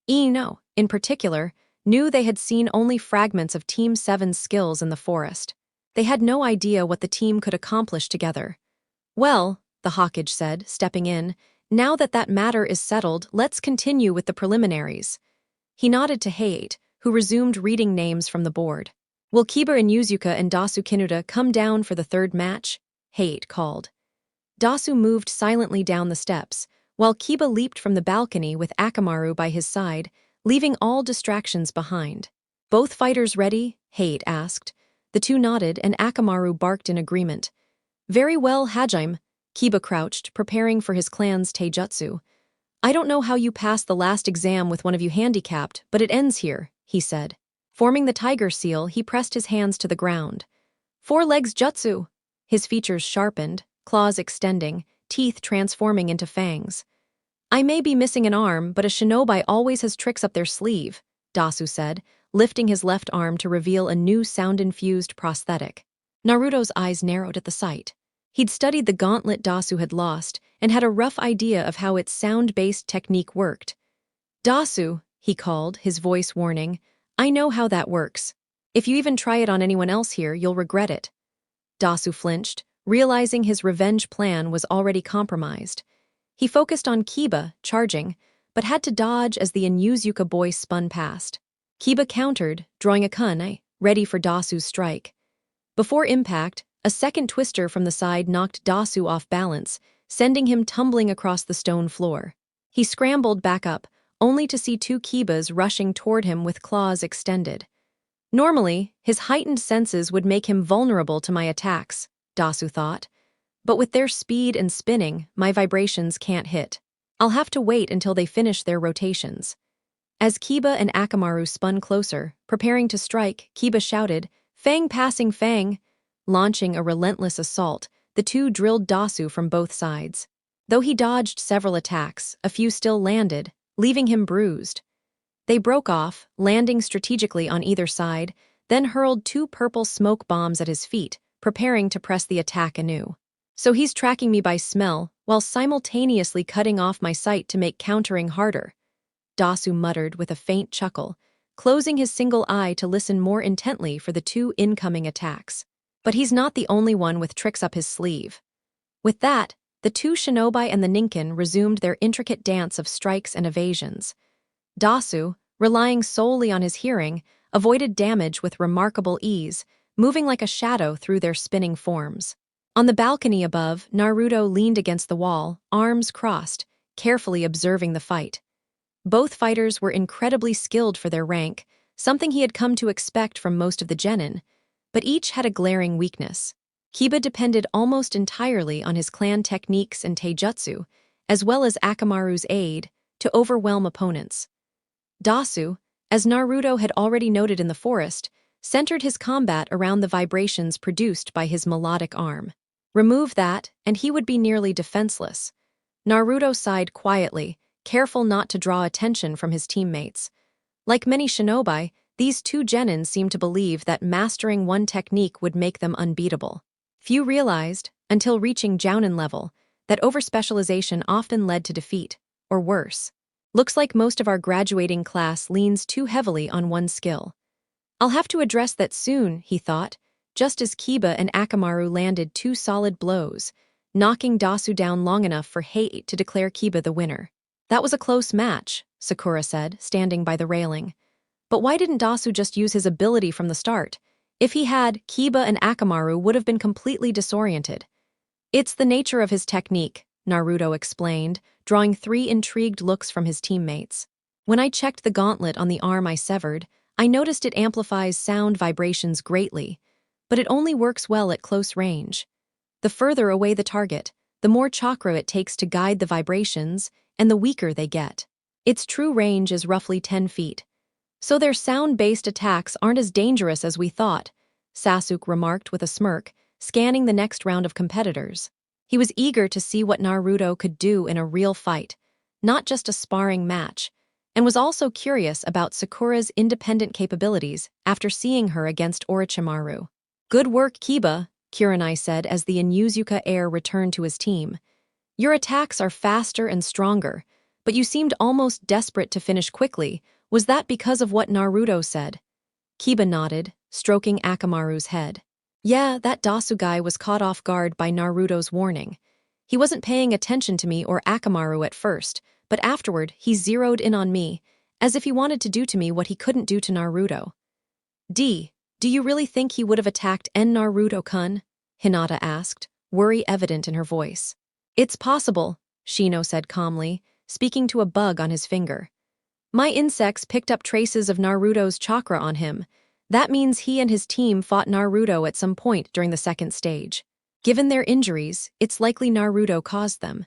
Ino, in particular, knew they had seen only fragments of Team 7's skills in the forest. They had no idea what the team could accomplish together. "Well," the Hawkage said, stepping in, "now that that matter is settled, let's continue with the preliminaries." He nodded to Hayate, who resumed reading names from the board. "Will Kiba and Yuzuka and Dasu Kinuta come down for the third match?" Hayate called. Dasu moved silently down the steps, while Kiba leaped from the balcony with Akamaru by his side, leaving all distractions behind. "Both fighters ready?" Hayate asked. The two nodded, and Akamaru barked in agreement. "Very well, Hajime." Kiba crouched, preparing for his clan's taijutsu. "I don't know how you passed the last exam with one of you handicapped, but it ends here," he said. Forming the tiger seal, he pressed his hands to the ground. "Four legs jutsu!" His features sharpened, claws extending, teeth transforming into fangs. "I may be missing an arm, but a shinobi always has tricks up their sleeve," Dasu said, lifting his left arm to reveal a new sound-infused prosthetic. Naruto's eyes narrowed at the sight. He'd studied the gauntlet Dasu had lost and had a rough idea of how its sound-based technique worked. "Dasu," he called, his voice warning, "I know how that works. If you even try it on anyone else here, you'll regret it." Dasu flinched, realizing his revenge plan was already compromised. He focused on Kiba, charging, but had to dodge as the Inuzuka boy spun past. Kiba countered, drawing a kunai, ready for Dasu's strike. Before impact, a second twister from the side knocked Dasu off balance, sending him tumbling across the stone floor. He scrambled back up, only to see two Kibas rushing toward him with claws extended. Normally, his heightened senses would make him vulnerable to my attacks, Dasu thought. But with their speed and spinning, my vibrations can't hit. I'll have to wait until they finish their rotations. As Kiba and Akamaru spun closer, preparing to strike, Kiba shouted, "Fang passing Fang!" Launching a relentless assault, the two drilled Dasu from both sides. Though he dodged several attacks, a few still landed, leaving him bruised. They broke off, landing strategically on either side, then hurled two purple smoke bombs at his feet, preparing to press the attack anew. "So he's tracking me by smell, while simultaneously cutting off my sight to make countering harder." Dasu muttered with a faint chuckle, closing his single eye to listen more intently for the two incoming attacks. But he's not the only one with tricks up his sleeve. With that, the two shinobi and the ninkin resumed their intricate dance of strikes and evasions. Dasu, relying solely on his hearing, avoided damage with remarkable ease, moving like a shadow through their spinning forms. On the balcony above, Naruto leaned against the wall, arms crossed, carefully observing the fight. Both fighters were incredibly skilled for their rank, something he had come to expect from most of the genin, but each had a glaring weakness. Kiba depended almost entirely on his clan techniques and taijutsu, as well as Akamaru's aid, to overwhelm opponents. Dasu, as Naruto had already noted in the forest, centered his combat around the vibrations produced by his melodic arm. Remove that, and he would be nearly defenseless. Naruto sighed quietly, careful not to draw attention from his teammates. Like many shinobi, these two genin seemed to believe that mastering one technique would make them unbeatable. Few realized, until reaching Jounin level, that overspecialization often led to defeat, or worse. Looks like most of our graduating class leans too heavily on one skill. I'll have to address that soon, he thought, just as Kiba and Akamaru landed two solid blows, knocking Dasu down long enough for Hate to declare Kiba the winner. That was a close match, Sakura said, standing by the railing. But why didn't Dasu just use his ability from the start? If he had, Kiba and Akamaru would have been completely disoriented. It's the nature of his technique, Naruto explained, drawing 3 intrigued looks from his teammates. When I checked the gauntlet on the arm I severed, I noticed it amplifies sound vibrations greatly, but it only works well at close range. The further away the target, the more chakra it takes to guide the vibrations, and the weaker they get. Its true range is roughly 10 feet. So their sound-based attacks aren't as dangerous as we thought, Sasuke remarked with a smirk, scanning the next round of competitors. He was eager to see what Naruto could do in a real fight, not just a sparring match, and was also curious about Sakura's independent capabilities after seeing her against Orochimaru. Good work, Kiba, Kurenai said as the Inuzuka heir returned to his team. Your attacks are faster and stronger, but you seemed almost desperate to finish quickly. Was that because of what Naruto said? Kiba nodded, stroking Akamaru's head. Yeah, that Dasu guy was caught off guard by Naruto's warning. He wasn't paying attention to me or Akamaru at first, but afterward he zeroed in on me, as if he wanted to do to me what he couldn't do to Naruto. Do you really think he would have attacked Naruto-kun? Hinata asked, worry evident in her voice. It's possible, Shino said calmly, speaking to a bug on his finger. My insects picked up traces of Naruto's chakra on him. That means he and his team fought Naruto at some point during the second stage. Given their injuries, it's likely Naruto caused them.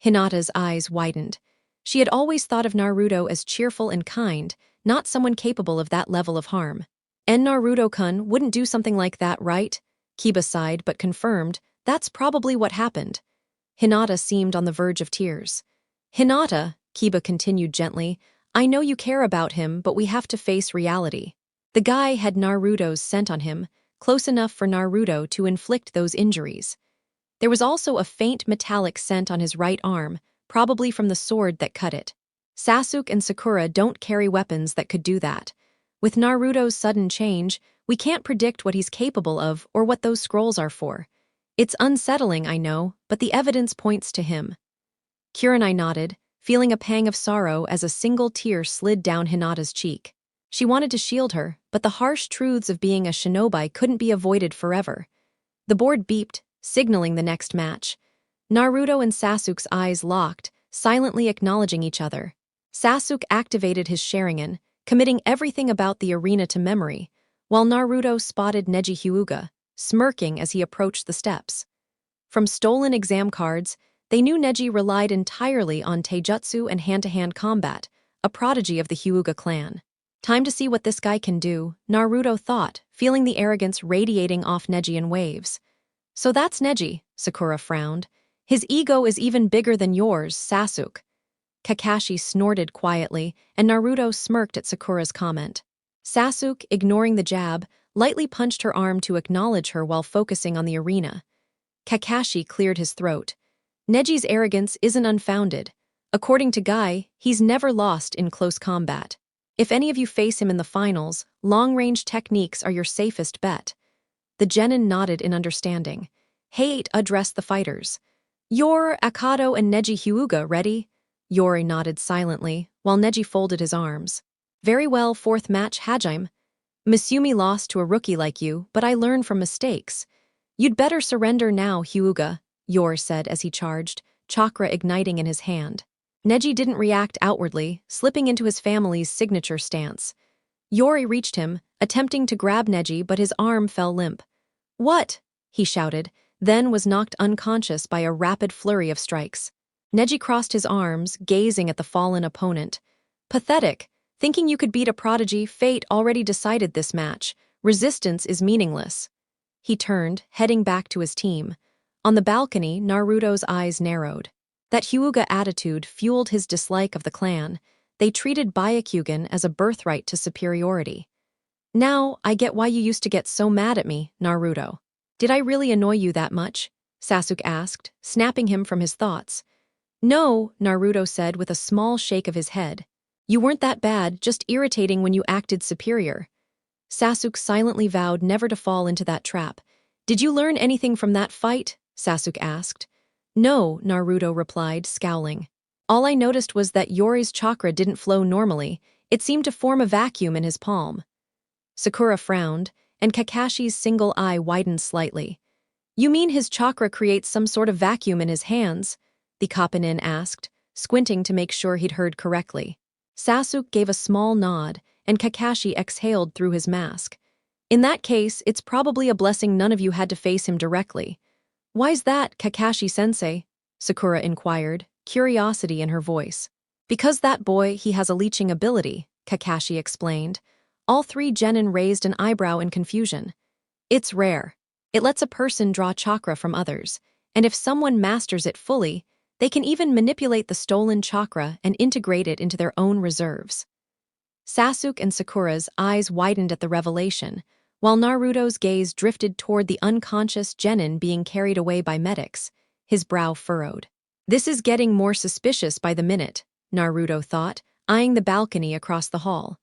Hinata's eyes widened. She had always thought of Naruto as cheerful and kind, not someone capable of that level of harm. Naruto-kun wouldn't do something like that, right? Kiba sighed but confirmed, that's probably what happened. Hinata seemed on the verge of tears. Hinata, Kiba continued gently, I know you care about him, but we have to face reality. The guy had Naruto's scent on him, close enough for Naruto to inflict those injuries. There was also a faint metallic scent on his right arm, probably from the sword that cut it. Sasuke and Sakura don't carry weapons that could do that. With Naruto's sudden change, we can't predict what he's capable of or what those scrolls are for. It's unsettling, I know, but the evidence points to him. Kurenai nodded, feeling a pang of sorrow as a single tear slid down Hinata's cheek. She wanted to shield her, but the harsh truths of being a shinobi couldn't be avoided forever. The board beeped, signaling the next match. Naruto and Sasuke's eyes locked, silently acknowledging each other. Sasuke activated his Sharingan, committing everything about the arena to memory, while Naruto spotted Neji Hyuga, smirking as he approached the steps. From stolen exam cards, they knew Neji relied entirely on taijutsu and hand-to-hand combat, a prodigy of the Hyuga clan. Time to see what this guy can do, Naruto thought, feeling the arrogance radiating off Neji in waves. So that's Neji, Sakura frowned. His ego is even bigger than yours, Sasuke. Kakashi snorted quietly, and Naruto smirked at Sakura's comment. Sasuke, ignoring the jab, lightly punched her arm to acknowledge her while focusing on the arena. Kakashi cleared his throat. Neji's arrogance isn't unfounded. According to Guy, he's never lost in close combat. If any of you face him in the finals, long-range techniques are your safest bet. The genin nodded in understanding. Height addressed the fighters. You're Akado and Neji Hyuga ready? Yori nodded silently, while Neji folded his arms. Very well, fourth match, Hajime. Misumi lost to a rookie like you, but I learn from mistakes. You'd better surrender now, Hyuga, Yor said as he charged, chakra igniting in his hand. Neji didn't react outwardly, slipping into his family's signature stance. Yori reached him, attempting to grab Neji, but his arm fell limp. What? He shouted, then was knocked unconscious by a rapid flurry of strikes. Neji crossed his arms, gazing at the fallen opponent. Pathetic. Thinking you could beat a prodigy, fate already decided this match. Resistance is meaningless. He turned, heading back to his team. On the balcony, Naruto's eyes narrowed. That Hyuga attitude fueled his dislike of the clan. They treated Byakugan as a birthright to superiority. Now, I get why you used to get so mad at me, Naruto. Did I really annoy you that much? Sasuke asked, snapping him from his thoughts. No, Naruto said with a small shake of his head. You weren't that bad, just irritating when you acted superior. Sasuke silently vowed never to fall into that trap. Did you learn anything from that fight? Sasuke asked. No, Naruto replied, scowling. All I noticed was that Yori's chakra didn't flow normally. It seemed to form a vacuum in his palm. Sakura frowned, and Kakashi's single eye widened slightly. You mean his chakra creates some sort of vacuum in his hands? The Kapanin asked, squinting to make sure he'd heard correctly. Sasuke gave a small nod, and Kakashi exhaled through his mask. In that case, it's probably a blessing none of you had to face him directly. Why's that, Kakashi-sensei? Sakura inquired, curiosity in her voice. Because that boy, he has a leeching ability, Kakashi explained. All three genin raised an eyebrow in confusion. It's rare. It lets a person draw chakra from others, and if someone masters it fully, they can even manipulate the stolen chakra and integrate it into their own reserves. Sasuke and Sakura's eyes widened at the revelation, while Naruto's gaze drifted toward the unconscious genin being carried away by medics, his brow furrowed. This is getting more suspicious by the minute, Naruto thought, eyeing the balcony across the hall.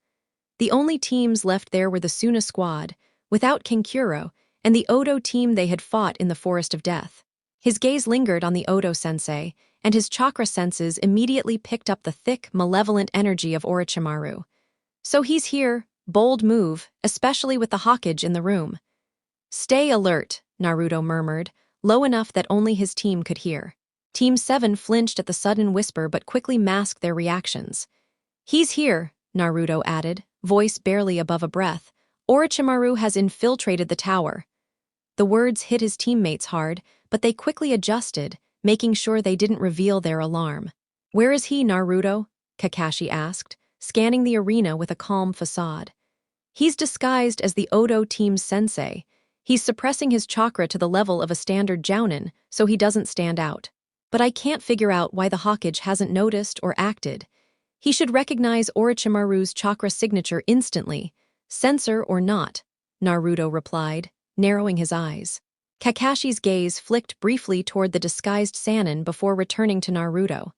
The only teams left there were the Suna squad, without Kankuro, and the Odo team they had fought in the Forest of Death. His gaze lingered on the Odo-sensei, and his chakra senses immediately picked up the thick, malevolent energy of Orochimaru. So he's here, bold move, especially with the Hokage in the room. Stay alert, Naruto murmured, low enough that only his team could hear. Team 7 flinched at the sudden whisper but quickly masked their reactions. He's here, Naruto added, voice barely above a breath. Orochimaru has infiltrated the tower. The words hit his teammates hard, but they quickly adjusted, making sure they didn't reveal their alarm. Where is he, Naruto? Kakashi asked, scanning the arena with a calm facade. He's disguised as the Odo team's sensei. He's suppressing his chakra to the level of a standard jounin, so he doesn't stand out. But I can't figure out why the Hokage hasn't noticed or acted. He should recognize Orochimaru's chakra signature instantly, censor or not, Naruto replied, narrowing his eyes. Kakashi's gaze flicked briefly toward the disguised Sannin before returning to Naruto.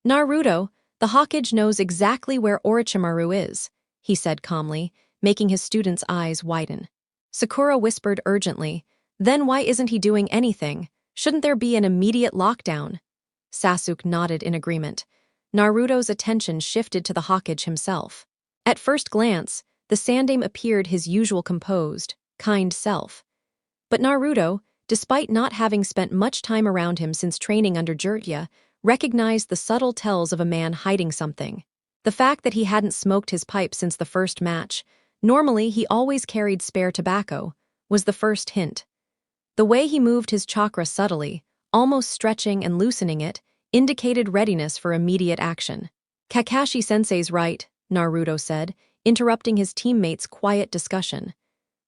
Naruto, the Hokage knows exactly where Orochimaru is, he said calmly, making his student's eyes widen. Sakura whispered urgently, then why isn't he doing anything? Shouldn't there be an immediate lockdown? Sasuke nodded in agreement. Naruto's attention shifted to the Hokage himself. At first glance, the Sandaime appeared his usual composed, kind self. But Naruto, despite not having spent much time around him since training under Jiraiya, recognized the subtle tells of a man hiding something. The fact that he hadn't smoked his pipe since the first match, normally he always carried spare tobacco, was the first hint. The way he moved his chakra subtly, almost stretching and loosening it, indicated readiness for immediate action. Kakashi-sensei's right, Naruto said, interrupting his teammates' quiet discussion.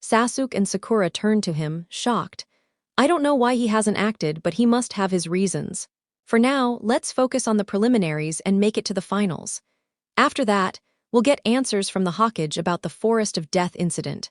Sasuke and Sakura turned to him, shocked. I don't know why he hasn't acted, but he must have his reasons. For now, let's focus on the preliminaries and make it to the finals. After that, we'll get answers from the Hokage about the Forest of Death incident.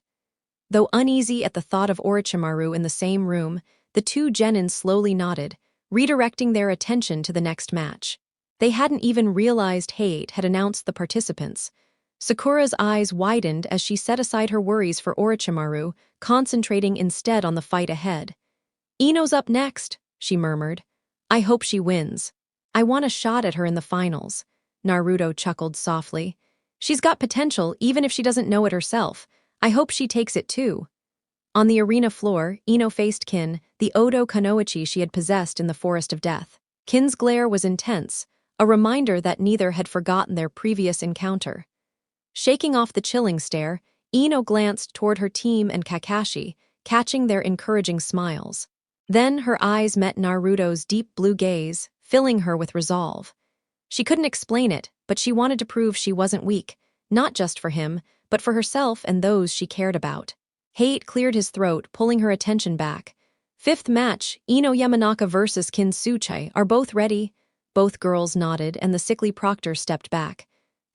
Though uneasy at the thought of Orochimaru in the same room, the two genin slowly nodded, redirecting their attention to the next match. They hadn't even realized Hate had announced the participants. Sakura's eyes widened as she set aside her worries for Orochimaru, concentrating instead on the fight ahead. "Ino's up next," she murmured. "I hope she wins. I want a shot at her in the finals." Naruto chuckled softly. "She's got potential even if she doesn't know it herself. I hope she takes it too." On the arena floor, Ino faced Kin, the Odo Kanoichi she had possessed in the Forest of Death. Kin's glare was intense, a reminder that neither had forgotten their previous encounter. Shaking off the chilling stare, Ino glanced toward her team and Kakashi, catching their encouraging smiles. Then her eyes met Naruto's deep blue gaze, filling her with resolve. She couldn't explain it, but she wanted to prove she wasn't weak, not just for him, but for herself and those she cared about. Hate cleared his throat, pulling her attention back. "Fifth match, Ino Yamanaka versus Kin Suchai. Are both ready?" Both girls nodded, and the sickly proctor stepped back.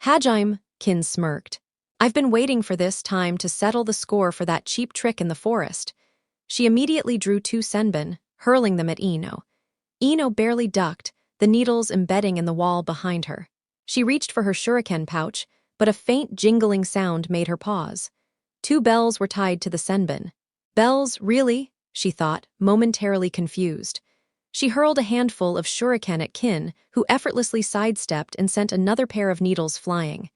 "Hajime," Kin smirked. "I've been waiting for this time to settle the score for that cheap trick in the forest." She immediately drew 2 senbon, hurling them at Ino. Ino barely ducked, the needles embedding in the wall behind her. She reached for her shuriken pouch, but a faint jingling sound made her pause. 2 bells were tied to the senbon. "Bells, really?" she thought, momentarily confused. She hurled a handful of shuriken at Kin, who effortlessly sidestepped and sent another pair of needles flying.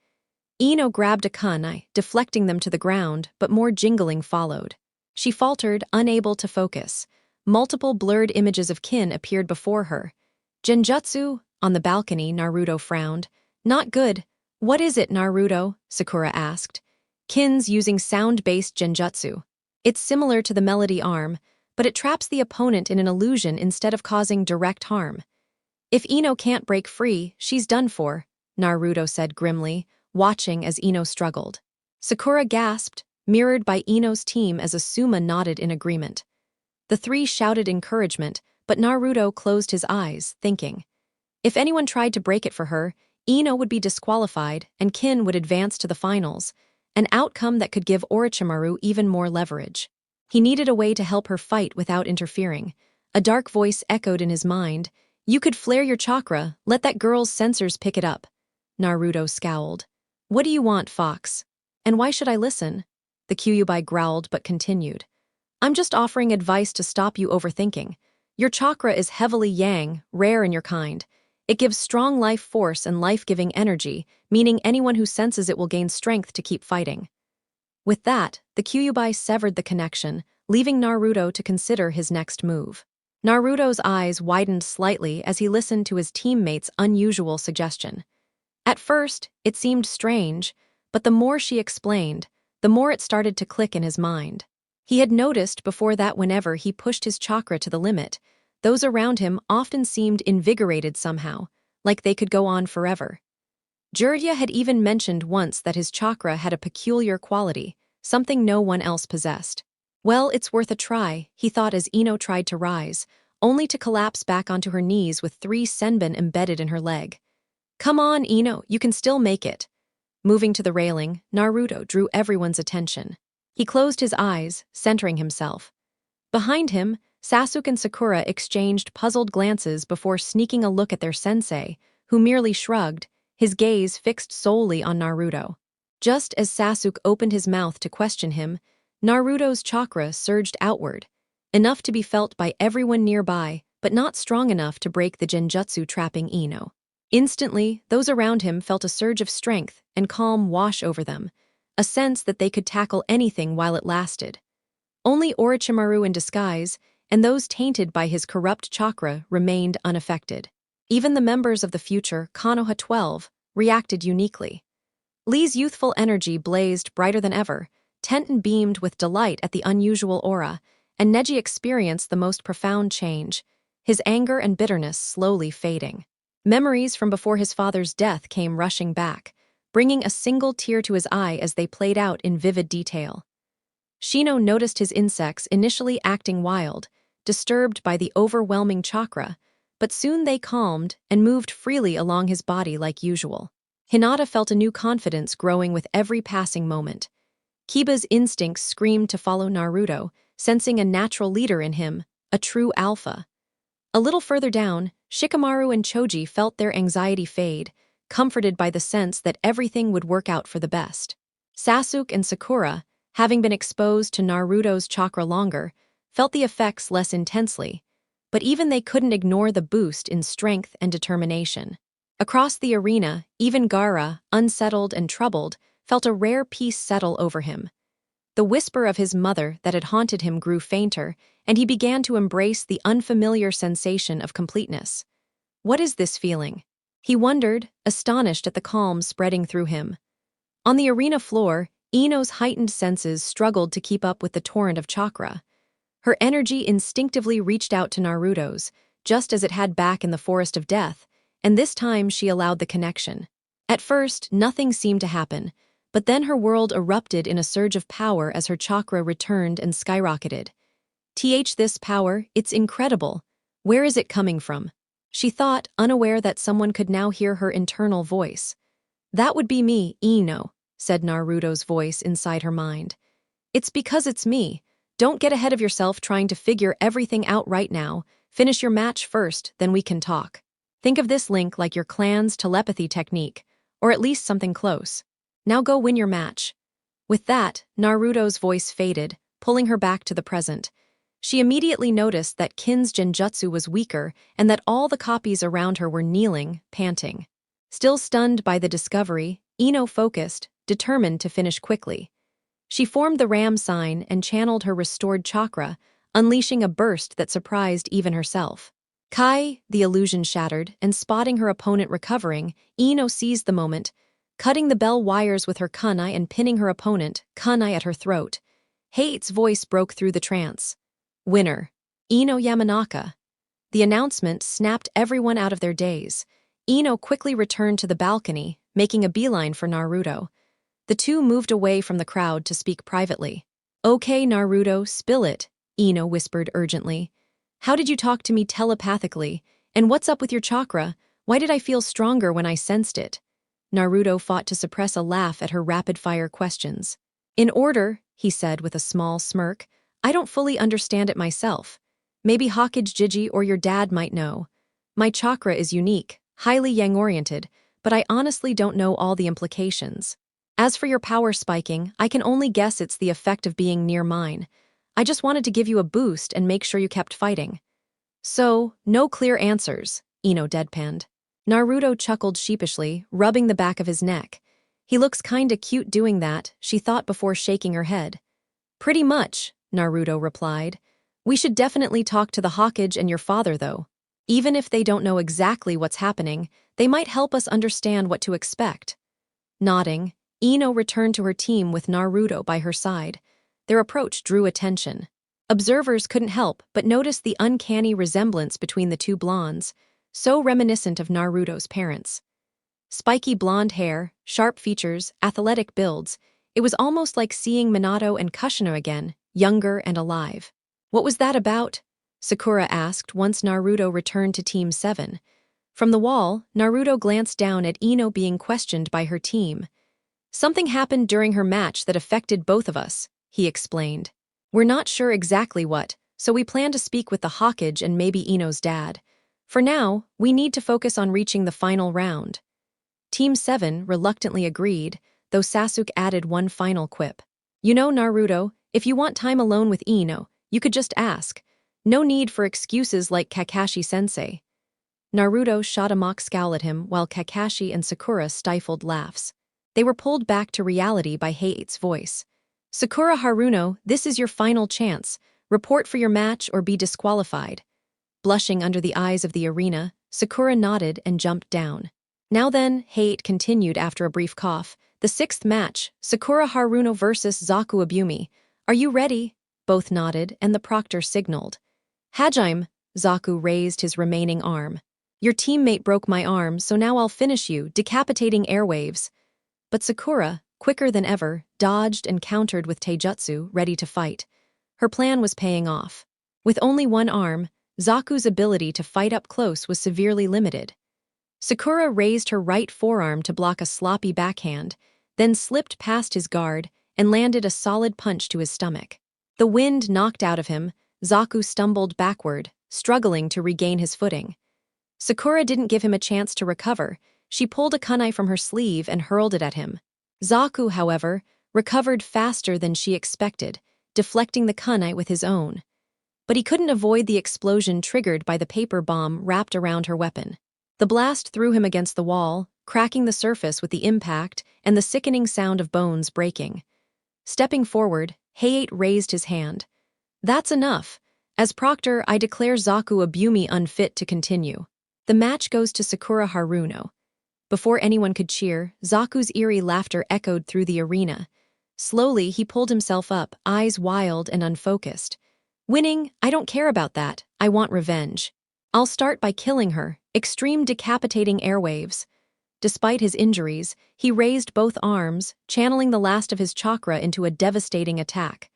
Ino grabbed a kunai, deflecting them to the ground, but more jingling followed. She faltered, unable to focus. Multiple blurred images of Kin appeared before her. "Genjutsu?" On the balcony, Naruto frowned. "Not good." "What is it, Naruto?" Sakura asked. "Kin's using sound-based genjutsu. It's similar to the melody arm, but it traps the opponent in an illusion instead of causing direct harm. If Ino can't break free, she's done for," Naruto said grimly, watching as Ino struggled. Sakura gasped, mirrored by Ino's team as Asuma nodded in agreement. The 3 shouted encouragement, but Naruto closed his eyes, thinking. If anyone tried to break it for her, Ino would be disqualified and Kin would advance to the finals, an outcome that could give Orochimaru even more leverage. He needed a way to help her fight without interfering. A dark voice echoed in his mind. "You could flare your chakra, let that girl's sensors pick it up." Naruto scowled. "What do you want, Fox? And why should I listen?" The Kyuubi growled but continued. "I'm just offering advice to stop you overthinking. Your chakra is heavily yang, rare in your kind. It gives strong life force and life-giving energy, meaning anyone who senses it will gain strength to keep fighting." With that, the Kyuubi severed the connection, leaving Naruto to consider his next move. Naruto's eyes widened slightly as he listened to his teammate's unusual suggestion. At first, it seemed strange, but the more she explained, the more it started to click in his mind. He had noticed before that whenever he pushed his chakra to the limit, those around him often seemed invigorated somehow, like they could go on forever. Jiraiya had even mentioned once that his chakra had a peculiar quality, something no one else possessed. Well, it's worth a try, he thought as Ino tried to rise, only to collapse back onto her knees with 3 senbon embedded in her leg. "Come on, Ino, you can still make it." Moving to the railing, Naruto drew everyone's attention. He closed his eyes, centering himself. Behind him, Sasuke and Sakura exchanged puzzled glances before sneaking a look at their sensei, who merely shrugged, his gaze fixed solely on Naruto. Just as Sasuke opened his mouth to question him, Naruto's chakra surged outward, enough to be felt by everyone nearby, but not strong enough to break the genjutsu trapping Ino. Instantly, those around him felt a surge of strength and calm wash over them, a sense that they could tackle anything while it lasted. Only Orochimaru in disguise, and those tainted by his corrupt chakra, remained unaffected. Even the members of the future Konoha 12 reacted uniquely. Lee's youthful energy blazed brighter than ever, Tenten beamed with delight at the unusual aura, and Neji experienced the most profound change, his anger and bitterness slowly fading. Memories from before his father's death came rushing back, bringing a single tear to his eye as they played out in vivid detail. Shino noticed his insects initially acting wild, disturbed by the overwhelming chakra, but soon they calmed and moved freely along his body like usual. Hinata felt a new confidence growing with every passing moment. Kiba's instincts screamed to follow Naruto, sensing a natural leader in him, a true alpha. A little further down, Shikamaru and Choji felt their anxiety fade, comforted by the sense that everything would work out for the best. Sasuke and Sakura, having been exposed to Naruto's chakra longer, felt the effects less intensely, but even they couldn't ignore the boost in strength and determination. Across the arena, even Gaara, unsettled and troubled, felt a rare peace settle over him. The whisper of his mother that had haunted him grew fainter, and he began to embrace the unfamiliar sensation of completeness. What is this feeling? He wondered, astonished at the calm spreading through him. On the arena floor, Ino's heightened senses struggled to keep up with the torrent of chakra. Her energy instinctively reached out to Naruto's, just as it had back in the Forest of Death, and this time she allowed the connection. At first, nothing seemed to happen, but then her world erupted in a surge of power as her chakra returned and skyrocketed. This power, it's incredible. Where is it coming from? She thought, unaware that someone could now hear her internal voice. That would be me, Ino, said Naruto's voice inside her mind. It's because it's me. Don't get ahead of yourself trying to figure everything out right now. Finish your match first, then we can talk. Think of this link like your clan's telepathy technique, or at least something close. Now go win your match. With that, Naruto's voice faded, pulling her back to the present. She immediately noticed that Kin's genjutsu was weaker and that all the copies around her were kneeling, panting. Still stunned by the discovery, Ino focused, determined to finish quickly. She formed the ram sign and channeled her restored chakra, unleashing a burst that surprised even herself. Kai, the illusion shattered, and spotting her opponent recovering, Ino seized the moment, cutting the bell wires with her kunai and pinning her opponent, kunai at her throat. Hate's voice broke through the trance. Winner, Ino Yamanaka. The announcement snapped everyone out of their daze. Ino quickly returned to the balcony, making a beeline for Naruto. The two moved away from the crowd to speak privately. Okay, Naruto, spill it, Ino whispered urgently. How did you talk to me telepathically? And what's up with your chakra? Why did I feel stronger when I sensed it? Naruto fought to suppress a laugh at her rapid-fire questions. In order, he said with a small smirk, I don't fully understand it myself. Maybe Hokage Jiji or your dad might know. My chakra is unique, highly yang-oriented, but I honestly don't know all the implications. As for your power spiking, I can only guess it's the effect of being near mine. I just wanted to give you a boost and make sure you kept fighting. So, no clear answers, Ino deadpanned. Naruto chuckled sheepishly, rubbing the back of his neck. He looks kinda cute doing that, she thought before shaking her head. Pretty much, Naruto replied. We should definitely talk to the Hokage and your father, though. Even if they don't know exactly what's happening, they might help us understand what to expect. Nodding, Ino returned to her team with Naruto by her side. Their approach drew attention. Observers couldn't help but notice the uncanny resemblance between the two blondes, so reminiscent of Naruto's parents. Spiky blonde hair, sharp features, athletic builds, it was almost like seeing Minato and Kushina again, younger and alive. What was that about? Sakura asked once Naruto returned to Team 7. From the wall, Naruto glanced down at Ino being questioned by her team. Something happened during her match that affected both of us, he explained. We're not sure exactly what, so we plan to speak with the Hokage and maybe Ino's dad. For now, we need to focus on reaching the final round. Team 7 reluctantly agreed, though Sasuke added one final quip. You know, Naruto, if you want time alone with Ino, you could just ask. No need for excuses like Kakashi-sensei. Naruto shot a mock scowl at him while Kakashi and Sakura stifled laughs. They were pulled back to reality by Hei's voice. Sakura Haruno, this is your final chance. Report for your match or be disqualified. Blushing under the eyes of the arena, Sakura nodded and jumped down. Now then, Hei continued after a brief cough. The sixth match, Sakura Haruno versus Zaku Abumi. Are you ready? Both nodded, and the proctor signaled. Hajime, Zaku raised his remaining arm. Your teammate broke my arm, so now I'll finish you, decapitating airwaves. But Sakura, quicker than ever, dodged and countered with taijutsu, ready to fight. Her plan was paying off. With only one arm, Zaku's ability to fight up close was severely limited. Sakura raised her right forearm to block a sloppy backhand, then slipped past his guard and landed a solid punch to his stomach. The wind knocked out of him, Zaku stumbled backward, struggling to regain his footing. Sakura didn't give him a chance to recover. She pulled a kunai from her sleeve and hurled it at him. Zaku, however, recovered faster than she expected, deflecting the kunai with his own. But he couldn't avoid the explosion triggered by the paper bomb wrapped around her weapon. The blast threw him against the wall, cracking the surface with the impact and the sickening sound of bones breaking. Stepping forward, Hayate raised his hand. "That's enough. As proctor, I declare Zaku Abumi unfit to continue. The match goes to Sakura Haruno." Before anyone could cheer, Zaku's eerie laughter echoed through the arena. Slowly, he pulled himself up, eyes wild and unfocused. "Winning? I don't care about that. I want revenge. I'll start by killing her. Extreme decapitating airwaves." Despite his injuries, he raised both arms, channeling the last of his chakra into a devastating attack.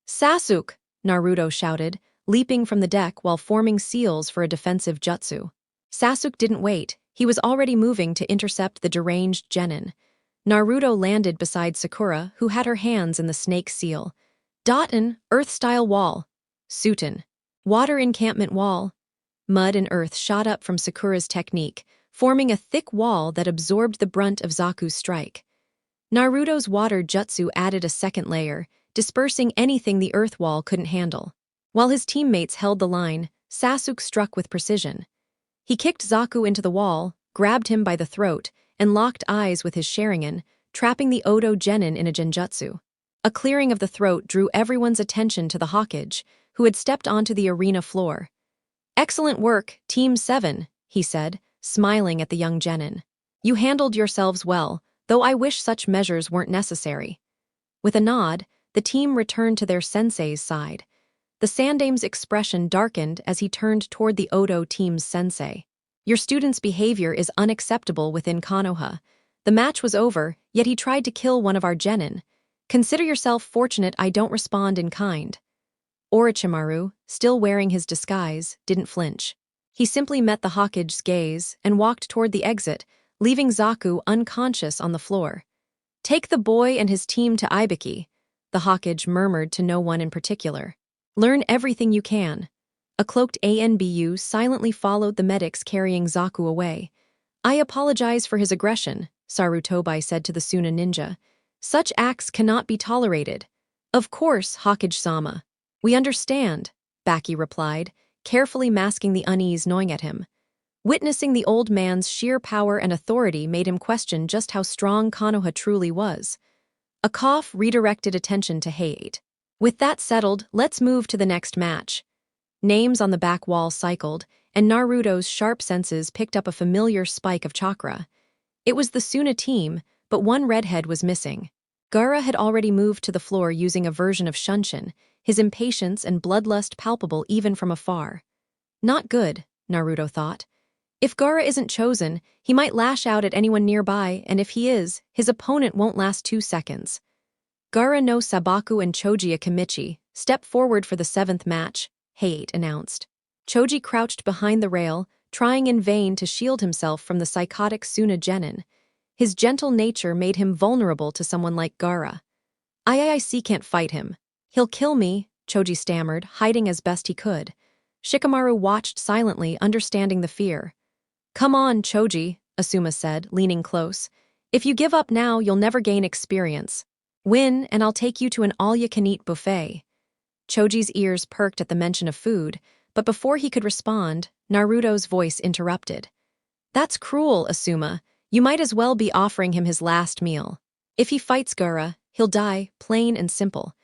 "Sasuke!" Naruto shouted, leaping from the deck while forming seals for a defensive jutsu. Sasuke didn't wait. He was already moving to intercept the deranged genin. Naruto landed beside Sakura, who had her hands in the snake seal. "Daten, earth-style wall." "Sutin, water encampment wall." Mud and earth shot up from Sakura's technique, forming a thick wall that absorbed the brunt of Zaku's strike. Naruto's water jutsu added a second layer, dispersing anything the earth wall couldn't handle. While his teammates held the line, Sasuke struck with precision. He kicked Zaku into the wall, grabbed him by the throat, and locked eyes with his Sharingan, trapping the Odo Genin in a genjutsu. A clearing of the throat drew everyone's attention to the Hokage, who had stepped onto the arena floor. "Excellent work, Team 7, he said, smiling at the young genin. "You handled yourselves well, though I wish such measures weren't necessary." With a nod, the team returned to their sensei's side. The Sandame's expression darkened as he turned toward the Odo team's sensei. "Your student's behavior is unacceptable within Konoha. The match was over, yet he tried to kill one of our genin. Consider yourself fortunate I don't respond in kind." Orochimaru, still wearing his disguise, didn't flinch. He simply met the Hokage's gaze and walked toward the exit, leaving Zaku unconscious on the floor. "Take the boy and his team to Ibiki," the Hokage murmured to no one in particular. "Learn everything you can." A cloaked ANBU silently followed the medics carrying Zaku away. "I apologize for his aggression," Sarutobi said to the Suna ninja. "Such acts cannot be tolerated." "Of course, Hokage-sama. We understand," Baki replied, carefully masking the unease gnawing at him. Witnessing the old man's sheer power and authority made him question just how strong Konoha truly was. A cough redirected attention to Hayate. "With that settled, let's move to the next match." Names on the back wall cycled, and Naruto's sharp senses picked up a familiar spike of chakra. It was the Suna team, but one redhead was missing. Gaara had already moved to the floor using a version of Shunshin, his impatience and bloodlust palpable even from afar. Not good, Naruto thought. If Gaara isn't chosen, he might lash out at anyone nearby, and if he is, his opponent won't last 2 seconds. "Gaara no Sabaku and Choji Akimichi, step forward for the 7th match," Hayate announced. Choji crouched behind the rail, trying in vain to shield himself from the psychotic Suna genin. His gentle nature made him vulnerable to someone like Gaara. "IIC can't fight him. He'll kill me," Choji stammered, hiding as best he could. Shikamaru watched silently, understanding the fear. "Come on, Choji," Asuma said, leaning close. "If you give up now, you'll never gain experience. Win, and I'll take you to an all-you-can-eat buffet." Choji's ears perked at the mention of food, but before he could respond, Naruto's voice interrupted. "That's cruel, Asuma. You might as well be offering him his last meal. If he fights Gaara, he'll die, plain and simple."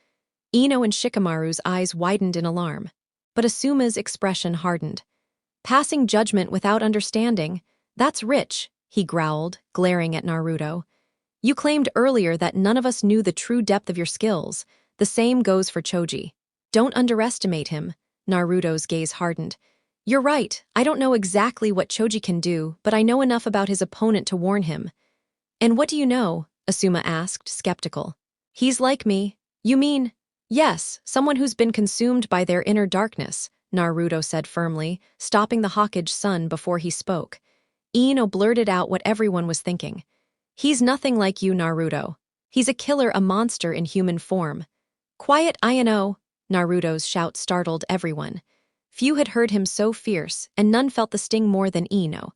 Ino and Shikamaru's eyes widened in alarm, but Asuma's expression hardened. "Passing judgment without understanding, that's rich," he growled, glaring at Naruto. "You claimed earlier that none of us knew the true depth of your skills. The same goes for Choji. Don't underestimate him." Naruto's gaze hardened. "You're right, I don't know exactly what Choji can do, but I know enough about his opponent to warn him." "And what do you know?" Asuma asked, skeptical. "He's like me." "You mean—" "Yes, someone who's been consumed by their inner darkness," Naruto said firmly, stopping the Hokage's son before he spoke. Ino blurted out what everyone was thinking. "He's nothing like you, Naruto. He's a killer, a monster in human form." "Quiet, Ino!" Naruto's shout startled everyone. Few had heard him so fierce, and none felt the sting more than Ino.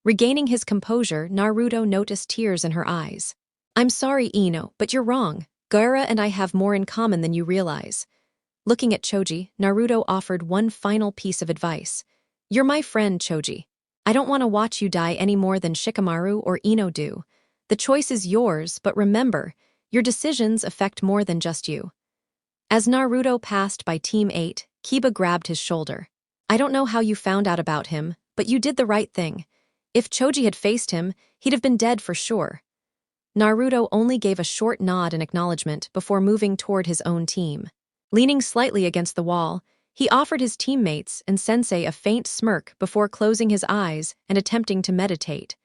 Regaining his composure, Naruto noticed tears in her eyes. I'm sorry, Ino, but you're wrong. Gaara and I have more in common than you realize. Looking at Choji, Naruto offered one final piece of advice. You're my friend, Choji. I don't want to watch you die any more than Shikamaru or Ino do. The choice is yours, but remember, your decisions affect more than just you. As Naruto passed by Team 8, Kiba grabbed his shoulder. I don't know how you found out about him, but you did the right thing. If Choji had faced him, he'd have been dead for sure. Naruto only gave a short nod in acknowledgement before moving toward his own team. Leaning slightly against the wall, he offered his teammates and Sensei a faint smirk before closing his eyes and attempting to meditate.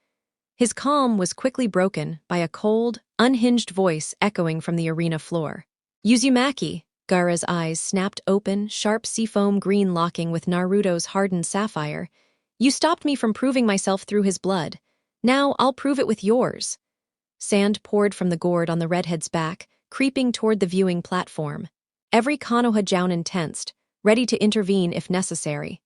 His calm was quickly broken by a cold, unhinged voice echoing from the arena floor. Uzumaki, Gaara's eyes snapped open, sharp seafoam green locking with Naruto's hardened sapphire. You stopped me from proving myself through his blood. Now I'll prove it with yours. Sand poured from the gourd on the redhead's back, creeping toward the viewing platform. Every Konoha Jounin tensed, ready to intervene if necessary.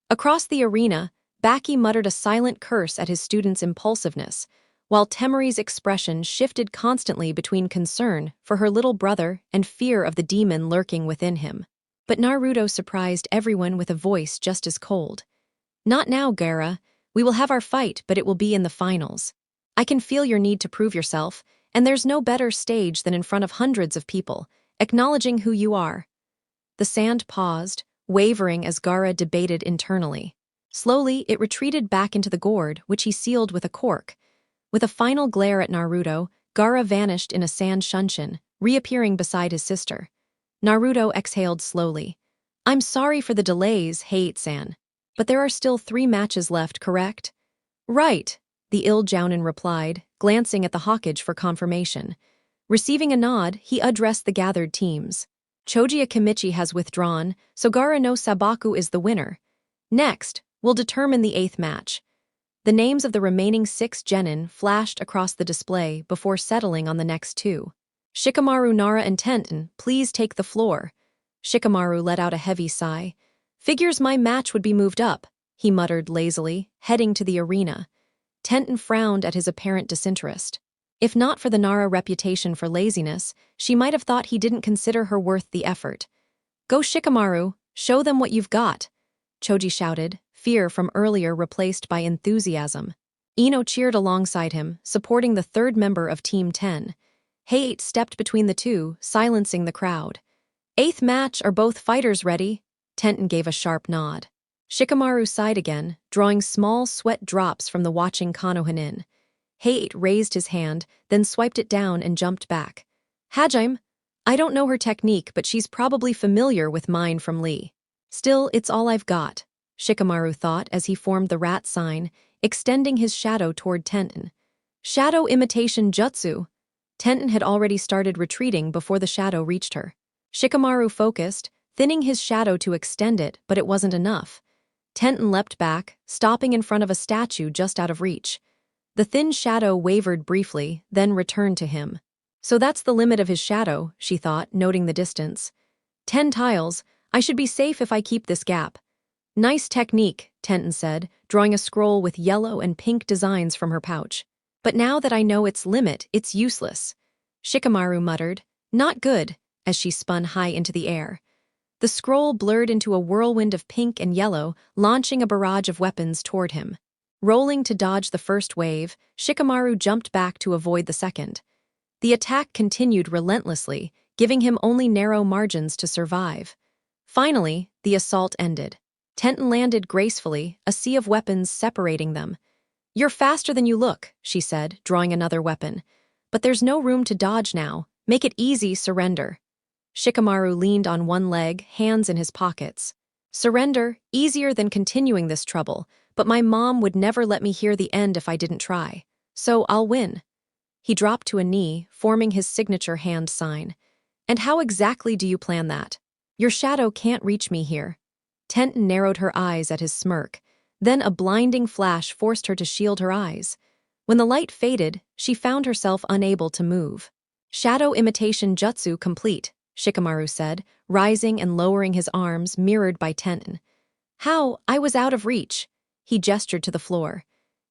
Across the arena, Baki muttered a silent curse at his student's impulsiveness, while Temari's expression shifted constantly between concern for her little brother and fear of the demon lurking within him. But Naruto surprised everyone with a voice just as cold. Not now, Gaara. We will have our fight, but it will be in the finals. I can feel your need to prove yourself, and there's no better stage than in front of hundreds of people, acknowledging who you are. The sand paused, wavering as Gaara debated internally. Slowly, it retreated back into the gourd, which he sealed with a cork. With a final glare at Naruto, Gaara vanished in a sand shunshin, reappearing beside his sister. Naruto exhaled slowly. I'm sorry for the delays, Heiit-san. But there are still 3 matches left, correct? Right, the ill Jounin replied, glancing at the Hokage for confirmation. Receiving a nod, he addressed the gathered teams. Choji Akimichi has withdrawn, so Gaara no Sabaku is the winner. Next, we'll determine the 8th match. The names of the remaining 6 genin flashed across the display before settling on the next 2. Shikamaru, Nara, and Tenten, please take the floor. Shikamaru let out a heavy sigh. Figures my match would be moved up, he muttered lazily, heading to the arena. Tenten frowned at his apparent disinterest. If not for the Nara reputation for laziness, she might have thought he didn't consider her worth the effort. Go Shikamaru, show them what you've got, Choji shouted, fear from earlier replaced by enthusiasm. Ino cheered alongside him, supporting the 3rd member of Team 10. Heiit stepped between the two, silencing the crowd. 8th match, are both fighters ready? Tenten gave a sharp nod. Shikamaru sighed again, drawing small sweat drops from the watching Konohanin. Heiit raised his hand, then swiped it down and jumped back. Hajime, I don't know her technique, but she's probably familiar with mine from Lee. Still, it's all I've got, Shikamaru thought as he formed the rat sign, extending his shadow toward Tenten. Shadow imitation jutsu. Tenten had already started retreating before the shadow reached her. Shikamaru focused, thinning his shadow to extend it, but it wasn't enough. Tenten leapt back, stopping in front of a statue just out of reach. The thin shadow wavered briefly, then returned to him. So that's the limit of his shadow, she thought, noting the distance. 10 tiles, I should be safe if I keep this gap. Nice technique, Tenten said, drawing a scroll with yellow and pink designs from her pouch. But now that I know its limit, it's useless. Shikamaru muttered, not good, as she spun high into the air. The scroll blurred into a whirlwind of pink and yellow, launching a barrage of weapons toward him. Rolling to dodge the first wave, Shikamaru jumped back to avoid the second. The attack continued relentlessly, giving him only narrow margins to survive. Finally, the assault ended. Tenten landed gracefully, a sea of weapons separating them. You're faster than you look, she said, drawing another weapon. But there's no room to dodge now. Make it easy, surrender. Shikamaru leaned on one leg, hands in his pockets. Surrender, easier than continuing this trouble, but my mom would never let me hear the end if I didn't try. So I'll win. He dropped to a knee, forming his signature hand sign. And how exactly do you plan that? Your shadow can't reach me here. Tenten narrowed her eyes at his smirk. Then a blinding flash forced her to shield her eyes. When the light faded, she found herself unable to move. Shadow imitation jutsu complete, Shikamaru said, rising and lowering his arms, mirrored by Tenten. How? I was out of reach. He gestured to the floor.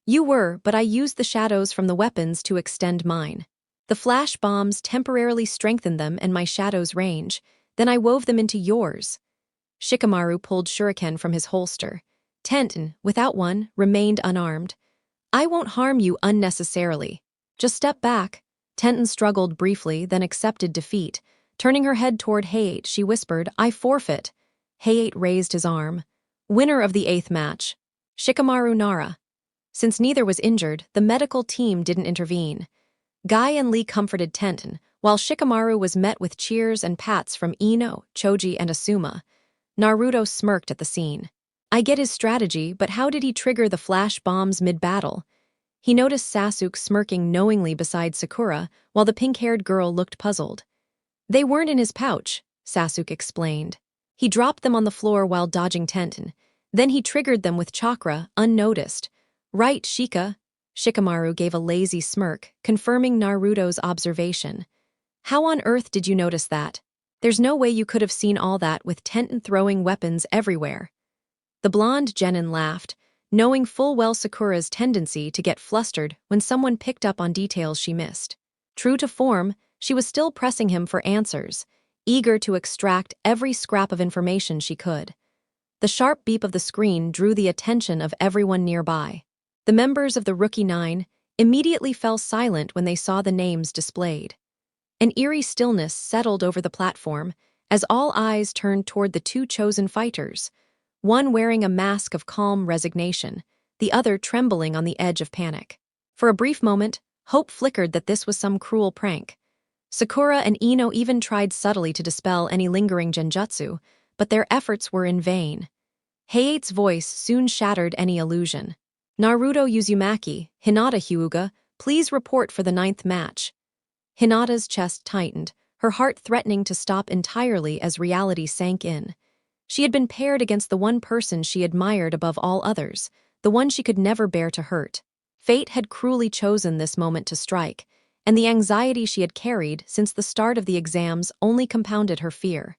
You were, but I used the shadows from the weapons to extend mine. The flash bombs temporarily strengthened them and my shadow's range, then I wove them into yours. Shikamaru pulled shuriken from his holster. Tenten, without one, remained unarmed. I won't harm you unnecessarily. Just step back. Tenten struggled briefly, then accepted defeat. Turning her head toward Hayate, she whispered, I forfeit. Hayate raised his arm. Winner of the 8th match. Shikamaru Nara. Since neither was injured, the medical team didn't intervene. Guy and Lee comforted Tenten, while Shikamaru was met with cheers and pats from Ino, Choji, and Asuma. Naruto smirked at the scene. I get his strategy, but how did he trigger the flash bombs mid-battle? He noticed Sasuke smirking knowingly beside Sakura, while the pink-haired girl looked puzzled. They weren't in his pouch, Sasuke explained. He dropped them on the floor while dodging Tenten. Then he triggered them with chakra, unnoticed. Right, Shikamaru gave a lazy smirk, confirming Naruto's observation. How on earth did you notice that? There's no way you could have seen all that with Tenten throwing weapons everywhere. The blonde genin laughed, knowing full well Sakura's tendency to get flustered when someone picked up on details she missed. True to form, she was still pressing him for answers, eager to extract every scrap of information she could. The sharp beep of the screen drew the attention of everyone nearby. The members of the Rookie Nine immediately fell silent when they saw the names displayed. An eerie stillness settled over the platform as all eyes turned toward the two chosen fighters, one wearing a mask of calm resignation, the other trembling on the edge of panic. For a brief moment, hope flickered that this was some cruel prank. Sakura and Ino even tried subtly to dispel any lingering genjutsu, but their efforts were in vain. Hayate's voice soon shattered any illusion. Naruto Uzumaki, Hinata Hyuga, please report for the 9th match. Hinata's chest tightened, her heart threatening to stop entirely as reality sank in. She had been paired against the one person she admired above all others, the one she could never bear to hurt. Fate had cruelly chosen this moment to strike, and the anxiety she had carried since the start of the exams only compounded her fear.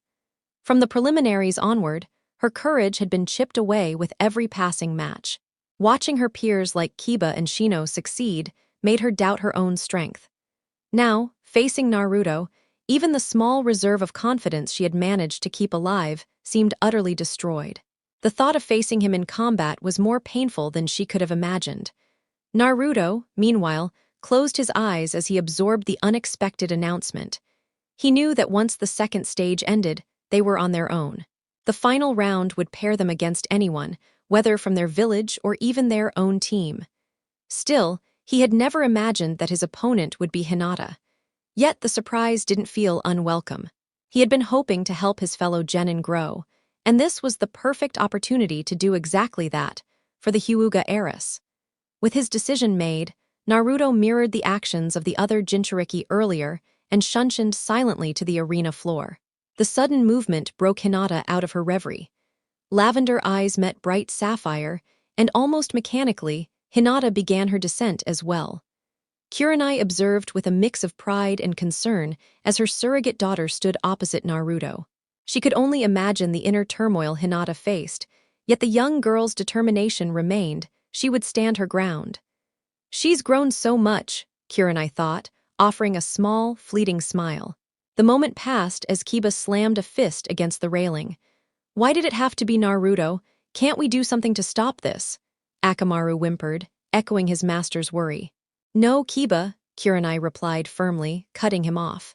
From the preliminaries onward, her courage had been chipped away with every passing match. Watching her peers like Kiba and Shino succeed made her doubt her own strength. Now, facing Naruto, even the small reserve of confidence she had managed to keep alive seemed utterly destroyed. The thought of facing him in combat was more painful than she could have imagined. Naruto, meanwhile, closed his eyes as he absorbed the unexpected announcement. He knew that once the second stage ended, they were on their own. The final round would pair them against anyone, whether from their village or even their own team. Still, he had never imagined that his opponent would be Hinata. Yet the surprise didn't feel unwelcome. He had been hoping to help his fellow genin grow, and this was the perfect opportunity to do exactly that, for the Hyuga heiress. With his decision made, Naruto mirrored the actions of the other Jinchuriki earlier and shunshined silently to the arena floor. The sudden movement broke Hinata out of her reverie. Lavender eyes met bright sapphire, and almost mechanically, Hinata began her descent as well. Kurenai observed with a mix of pride and concern as her surrogate daughter stood opposite Naruto. She could only imagine the inner turmoil Hinata faced, yet the young girl's determination remained. She would stand her ground. She's grown so much, Kurenai thought, offering a small, fleeting smile. The moment passed as Kiba slammed a fist against the railing. Why did it have to be Naruto? Can't we do something to stop this? Akamaru whimpered, echoing his master's worry. No, Kiba, Kurenai replied firmly, cutting him off.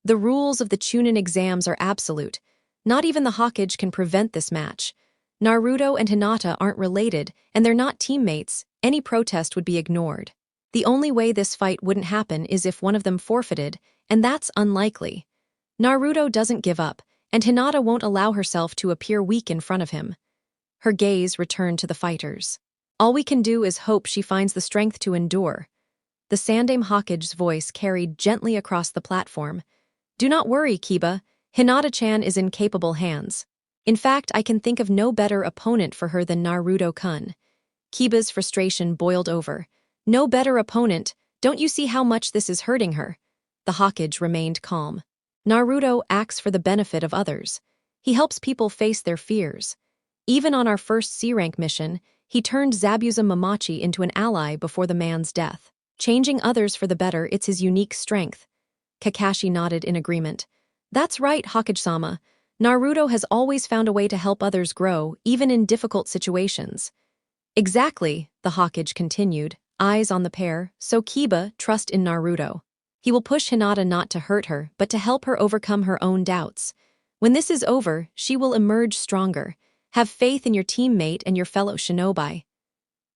The rules of the Chunin exams are absolute. Not even the Hokage can prevent this match. Naruto and Hinata aren't related, and they're not teammates. Any protest would be ignored. The only way this fight wouldn't happen is if one of them forfeited, and that's unlikely. Naruto doesn't give up, and Hinata won't allow herself to appear weak in front of him. Her gaze returned to the fighters. All we can do is hope she finds the strength to endure. The Sandaime Hokage's voice carried gently across the platform. Do not worry, Kiba. Hinata-chan is in capable hands. In fact, I can think of no better opponent for her than Naruto-kun. Kiba's frustration boiled over. No better opponent? Don't you see how much this is hurting her? The Hokage remained calm. Naruto acts for the benefit of others. He helps people face their fears. Even on our first C-rank mission, he turned Zabuza Mamachi into an ally before the man's death. Changing others for the better, it's his unique strength. Kakashi nodded in agreement. That's right, Hokage-sama. Naruto has always found a way to help others grow, even in difficult situations. Exactly, the Hokage continued, eyes on the pair, so Kiba, trust in Naruto. He will push Hinata not to hurt her, but to help her overcome her own doubts. When this is over, she will emerge stronger. Have faith in your teammate and your fellow shinobi.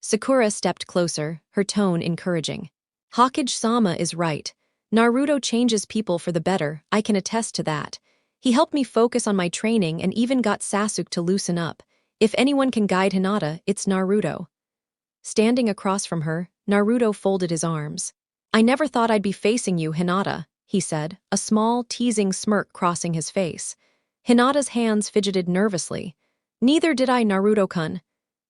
Sakura stepped closer, her tone encouraging. Hokage-sama is right. Naruto changes people for the better, I can attest to that. He helped me focus on my training and even got Sasuke to loosen up. If anyone can guide Hinata, it's Naruto. Standing across from her, Naruto folded his arms. I never thought I'd be facing you, Hinata, he said, a small, teasing smirk crossing his face. Hinata's hands fidgeted nervously. Neither did I, Naruto-kun.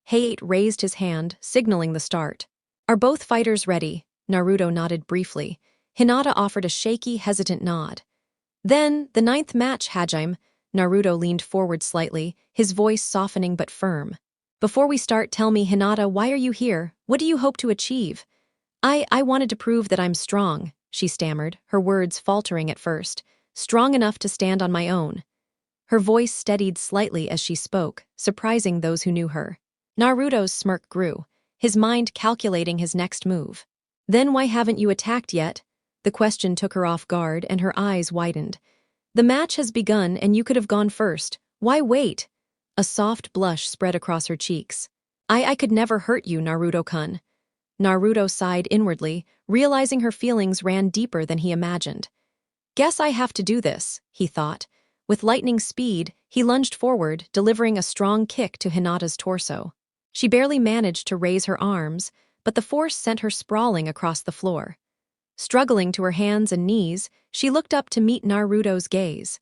Hayate raised his hand, signaling the start. Are both fighters ready? Naruto nodded briefly. Hinata offered a shaky, hesitant nod. Then, the 9th match, Hajime. Naruto leaned forward slightly, his voice softening but firm. Before we start, tell me, Hinata, why are you here? What do you hope to achieve? I wanted to prove that I'm strong, she stammered, her words faltering at first. Strong enough to stand on my own. Her voice steadied slightly as she spoke, surprising those who knew her. Naruto's smirk grew, his mind calculating his next move. Then why haven't you attacked yet? The question took her off guard and her eyes widened. The match has begun and you could have gone first. Why wait? A soft blush spread across her cheeks. I could never hurt you, Naruto-kun. Naruto sighed inwardly, realizing her feelings ran deeper than he imagined. Guess I have to do this, he thought. With lightning speed, he lunged forward, delivering a strong kick to Hinata's torso. She barely managed to raise her arms, but the force sent her sprawling across the floor. Struggling to her hands and knees, she looked up to meet Naruto's gaze.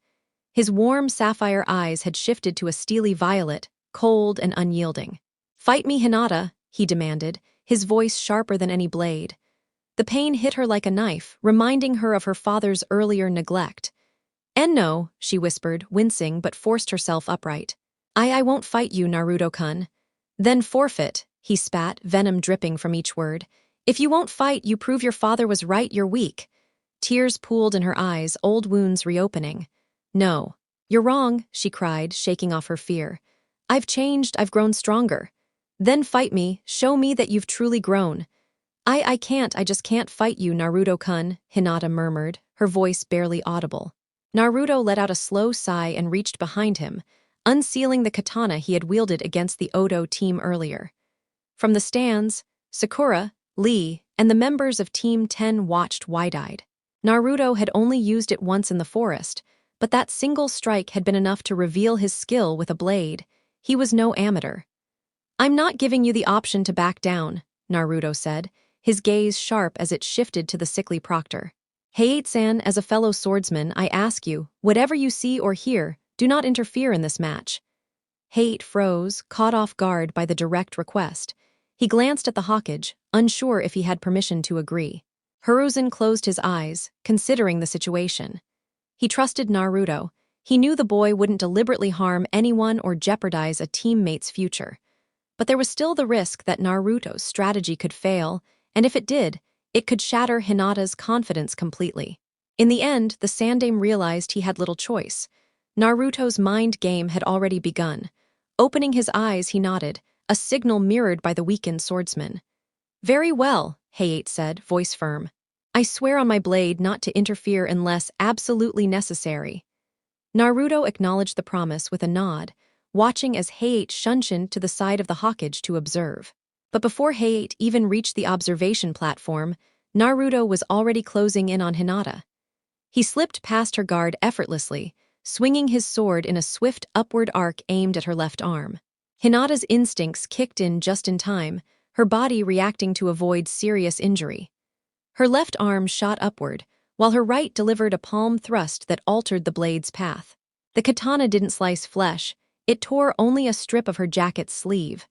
His warm sapphire eyes had shifted to a steely violet, cold and unyielding. Fight me, Hinata, he demanded, his voice sharper than any blade. The pain hit her like a knife, reminding her of her father's earlier neglect. No, she whispered, wincing but forced herself upright. I won't fight you, Naruto-kun. Then forfeit, he spat, venom dripping from each word. If you won't fight, you prove your father was right, you're weak. Tears pooled in her eyes, old wounds reopening. No. You're wrong, she cried, shaking off her fear. I've changed, I've grown stronger. Then fight me, show me that you've truly grown. I just can't fight you, Naruto-kun, Hinata murmured, her voice barely audible. Naruto let out a slow sigh and reached behind him, unsealing the katana he had wielded against the Odo team earlier. From the stands, Sakura, Lee, and the members of Team 10 watched wide-eyed. Naruto had only used it once in the forest, but that single strike had been enough to reveal his skill with a blade. He was no amateur. I'm not giving you the option to back down, Naruto said, his gaze sharp as it shifted to the sickly proctor. Hayate-san, as a fellow swordsman, I ask you, whatever you see or hear, do not interfere in this match. Hayate froze, caught off guard by the direct request. He glanced at the Hokage, unsure if he had permission to agree. Hiruzen closed his eyes, considering the situation. He trusted Naruto. He knew the boy wouldn't deliberately harm anyone or jeopardize a teammate's future. But there was still the risk that Naruto's strategy could fail, and if it did, it could shatter Hinata's confidence completely. In the end, the Sandaime realized he had little choice. Naruto's mind game had already begun. Opening his eyes, he nodded, a signal mirrored by the weakened swordsman. Very well, Hayate said, voice firm. I swear on my blade not to interfere unless absolutely necessary. Naruto acknowledged the promise with a nod, watching as Hayate shunshined to the side of the Hokage to observe. But before Hayate even reached the observation platform, Naruto was already closing in on Hinata. He slipped past her guard effortlessly, swinging his sword in a swift upward arc aimed at her left arm. Hinata's instincts kicked in just in time, her body reacting to avoid serious injury. Her left arm shot upward, while her right delivered a palm thrust that altered the blade's path. The katana didn't slice flesh, it tore only a strip of her jacket's sleeve.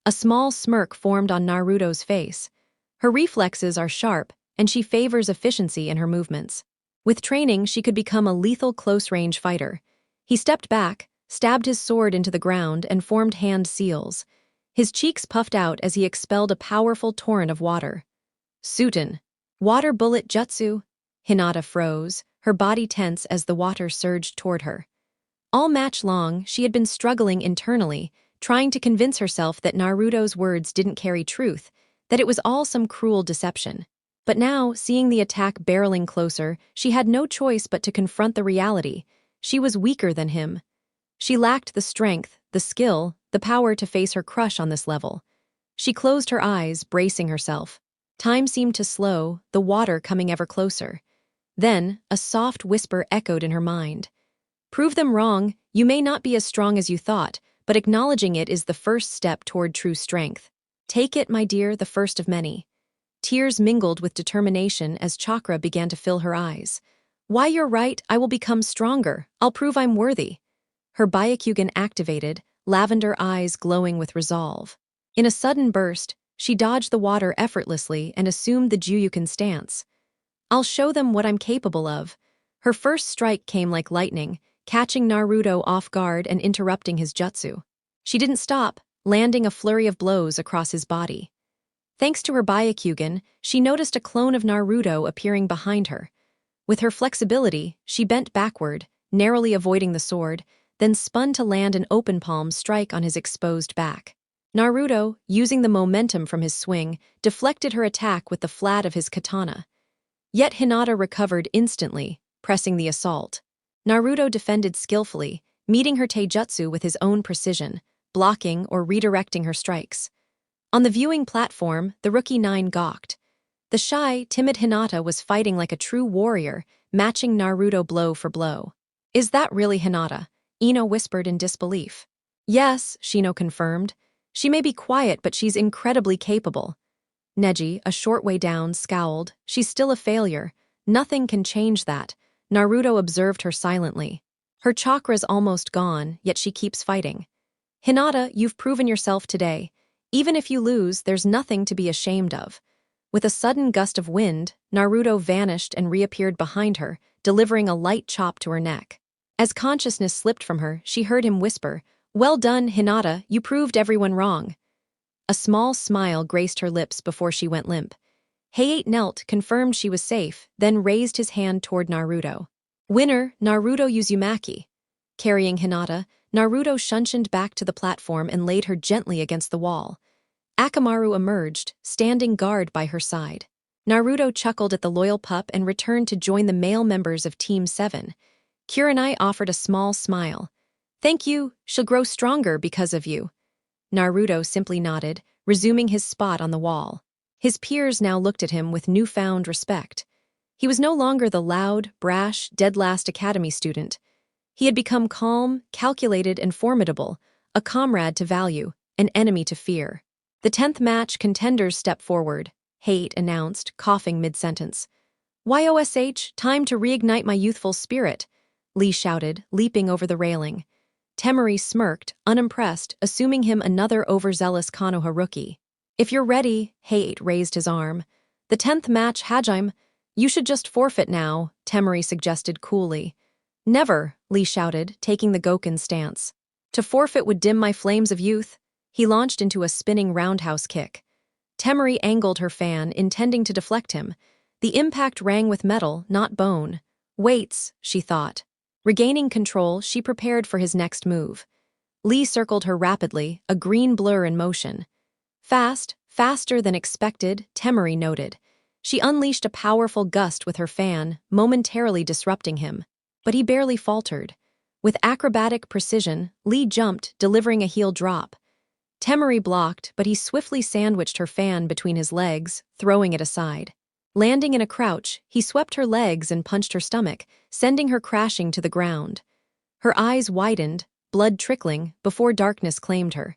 A small smirk formed on Naruto's face. Her reflexes are sharp, and she favors efficiency in her movements. With training, she could become a lethal close-range fighter. He stepped back, stabbed his sword into the ground, and formed hand seals. His cheeks puffed out as he expelled a powerful torrent of water. Sutin. Water bullet jutsu? Hinata froze, her body tense as the water surged toward her. All match long, she had been struggling internally, trying to convince herself that Naruto's words didn't carry truth, that it was all some cruel deception. But now, seeing the attack barreling closer, she had no choice but to confront the reality. She was weaker than him. She lacked the strength, the skill, the power to face her crush on this level. She closed her eyes, bracing herself. Time seemed to slow, the water coming ever closer. Then, a soft whisper echoed in her mind. Prove them wrong, you may not be as strong as you thought, but acknowledging it is the first step toward true strength. Take it, my dear, the first of many. Tears mingled with determination as chakra began to fill her eyes. Why, you're right, I will become stronger. I'll prove I'm worthy. Her Byakugan activated, lavender eyes glowing with resolve. In a sudden burst, she dodged the water effortlessly and assumed the Juyukin stance. I'll show them what I'm capable of. Her first strike came like lightning, catching Naruto off guard and interrupting his jutsu. She didn't stop, landing a flurry of blows across his body. Thanks to her Byakugan, she noticed a clone of Naruto appearing behind her. With her flexibility, she bent backward, narrowly avoiding the sword, then spun to land an open palm strike on his exposed back. Naruto, using the momentum from his swing, deflected her attack with the flat of his katana. Yet Hinata recovered instantly, pressing the assault. Naruto defended skillfully, meeting her taijutsu with his own precision, blocking or redirecting her strikes. On the viewing platform, the Rookie 9 gawked. The shy, timid Hinata was fighting like a true warrior, matching Naruto blow for blow. Is that really Hinata? Ino whispered in disbelief. Yes, Shino confirmed. She may be quiet, but she's incredibly capable. Neji, a short way down, scowled. She's still a failure. Nothing can change that. Naruto observed her silently. Her chakra's almost gone, yet she keeps fighting. Hinata, you've proven yourself today. Even if you lose, there's nothing to be ashamed of. With a sudden gust of wind, Naruto vanished and reappeared behind her, delivering a light chop to her neck. As consciousness slipped from her, she heard him whisper, "Well done, Hinata, you proved everyone wrong." A small smile graced her lips before she went limp. Hayate knelt, confirmed she was safe, then raised his hand toward Naruto. Winner, Naruto Uzumaki. Carrying Hinata, Naruto shunshined back to the platform and laid her gently against the wall. Akamaru emerged, standing guard by her side. Naruto chuckled at the loyal pup and returned to join the male members of Team 7. Kurenai offered a small smile. Thank you, she'll grow stronger because of you. Naruto simply nodded, resuming his spot on the wall. His peers now looked at him with newfound respect. He was no longer the loud, brash, dead-last academy student. He had become calm, calculated, and formidable, a comrade to value, an enemy to fear. The 10th match, contenders step forward, Hate announced, coughing mid-sentence. YOSH, time to reignite my youthful spirit, Lee shouted, leaping over the railing. Temari smirked, unimpressed, assuming him another overzealous Konoha rookie. If you're ready, Hate raised his arm. The 10th match, Hajime, you should just forfeit now, Temari suggested coolly. Never, Lee shouted, taking the Goken stance. To forfeit would dim my flames of youth. He launched into a spinning roundhouse kick. Temari angled her fan, intending to deflect him. The impact rang with metal, not bone. Weights, she thought. Regaining control, she prepared for his next move. Lee circled her rapidly, a green blur in motion. Fast, faster than expected, Temari noted. She unleashed a powerful gust with her fan, momentarily disrupting him. But he barely faltered. With acrobatic precision, Lee jumped, delivering a heel drop. Temari blocked, but he swiftly sandwiched her fan between his legs, throwing it aside. Landing in a crouch, he swept her legs and punched her stomach, sending her crashing to the ground. Her eyes widened, blood trickling, before darkness claimed her.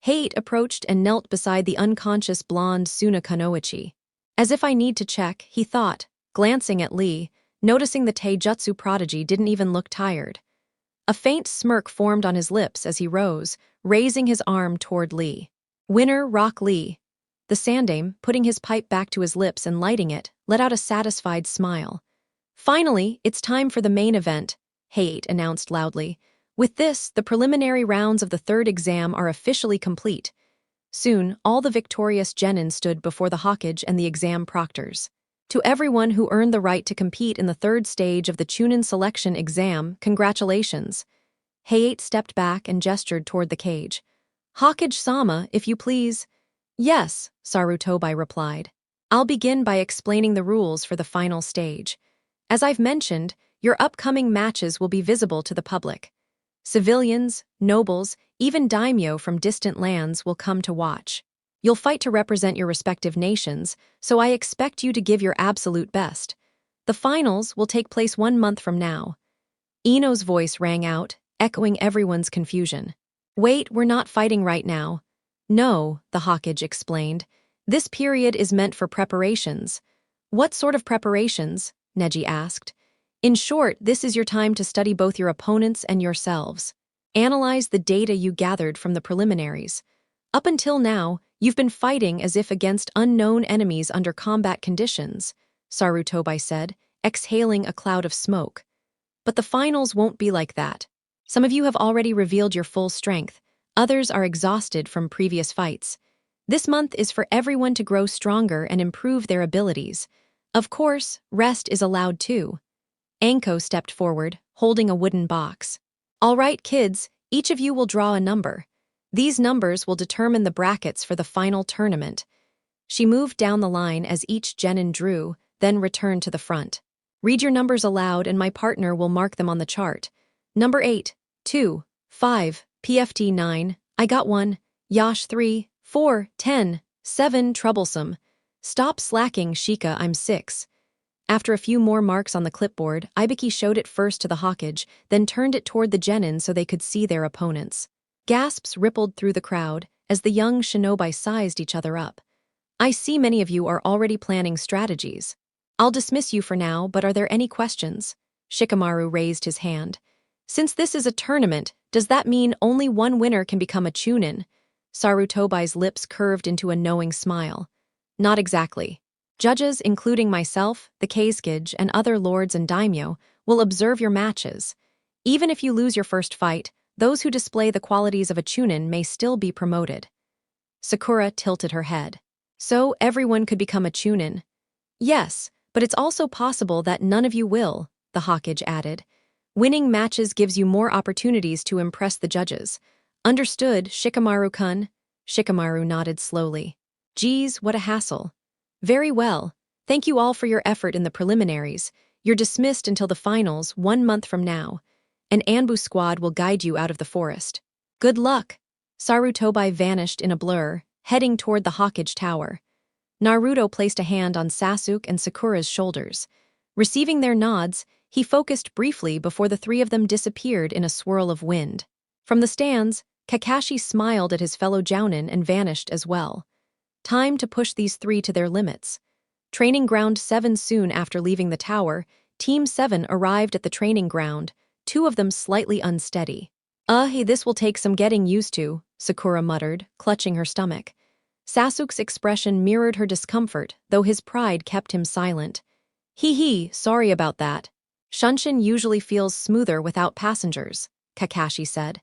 Hate approached and knelt beside the unconscious blonde Suna Kanoichi. As if I need to check, he thought, glancing at Lee, noticing the taijutsu prodigy didn't even look tired. A faint smirk formed on his lips as he rose, raising his arm toward Lee. Winner, Rock Lee. The Sandame, putting his pipe back to his lips and lighting it, let out a satisfied smile. Finally, it's time for the main event, Hate announced loudly. With this, the preliminary rounds of the third exam are officially complete. Soon, all the victorious genin stood before the Hokage and the exam proctors. To everyone who earned the right to compete in the third stage of the Chunin selection exam, congratulations. Hayate stepped back and gestured toward the cage. Hokage-sama, if you please. Yes, Sarutobi replied. I'll begin by explaining the rules for the final stage. As I've mentioned, your upcoming matches will be visible to the public. Civilians, nobles, even daimyo from distant lands will come to watch. You'll fight to represent your respective nations, so I expect you to give your absolute best. The finals will take place 1 month from now. Ino's voice rang out, echoing everyone's confusion. Wait, we're not fighting right now. No, the Hokage explained. This period is meant for preparations. What sort of preparations? Neji asked. In short, this is your time to study both your opponents and yourselves. Analyze the data you gathered from the preliminaries. Up until now, you've been fighting as if against unknown enemies under combat conditions, Sarutobi said, exhaling a cloud of smoke. But the finals won't be like that. Some of you have already revealed your full strength. Others are exhausted from previous fights. This month is for everyone to grow stronger and improve their abilities. Of course, rest is allowed too. Anko stepped forward, holding a wooden box. All right, kids, each of you will draw a number. These numbers will determine the brackets for the final tournament. She moved down the line as each genin drew, then returned to the front. Read your numbers aloud and my partner will mark them on the chart. Number 8, 2, 5, PFT 9, I got 1, Yash 3, 4, 10, 7, troublesome. Stop slacking, Shika, I'm 6. After a few more marks on the clipboard, Ibiki showed it first to the Hokage, then turned it toward the genin so they could see their opponents. Gasps rippled through the crowd as the young shinobi sized each other up. I see many of you are already planning strategies. I'll dismiss you for now, but are there any questions? Shikamaru raised his hand. Since this is a tournament, does that mean only one winner can become a Chunin? Sarutobi's lips curved into a knowing smile. Not exactly. Judges, including myself, the Kazekage, and other lords and daimyo, will observe your matches. Even if you lose your first fight, those who display the qualities of a Chunin may still be promoted. Sakura tilted her head. So everyone could become a Chunin? Yes, but it's also possible that none of you will, the Hokage added. Winning matches gives you more opportunities to impress the judges. Understood, Shikamaru-kun? Shikamaru nodded slowly. Geez, what a hassle. Very well. Thank you all for your effort in the preliminaries. You're dismissed until the finals 1 month from now. An Anbu squad will guide you out of the forest. Good luck. Sarutobi vanished in a blur, heading toward the Hokage Tower. Naruto placed a hand on Sasuke and Sakura's shoulders. Receiving their nods, he focused briefly before the three of them disappeared in a swirl of wind. From the stands, Kakashi smiled at his fellow Jounin and vanished as well. Time to push these three to their limits. Training Ground 7 soon after leaving the tower, Team 7 arrived at the training ground, 2 of them slightly unsteady. Hey, this will take some getting used to, Sakura muttered, clutching her stomach. Sasuke's expression mirrored her discomfort, though his pride kept him silent. Hee, sorry about that. Shunshin usually feels smoother without passengers, Kakashi said.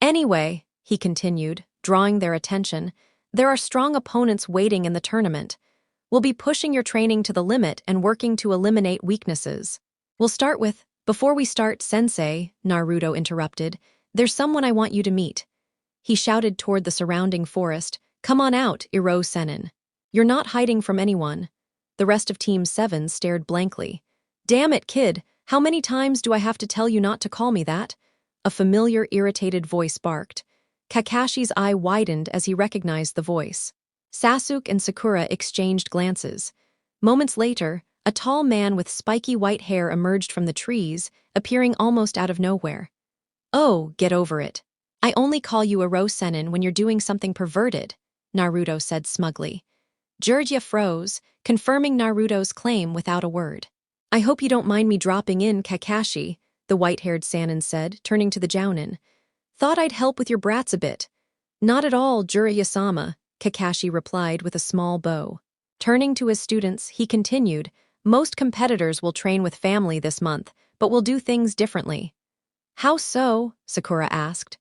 Anyway, he continued, drawing their attention, there are strong opponents waiting in the tournament. We'll be pushing your training to the limit and working to eliminate weaknesses. We'll start with, before we start, Sensei, Naruto interrupted, there's someone I want you to meet. He shouted toward the surrounding forest, come on out, Iro Sennin. You're not hiding from anyone. The rest of Team 7 stared blankly. Damn it, kid, how many times do I have to tell you not to call me that? A familiar, irritated voice barked. Kakashi's eye widened as he recognized the voice. Sasuke and Sakura exchanged glances. Moments later, a tall man with spiky white hair emerged from the trees, appearing almost out of nowhere. Oh, get over it. I only call you Iro Sennin when you're doing something perverted, Naruto said smugly. Jiraiya froze, confirming Naruto's claim without a word. I hope you don't mind me dropping in, Kakashi, the white-haired Sannin said, turning to the Jounin. Thought I'd help with your brats a bit. Not at all, Jiraiya-sama, Kakashi replied with a small bow. Turning to his students, he continued, most competitors will train with family this month, but will do things differently. How so? Sakura asked.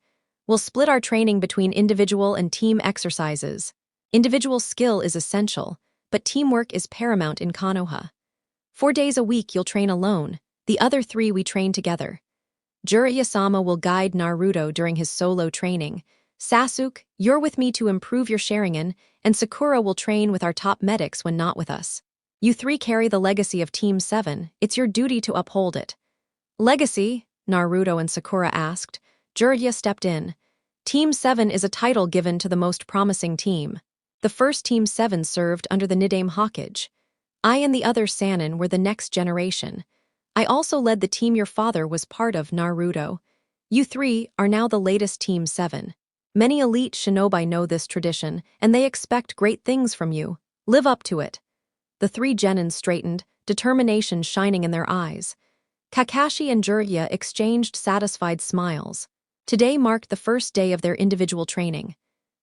We'll split our training between individual and team exercises. Individual skill is essential, but teamwork is paramount in Konoha. 4 days a week you'll train alone, the other 3 we train together. Jiraiya-sama will guide Naruto during his solo training. Sasuke, you're with me to improve your Sharingan, and Sakura will train with our top medics when not with us. You 3 carry the legacy of Team 7, it's your duty to uphold it. Legacy? Naruto and Sakura asked. Jiraiya stepped in. Team 7 is a title given to the most promising team. The first Team 7 served under the Nidaime Hokage. I and the other Sannin were the next generation. I also led the team your father was part of, Naruto. You 3 are now the latest Team 7. Many elite shinobi know this tradition, and they expect great things from you. Live up to it. The 3 genins straightened, determination shining in their eyes. Kakashi and Jiraiya exchanged satisfied smiles. Today marked the first day of their individual training.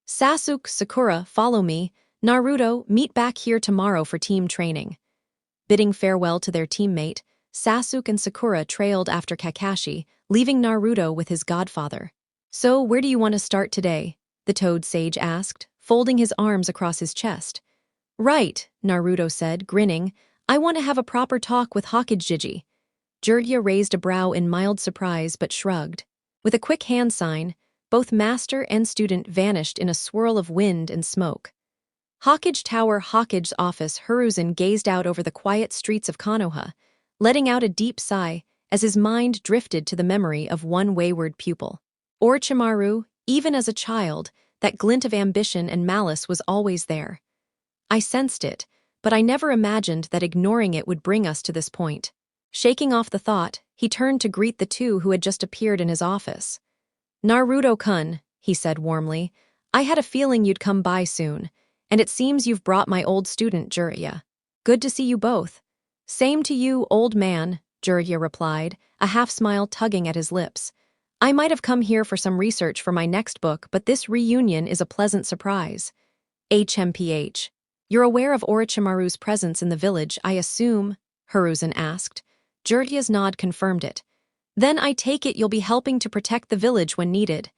Sasuke, Sakura, follow me. Naruto, meet back here tomorrow for team training. Bidding farewell to their teammate, Sasuke and Sakura trailed after Kakashi, leaving Naruto with his godfather. So, where do you want to start today? The Toad Sage asked, folding his arms across his chest. Right, Naruto said, grinning. I want to have a proper talk with Hokage Jiji. Jiraiya raised a brow in mild surprise but shrugged. With a quick hand sign, both master and student vanished in a swirl of wind and smoke. Hokage Tower Hokage's office Hiruzen gazed out over the quiet streets of Konoha, letting out a deep sigh as his mind drifted to the memory of one wayward pupil. Orochimaru, even as a child, that glint of ambition and malice was always there. I sensed it, but I never imagined that ignoring it would bring us to this point. Shaking off the thought, he turned to greet the 2 who had just appeared in his office. Naruto-kun, he said warmly, I had a feeling you'd come by soon, and it seems you've brought my old student Jiraiya. Good to see you both. Same to you, old man, Jiraiya replied, a half-smile tugging at his lips. I might have come here for some research for my next book, but this reunion is a pleasant surprise. HMPH. You're aware of Orochimaru's presence in the village, I assume? Hiruzen asked. Jiraiya's nod confirmed it. Then I take it you'll be helping to protect the village when needed.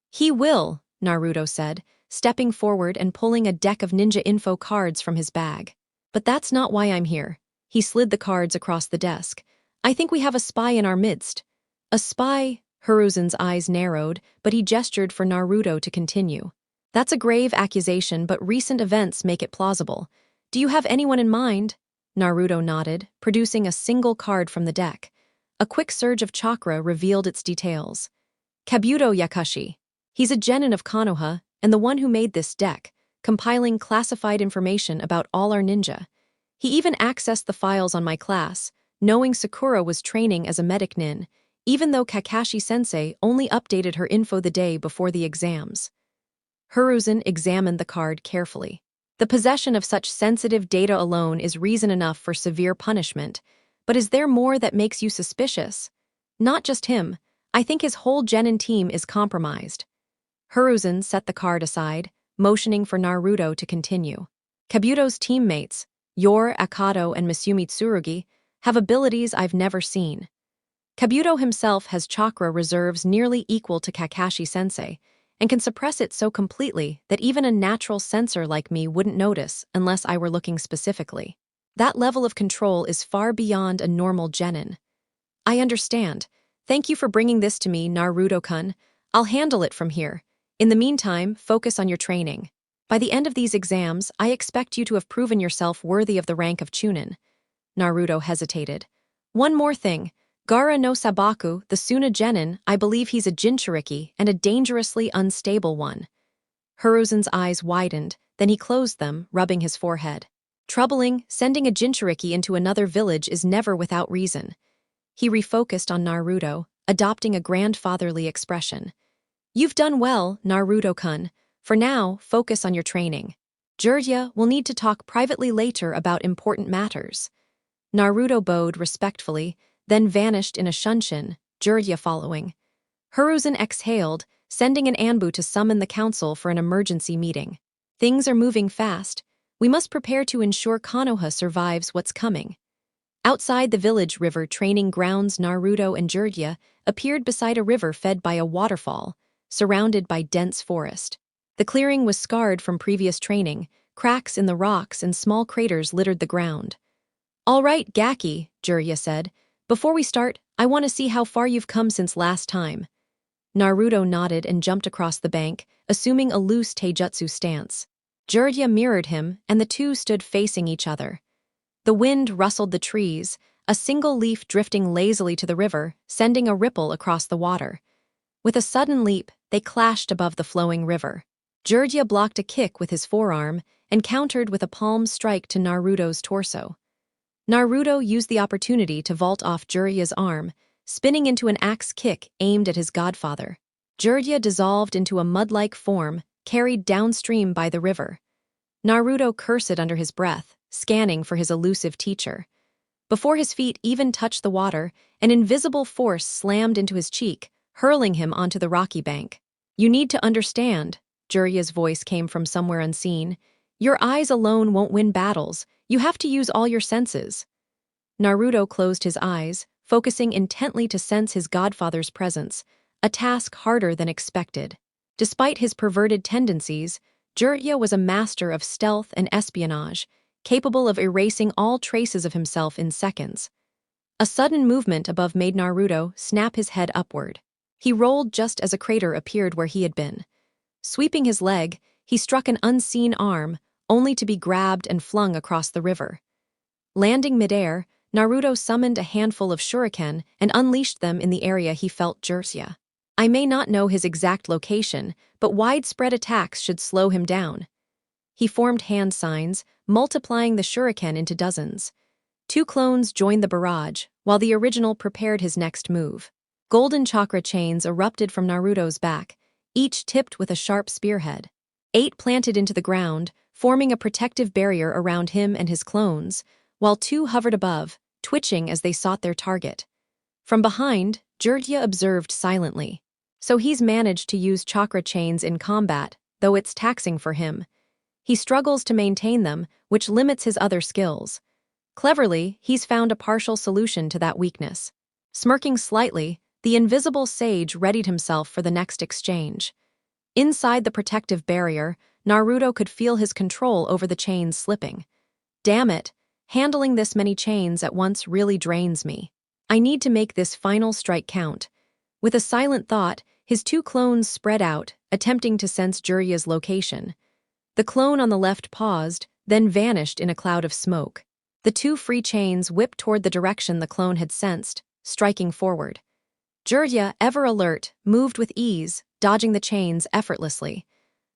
He will, Naruto said, stepping forward and pulling a deck of ninja info cards from his bag. But that's not why I'm here. He slid the cards across the desk. I think we have a spy in our midst. A spy? Hiruzen's eyes narrowed, but he gestured for Naruto to continue. That's a grave accusation, but recent events make it plausible. Do you have anyone in mind? Naruto nodded, producing a single card from the deck. A quick surge of chakra revealed its details. Kabuto Yakushi. He's a genin of Konoha, and the one who made this deck, compiling classified information about all our ninja. He even accessed the files on my class, knowing Sakura was training as a medic nin, even though Kakashi-sensei only updated her info the day before the exams. Hiruzen examined the card carefully. The possession of such sensitive data alone is reason enough for severe punishment, but is there more that makes you suspicious? Not just him. I think his whole genin team is compromised. Hiruzen set the card aside, motioning for Naruto to continue. Kabuto's teammates, Yor, Akato, and Misumi Tsurugi, have abilities I've never seen. Kabuto himself has chakra reserves nearly equal to Kakashi-sensei, and can suppress it so completely that even a natural sensor like me wouldn't notice unless I were looking specifically. That level of control is far beyond a normal genin. I understand. Thank you for bringing this to me, Naruto-kun. I'll handle it from here. In the meantime, focus on your training. By the end of these exams, I expect you to have proven yourself worthy of the rank of Chunin. Naruto hesitated. One more thing. Gaara no Sabaku, the Suna genin, I believe he's a Jinchuriki and a dangerously unstable one. Hiruzen's eyes widened, then he closed them, rubbing his forehead. Troubling, sending a Jinchuriki into another village is never without reason. He refocused on Naruto, adopting a grandfatherly expression. You've done well, Naruto-kun. For now, focus on your training. Jiraiya will need to talk privately later about important matters. Naruto bowed respectfully, then vanished in a shunshin, Jiraiya following. Hiruzen exhaled, sending an Anbu to summon the council for an emergency meeting. Things are moving fast. We must prepare to ensure Konoha survives what's coming. Outside the village river training grounds, Naruto and Jiraiya appeared beside a river fed by a waterfall, surrounded by dense forest. The clearing was scarred from previous training, cracks in the rocks and small craters littered the ground. "All right, Gaki," Jiraiya said. "Before we start, I want to see how far you've come since last time." Naruto nodded and jumped across the bank, assuming a loose taijutsu stance. Jiraiya mirrored him, and the two stood facing each other. The wind rustled the trees, a single leaf drifting lazily to the river, sending a ripple across the water. With a sudden leap, they clashed above the flowing river. Jiraiya blocked a kick with his forearm and countered with a palm strike to Naruto's torso. Naruto used the opportunity to vault off Jiraiya's arm, spinning into an axe kick aimed at his godfather. Jiraiya dissolved into a mud-like form, carried downstream by the river. Naruto cursed under his breath, scanning for his elusive teacher. Before his feet even touched the water, an invisible force slammed into his cheek, hurling him onto the rocky bank. "You need to understand," Jiraiya's voice came from somewhere unseen. "Your eyes alone won't win battles. You have to use all your senses." Naruto closed his eyes, focusing intently to sense his godfather's presence, a task harder than expected. Despite his perverted tendencies, Jiraiya was a master of stealth and espionage, capable of erasing all traces of himself in seconds. A sudden movement above made Naruto snap his head upward. He rolled just as a crater appeared where he had been. Sweeping his leg, he struck an unseen arm, only to be grabbed and flung across the river. Landing midair, Naruto summoned a handful of shuriken and unleashed them in the area he felt Jiraiya. I may not know his exact location, but widespread attacks should slow him down. He formed hand signs, multiplying the shuriken into dozens. Two clones joined the barrage, while the original prepared his next move. Golden chakra chains erupted from Naruto's back, each tipped with a sharp spearhead. 8 planted into the ground, forming a protective barrier around him and his clones, while 2 hovered above, twitching as they sought their target. From behind, Jiraiya observed silently. So he's managed to use chakra chains in combat, though it's taxing for him. He struggles to maintain them, which limits his other skills. Cleverly, he's found a partial solution to that weakness. Smirking slightly, the invisible sage readied himself for the next exchange. Inside the protective barrier, Naruto could feel his control over the chains slipping. Damn it, handling this many chains at once really drains me. I need to make this final strike count. With a silent thought, his 2 clones spread out, attempting to sense Jiraiya's location. The clone on the left paused, then vanished in a cloud of smoke. The 2 free chains whipped toward the direction the clone had sensed, striking forward. Jiraiya, ever alert, moved with ease, dodging the chains effortlessly.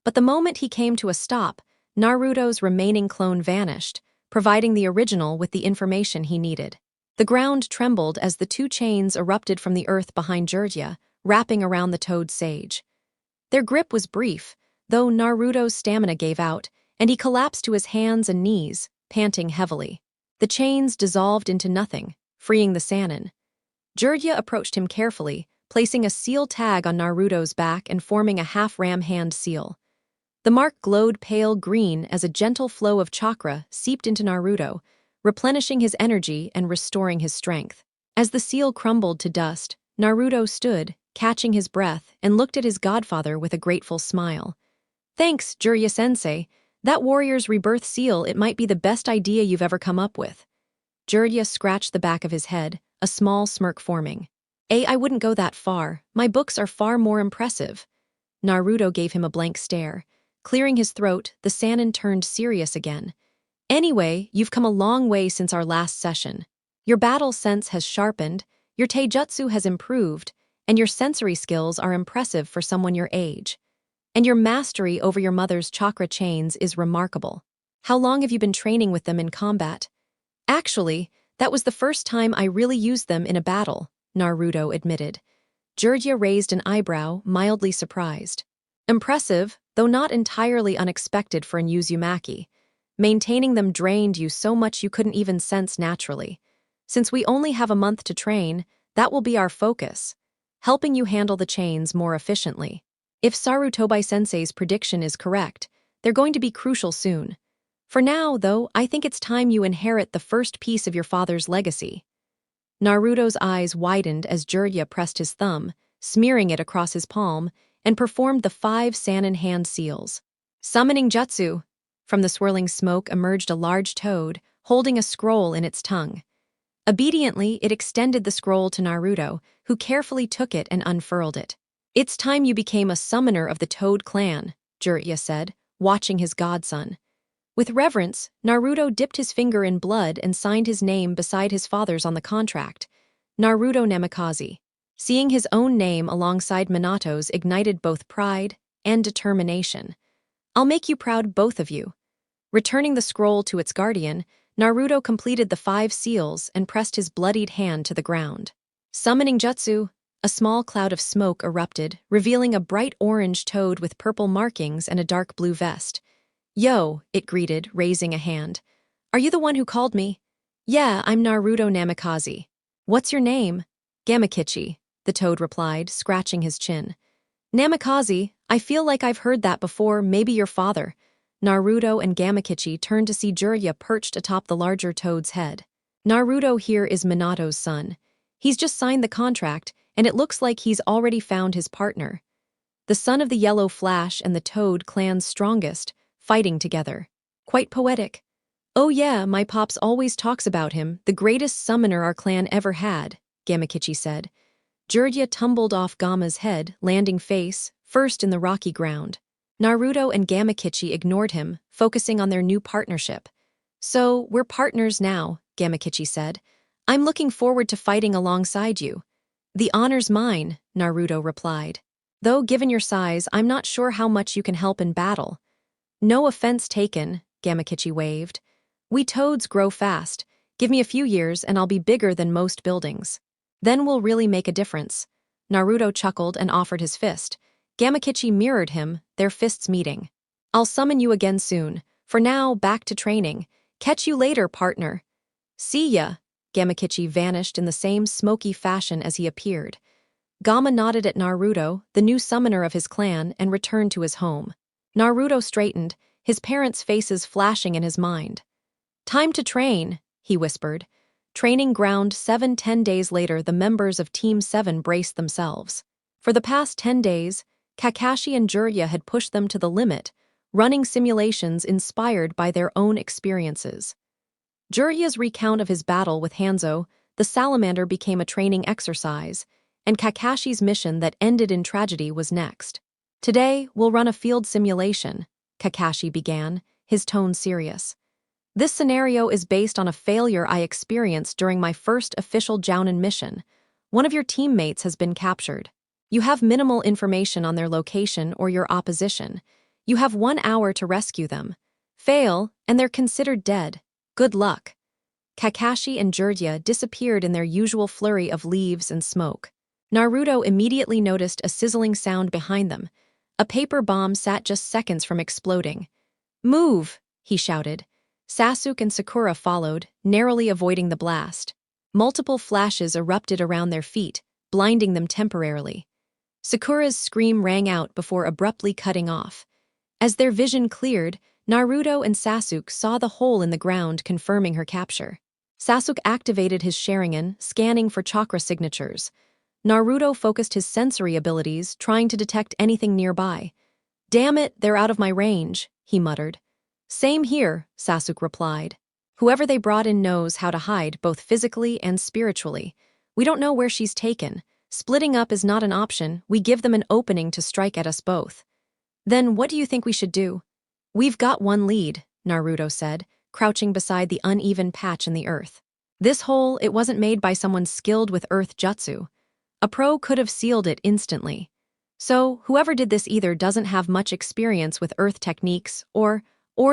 But the moment he came to a stop, Naruto's remaining clone vanished, providing the original with the information he needed. The ground trembled as the 2 chains erupted from the earth behind Jiraiya, wrapping around the toad sage. Their grip was brief, though Naruto's stamina gave out, and he collapsed to his hands and knees, panting heavily. The chains dissolved into nothing, freeing the Sannin. Jiraiya approached him carefully, placing a seal tag on Naruto's back and forming a half-ram hand seal. The mark glowed pale green as a gentle flow of chakra seeped into Naruto, replenishing his energy and restoring his strength. As the seal crumbled to dust, Naruto stood, catching his breath, and looked at his godfather with a grateful smile. "Thanks, Jiraiya-sensei. That warrior's rebirth seal, it might be the best idea you've ever come up with." Jiraiya scratched the back of his head, a small smirk forming. I wouldn't go that far. My books are far more impressive." Naruto gave him a blank stare. Clearing his throat, the Sannin turned serious again. "Anyway, you've come a long way since our last session. Your battle sense has sharpened, your taijutsu has improved, and your sensory skills are impressive for someone your age. And your mastery over your mother's chakra chains is remarkable. How long have you been training with them in combat?" "Actually, that was the first time I really used them in a battle," Naruto admitted. Jiraiya raised an eyebrow, mildly surprised. "Impressive, though not entirely unexpected for an Uzumaki. Maintaining them drained you so much you couldn't even sense naturally. Since we only have a month to train, that will be our focus, helping you handle the chains more efficiently. If Sarutobi-sensei's prediction is correct, they're going to be crucial soon. For now, though, I think it's time you inherit the first piece of your father's legacy." Naruto's eyes widened as Jiraiya pressed his thumb, smearing it across his palm, and performed the 5 Sannin hand seals. Summoning jutsu! From the swirling smoke emerged a large toad, holding a scroll in its tongue. Obediently, it extended the scroll to Naruto, who carefully took it and unfurled it. "It's time you became a summoner of the Toad clan," Jiraiya said, watching his godson. With reverence, Naruto dipped his finger in blood and signed his name beside his father's on the contract. Naruto Namikaze. Seeing his own name alongside Minato's ignited both pride and determination. "I'll make you proud, both of you." Returning the scroll to its guardian, Naruto completed the 5 seals and pressed his bloodied hand to the ground. Summoning jutsu, a small cloud of smoke erupted, revealing a bright orange toad with purple markings and a dark blue vest. "Yo," it greeted, raising a hand. "Are you the one who called me?" "Yeah, I'm Naruto Namikaze." "What's your name?" "Gamakichi," the toad replied, scratching his chin. "Namikaze, I feel like I've heard that before, maybe your father." Naruto and Gamakichi turned to see Jiraiya perched atop the larger toad's head. "Naruto here is Minato's son. He's just signed the contract, and it looks like he's already found his partner. The son of the Yellow Flash and the Toad clan's strongest, fighting together. Quite poetic." "Oh yeah, my pops always talks about him, the greatest summoner our clan ever had," Gamakichi said. Jiraiya tumbled off Gama's head, landing face first in the rocky ground. Naruto and Gamakichi ignored him, focusing on their new partnership. "So, we're partners now," Gamakichi said. "I'm looking forward to fighting alongside you." "The honor's mine," Naruto replied. "Though given your size, I'm not sure how much you can help in battle." "No offense taken," Gamakichi waved. "We toads grow fast. Give me a few years and I'll be bigger than most buildings. Then we'll really make a difference." Naruto chuckled and offered his fist. Gamakichi mirrored him, their fists meeting. "I'll summon you again soon. For now, back to training. Catch you later, partner." "See ya." Gamakichi vanished in the same smoky fashion as he appeared. Gama nodded at Naruto, the new summoner of his clan, and returned to his home. Naruto straightened, his parents' faces flashing in his mind. "Time to train," he whispered. Training ground 7-10 days later, the members of Team 7 braced themselves. For the past 10 days, Kakashi and Jiraiya had pushed them to the limit, running simulations inspired by their own experiences. Jiraiya's recount of his battle with Hanzo, the salamander, became a training exercise, and Kakashi's mission that ended in tragedy was next. "Today, we'll run a field simulation," Kakashi began, his tone serious. "This scenario is based on a failure I experienced during my first official Jounin mission. One of your teammates has been captured. You have minimal information on their location or your opposition. You have 1 hour to rescue them. Fail, and they're considered dead. Good luck." Kakashi and Jiraiya disappeared in their usual flurry of leaves and smoke. Naruto immediately noticed a sizzling sound behind them. A paper bomb sat just seconds from exploding. "Move!" he shouted. Sasuke and Sakura followed, narrowly avoiding the blast. Multiple flashes erupted around their feet, blinding them temporarily. Sakura's scream rang out before abruptly cutting off. As their vision cleared, Naruto and Sasuke saw the hole in the ground confirming her capture. Sasuke activated his Sharingan, scanning for chakra signatures. Naruto focused his sensory abilities, trying to detect anything nearby. "Damn it, they're out of my range," he muttered. "Same here," Sasuke replied. "Whoever they brought in knows how to hide, both physically and spiritually. We don't know where she's taken. Splitting up is not an option. We give them an opening to strike at us both." "Then what do you think we should do?" "We've got one lead," Naruto said, crouching beside the uneven patch in the earth. "This hole, it wasn't made by someone skilled with earth jutsu. A pro could have sealed it instantly. So, whoever did this either doesn't have much experience with earth techniques, or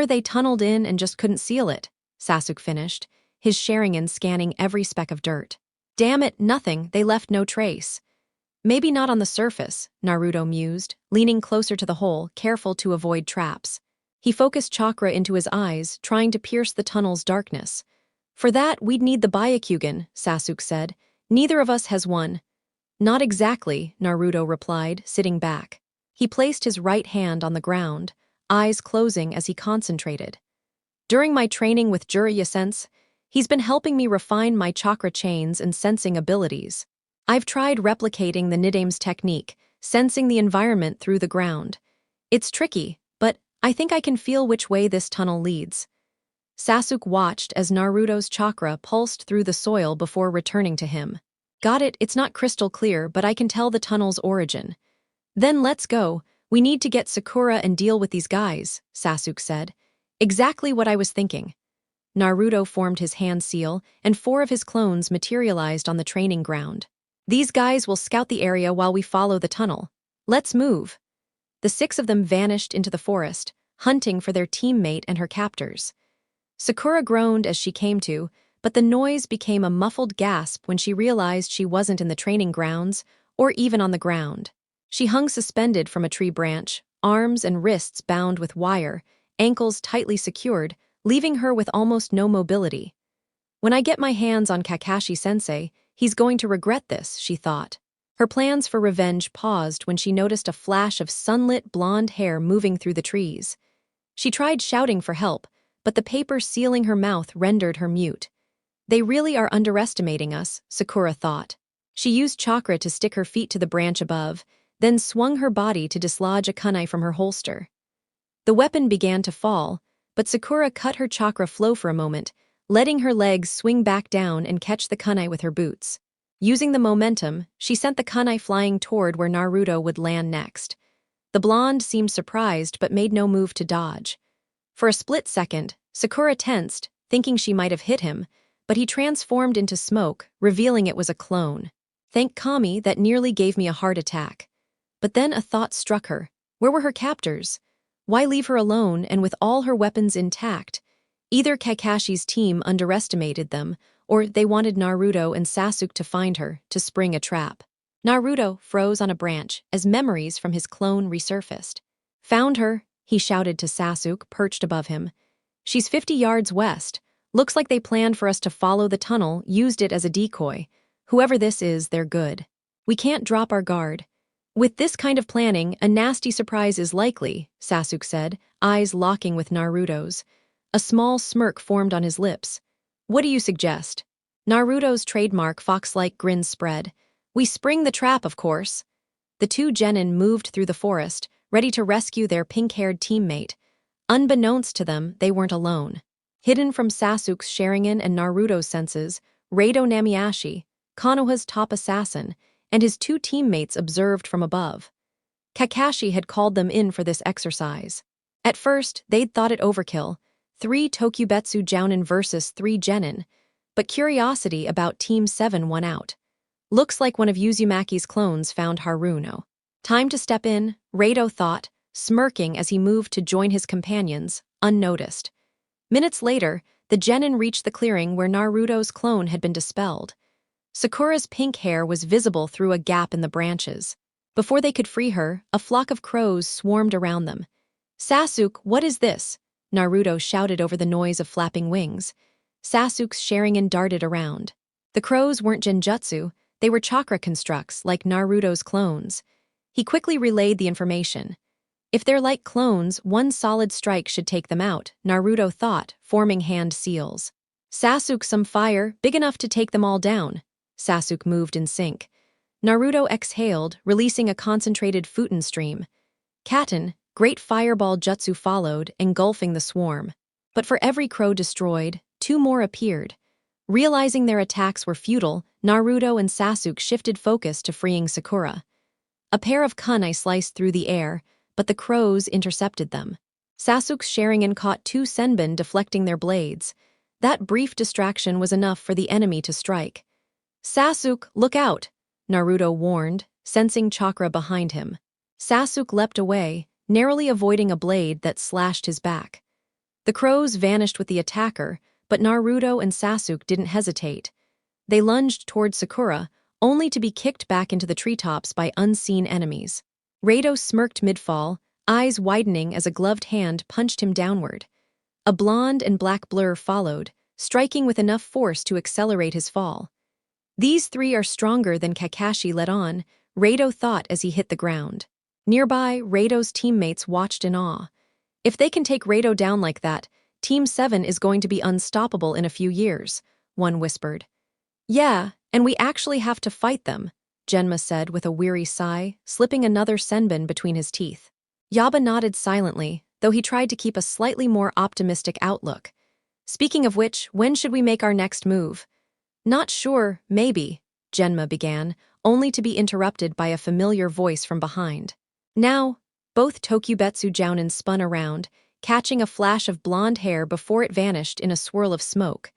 they tunneled in and just couldn't seal it," Sasuke finished, his Sharingan scanning every speck of dirt. "Damn it, nothing, they left no trace." "Maybe not on the surface," Naruto mused, leaning closer to the hole, careful to avoid traps. He focused chakra into his eyes, trying to pierce the tunnel's darkness. "For that, we'd need the Byakugan," Sasuke said. "Neither of us has one." "Not exactly," Naruto replied, sitting back. He placed his right hand on the ground, eyes closing as he concentrated. During my training with Jiraiya-sense, he's been helping me refine my chakra chains and sensing abilities. I've tried replicating the Nidame's technique, sensing the environment through the ground. It's tricky, but I think I can feel which way this tunnel leads. Sasuke watched as Naruto's chakra pulsed through the soil before returning to him. Got it, it's not crystal clear, but I can tell the tunnel's origin. Then let's go. We need to get Sakura and deal with these guys, Sasuke said. Exactly what I was thinking. Naruto formed his hand seal, and 4 of his clones materialized on the training ground. These guys will scout the area while we follow the tunnel. Let's move. The 6 of them vanished into the forest, hunting for their teammate and her captors. Sakura groaned as she came to, but the noise became a muffled gasp when she realized she wasn't in the training grounds or even on the ground. She hung suspended from a tree branch, arms and wrists bound with wire, ankles tightly secured, leaving her with almost no mobility. When I get my hands on Kakashi-sensei, he's going to regret this, she thought. Her plans for revenge paused when she noticed a flash of sunlit blonde hair moving through the trees. She tried shouting for help, but the paper sealing her mouth rendered her mute. They really are underestimating us, Sakura thought. She used chakra to stick her feet to the branch above, then swung her body to dislodge a kunai from her holster. The weapon began to fall, but Sakura cut her chakra flow for a moment, letting her legs swing back down and catch the kunai with her boots. Using the momentum, she sent the kunai flying toward where Naruto would land next. The blonde seemed surprised but made no move to dodge. For a split second, Sakura tensed, thinking she might have hit him, but he transformed into smoke, revealing it was a clone. Thank Kami, that nearly gave me a heart attack. But then a thought struck her. Where were her captors? Why leave her alone and with all her weapons intact? Either Kakashi's team underestimated them, or they wanted Naruto and Sasuke to find her, to spring a trap. Naruto froze on a branch as memories from his clone resurfaced. Found her, he shouted to Sasuke, perched above him. She's 50 yards west. Looks like they planned for us to follow the tunnel, used it as a decoy. Whoever this is, they're good. We can't drop our guard. With this kind of planning, a nasty surprise is likely, Sasuke said, eyes locking with Naruto's. A small smirk formed on his lips. What do you suggest? Naruto's trademark fox-like grin spread. We spring the trap, of course. The 2 genin moved through the forest, ready to rescue their pink-haired teammate. Unbeknownst to them, they weren't alone. Hidden from Sasuke's Sharingan and Naruto's senses, Rado Namiashi, Konoha's top assassin, and his 2 teammates observed from above. Kakashi had called them in for this exercise. At first, they'd thought it overkill, 3 Tokubetsu Jounin versus 3 genin, but curiosity about Team 7 won out. Looks like one of Uzumaki's clones found Haruno. Time to step in, Rado thought, smirking as he moved to join his companions, unnoticed. Minutes later, the genin reached the clearing where Naruto's clone had been dispelled. Sakura's pink hair was visible through a gap in the branches. Before they could free her, a flock of crows swarmed around them. Sasuke, what is this? Naruto shouted over the noise of flapping wings. Sasuke's Sharingan darted around. The crows weren't genjutsu, they were chakra constructs like Naruto's clones. He quickly relayed the information. If they're like clones, one solid strike should take them out, Naruto thought, forming hand seals. Sasuke, some fire, big enough to take them all down. Sasuke moved in sync. Naruto exhaled, releasing a concentrated Futon stream. Katen, great fireball jutsu followed, engulfing the swarm. But for every crow destroyed, 2 more appeared. Realizing their attacks were futile, Naruto and Sasuke shifted focus to freeing Sakura. A pair of kunai sliced through the air, but the crows intercepted them. Sasuke's Sharingan caught 2 senbon deflecting their blades. That brief distraction was enough for the enemy to strike. Sasuke, look out! Naruto warned, sensing chakra behind him. Sasuke leapt away, narrowly avoiding a blade that slashed his back. The crows vanished with the attacker, but Naruto and Sasuke didn't hesitate. They lunged toward Sakura, only to be kicked back into the treetops by unseen enemies. Rado smirked mid-fall, eyes widening as a gloved hand punched him downward. A blonde and black blur followed, striking with enough force to accelerate his fall. These 3 are stronger than Kakashi let on, Rado thought as he hit the ground. Nearby, Rado's teammates watched in awe. If they can take Rado down like that, Team 7 is going to be unstoppable in a few years, one whispered. Yeah, and we actually have to fight them, Genma said with a weary sigh, slipping another senbon between his teeth. Yaba nodded silently, though he tried to keep a slightly more optimistic outlook. Speaking of which, when should we make our next move? Not sure, maybe, Genma began, only to be interrupted by a familiar voice from behind. Now, both Tokubetsu Jounin spun around, catching a flash of blonde hair before it vanished in a swirl of smoke.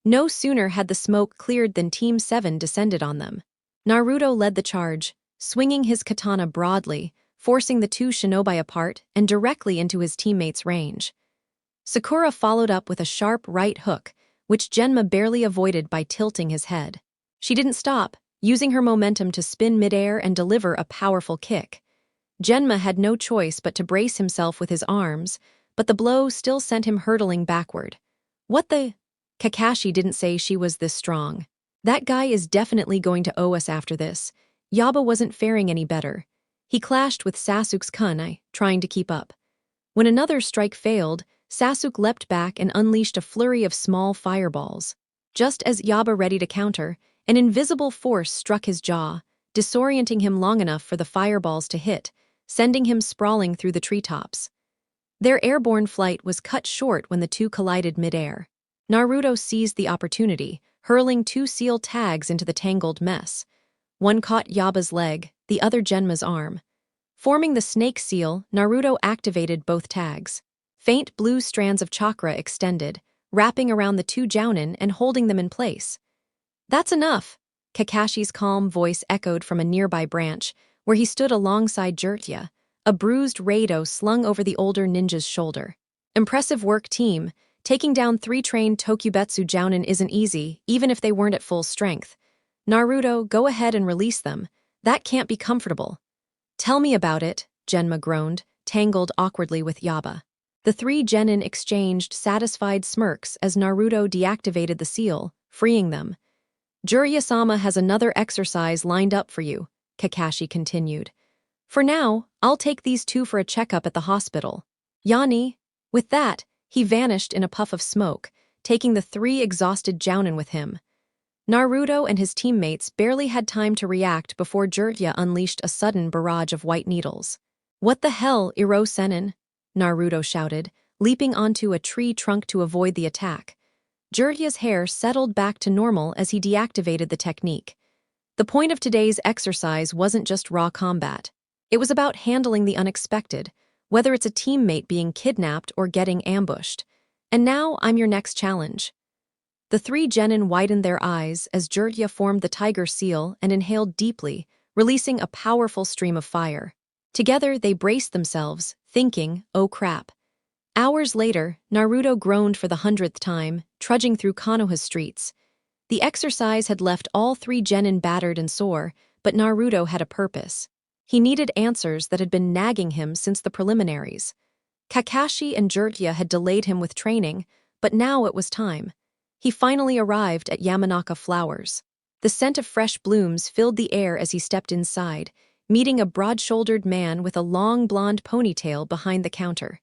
No sooner had the smoke cleared than Team 7 descended on them. Naruto led the charge, swinging his katana broadly, forcing the two shinobi apart and directly into his teammates' range. Sakura followed up with a sharp right hook, which Genma barely avoided by tilting his head. She didn't stop, using her momentum to spin midair and deliver a powerful kick. Genma had no choice but to brace himself with his arms, but the blow still sent him hurtling backward. What the? Kakashi didn't say she was this strong. That guy is definitely going to owe us after this. Yaba wasn't faring any better. He clashed with Sasuke's kunai, trying to keep up. When another strike failed, Sasuke leapt back and unleashed a flurry of small fireballs. Just as Yaba ready to counter, an invisible force struck his jaw, disorienting him long enough for the fireballs to hit, sending him sprawling through the treetops. Their airborne flight was cut short when the two collided midair. Naruto seized the opportunity, hurling two seal tags into the tangled mess. One caught Yaba's leg, the other Genma's arm. Forming the snake seal, Naruto activated both tags. Faint blue strands of chakra extended, wrapping around the two Jounin and holding them in place. That's enough, Kakashi's calm voice echoed from a nearby branch, where he stood alongside Jiraiya, a bruised Rado slung over the older ninja's shoulder. Impressive work, team. Taking down 3 trained Tokubetsu Jounin isn't easy, even if they weren't at full strength. Naruto, go ahead and release them. That can't be comfortable. Tell me about it, Genma groaned, tangled awkwardly with Yaba. The 3 genin exchanged satisfied smirks as Naruto deactivated the seal, freeing them. Jiraiya-sama has another exercise lined up for you, Kakashi continued. For now, I'll take these 2 for a checkup at the hospital. Yani. With that, he vanished in a puff of smoke, taking the 3 exhausted Jounin with him. Naruto and his teammates barely had time to react before Jiraiya unleashed a sudden barrage of white needles. What the hell, Iro Sennin? Naruto shouted, leaping onto a tree trunk to avoid the attack. Jiraiya's hair settled back to normal as he deactivated the technique. The point of today's exercise wasn't just raw combat. It was about handling the unexpected, whether it's a teammate being kidnapped or getting ambushed. And now I'm your next challenge. The 3 genin widened their eyes as Jiraiya formed the tiger seal and inhaled deeply, releasing a powerful stream of fire. Together, they braced themselves, thinking, oh crap. Hours later, Naruto groaned for the 100th time, trudging through Konoha's streets. The exercise had left all 3 genin battered and sore, but Naruto had a purpose. He needed answers that had been nagging him since the preliminaries. Kakashi and Jiraiya had delayed him with training, but now it was time. He finally arrived at Yamanaka Flowers. The scent of fresh blooms filled the air as he stepped inside, meeting a broad-shouldered man with a long blonde ponytail behind the counter.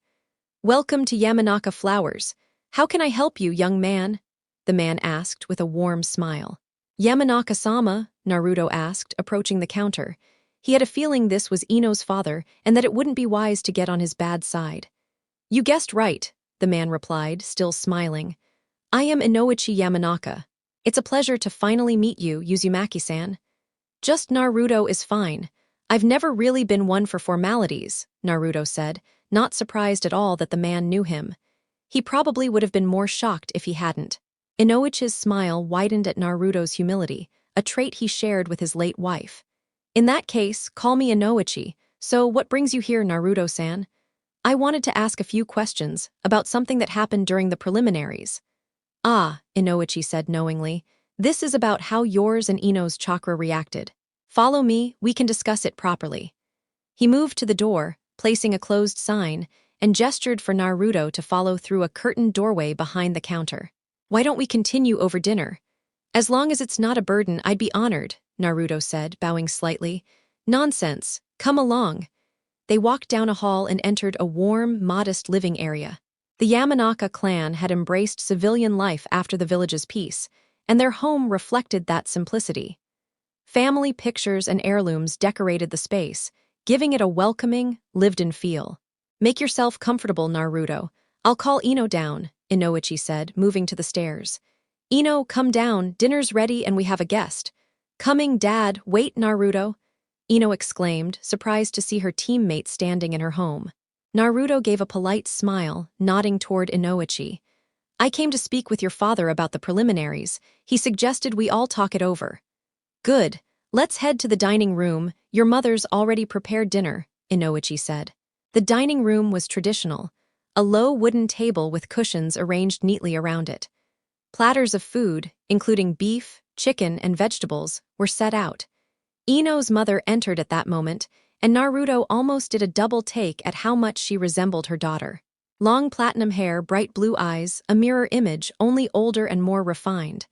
Welcome to Yamanaka Flowers. How can I help you, young man? The man asked with a warm smile. Yamanaka-sama, Naruto asked, approaching the counter. He had a feeling this was Ino's father and that it wouldn't be wise to get on his bad side. You guessed right, the man replied, still smiling. I am Inoichi Yamanaka. It's a pleasure to finally meet you, Uzumaki-san. Just Naruto is fine. I've never really been one for formalities, Naruto said, not surprised at all that the man knew him. He probably would have been more shocked if he hadn't. Inoichi's smile widened at Naruto's humility, a trait he shared with his late wife. In that case, call me Inoichi. So what brings you here, Naruto-san? I wanted to ask a few questions about something that happened during the preliminaries. Ah, Inoichi said knowingly. This is about how yours and Ino's chakra reacted. Follow me, we can discuss it properly. He moved to the door, placing a closed sign, and gestured for Naruto to follow through a curtained doorway behind the counter. Why don't we continue over dinner? As long as it's not a burden, I'd be honored, Naruto said, bowing slightly. Nonsense, come along. They walked down a hall and entered a warm, modest living area. The Yamanaka clan had embraced civilian life after the village's peace, and their home reflected that simplicity. Family pictures and heirlooms decorated the space, giving it a welcoming, lived-in feel. "Make yourself comfortable, Naruto. I'll call Ino down," Inoichi said, moving to the stairs. "Ino, come down, dinner's ready and we have a guest." "Coming, Dad, wait, Naruto," Ino exclaimed, surprised to see her teammate standing in her home. Naruto gave a polite smile, nodding toward Inoichi. "I came to speak with your father about the preliminaries. He suggested we all talk it over." "Good. Let's head to the dining room. Your mother's already prepared dinner," Inoichi said. The dining room was traditional, a low wooden table with cushions arranged neatly around it. Platters of food, including beef, chicken, and vegetables, were set out. Ino's mother entered at that moment, and Naruto almost did a double take at how much she resembled her daughter. Long platinum hair, bright blue eyes, a mirror image, only older and more refined.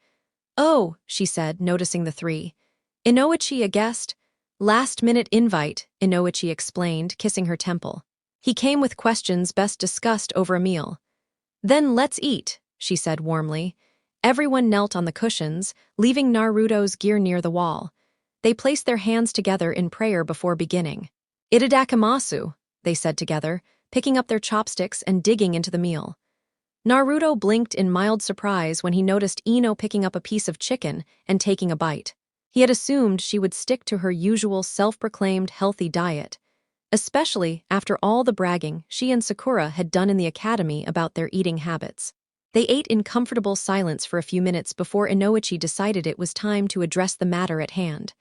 "Oh," she said, noticing the three. "Inoichi a guest?" "Last-minute invite," Inoichi explained, kissing her temple. "He came with questions best discussed over a meal." "Then let's eat," she said warmly. Everyone knelt on the cushions, leaving Naruto's gear near the wall. They placed their hands together in prayer before beginning. "Itadakimasu," they said together, picking up their chopsticks and digging into the meal. Naruto blinked in mild surprise when he noticed Ino picking up a piece of chicken and taking a bite. He had assumed she would stick to her usual self-proclaimed healthy diet, especially after all the bragging she and Sakura had done in the academy about their eating habits. They ate in comfortable silence for a few minutes before Inoichi decided it was time to address the matter at hand.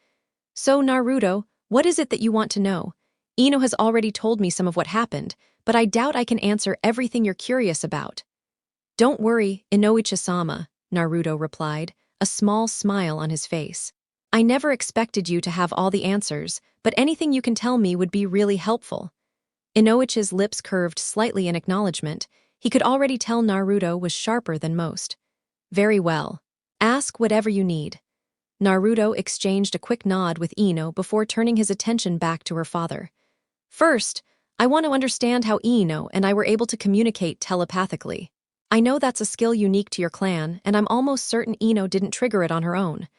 "So, Naruto, what is it that you want to know? Ino has already told me some of what happened, but I doubt I can answer everything you're curious about." "Don't worry, Inoichi-sama," Naruto replied, a small smile on his face. "I never expected you to have all the answers, but anything you can tell me would be really helpful." Inoichi's lips curved slightly in acknowledgement. He could already tell Naruto was sharper than most. "Very well. Ask whatever you need." Naruto exchanged a quick nod with Ino before turning his attention back to her father. "First, I want to understand how Ino and I were able to communicate telepathically. I know that's a skill unique to your clan, and I'm almost certain Ino didn't trigger it on her own."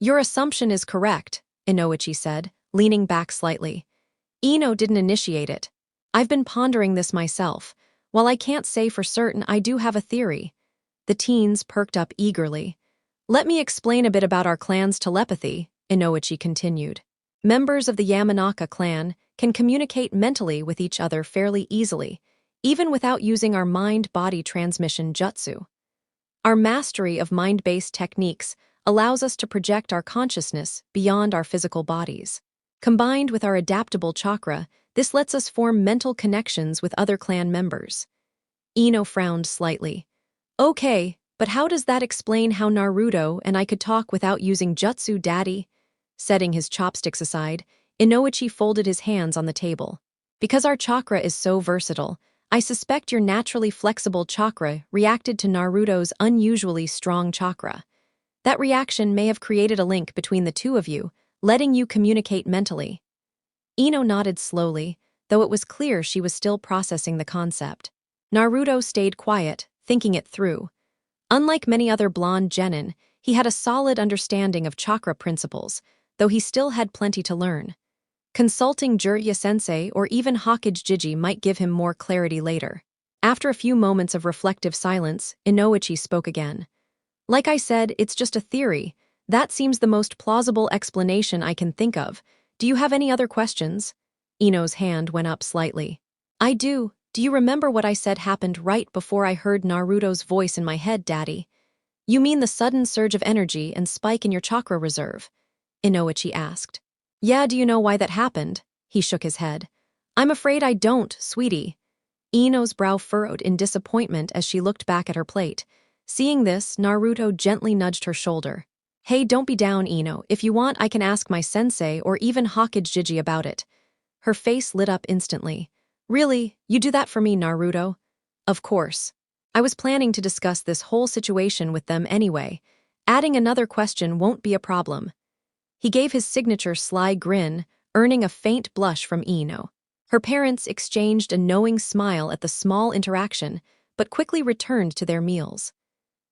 "Your assumption is correct," Inoichi said, leaning back slightly. "Ino didn't initiate it. I've been pondering this myself. While I can't say for certain, I do have a theory." The teens perked up eagerly. "Let me explain a bit about our clan's telepathy," Inoichi continued. "Members of the Yamanaka clan can communicate mentally with each other fairly easily, even without using our mind-body transmission jutsu. Our mastery of mind-based techniques allows us to project our consciousness beyond our physical bodies. Combined with our adaptable chakra, this lets us form mental connections with other clan members." Ino frowned slightly. "Okay, but how does that explain how Naruto and I could talk without using jutsu, Daddy?" Setting his chopsticks aside, Inoichi folded his hands on the table. "Because our chakra is so versatile, I suspect your naturally flexible chakra reacted to Naruto's unusually strong chakra. That reaction may have created a link between the two of you, letting you communicate mentally." Ino nodded slowly, though it was clear she was still processing the concept. Naruto stayed quiet, thinking it through. Unlike many other blonde genin, he had a solid understanding of chakra principles, though he still had plenty to learn. Consulting Jiraiya-sensei or even Hokage Jiji might give him more clarity later. After a few moments of reflective silence, Inoichi spoke again. "Like I said, it's just a theory. That seems the most plausible explanation I can think of. Do you have any other questions?" Ino's hand went up slightly. "I do. Do you remember what I said happened right before I heard Naruto's voice in my head, Daddy?" "You mean the sudden surge of energy and spike in your chakra reserve?" Inoichi asked. "Yeah, do you know why that happened?" He shook his head. "I'm afraid I don't, sweetie." Ino's brow furrowed in disappointment as she looked back at her plate. Seeing this, Naruto gently nudged her shoulder. "Hey, don't be down, Ino. If you want, I can ask my sensei or even Hokage Jiji about it." Her face lit up instantly. "Really? You do that for me, Naruto?" "Of course. I was planning to discuss this whole situation with them anyway. Adding another question won't be a problem." He gave his signature sly grin, earning a faint blush from Ino. Her parents exchanged a knowing smile at the small interaction, but quickly returned to their meals.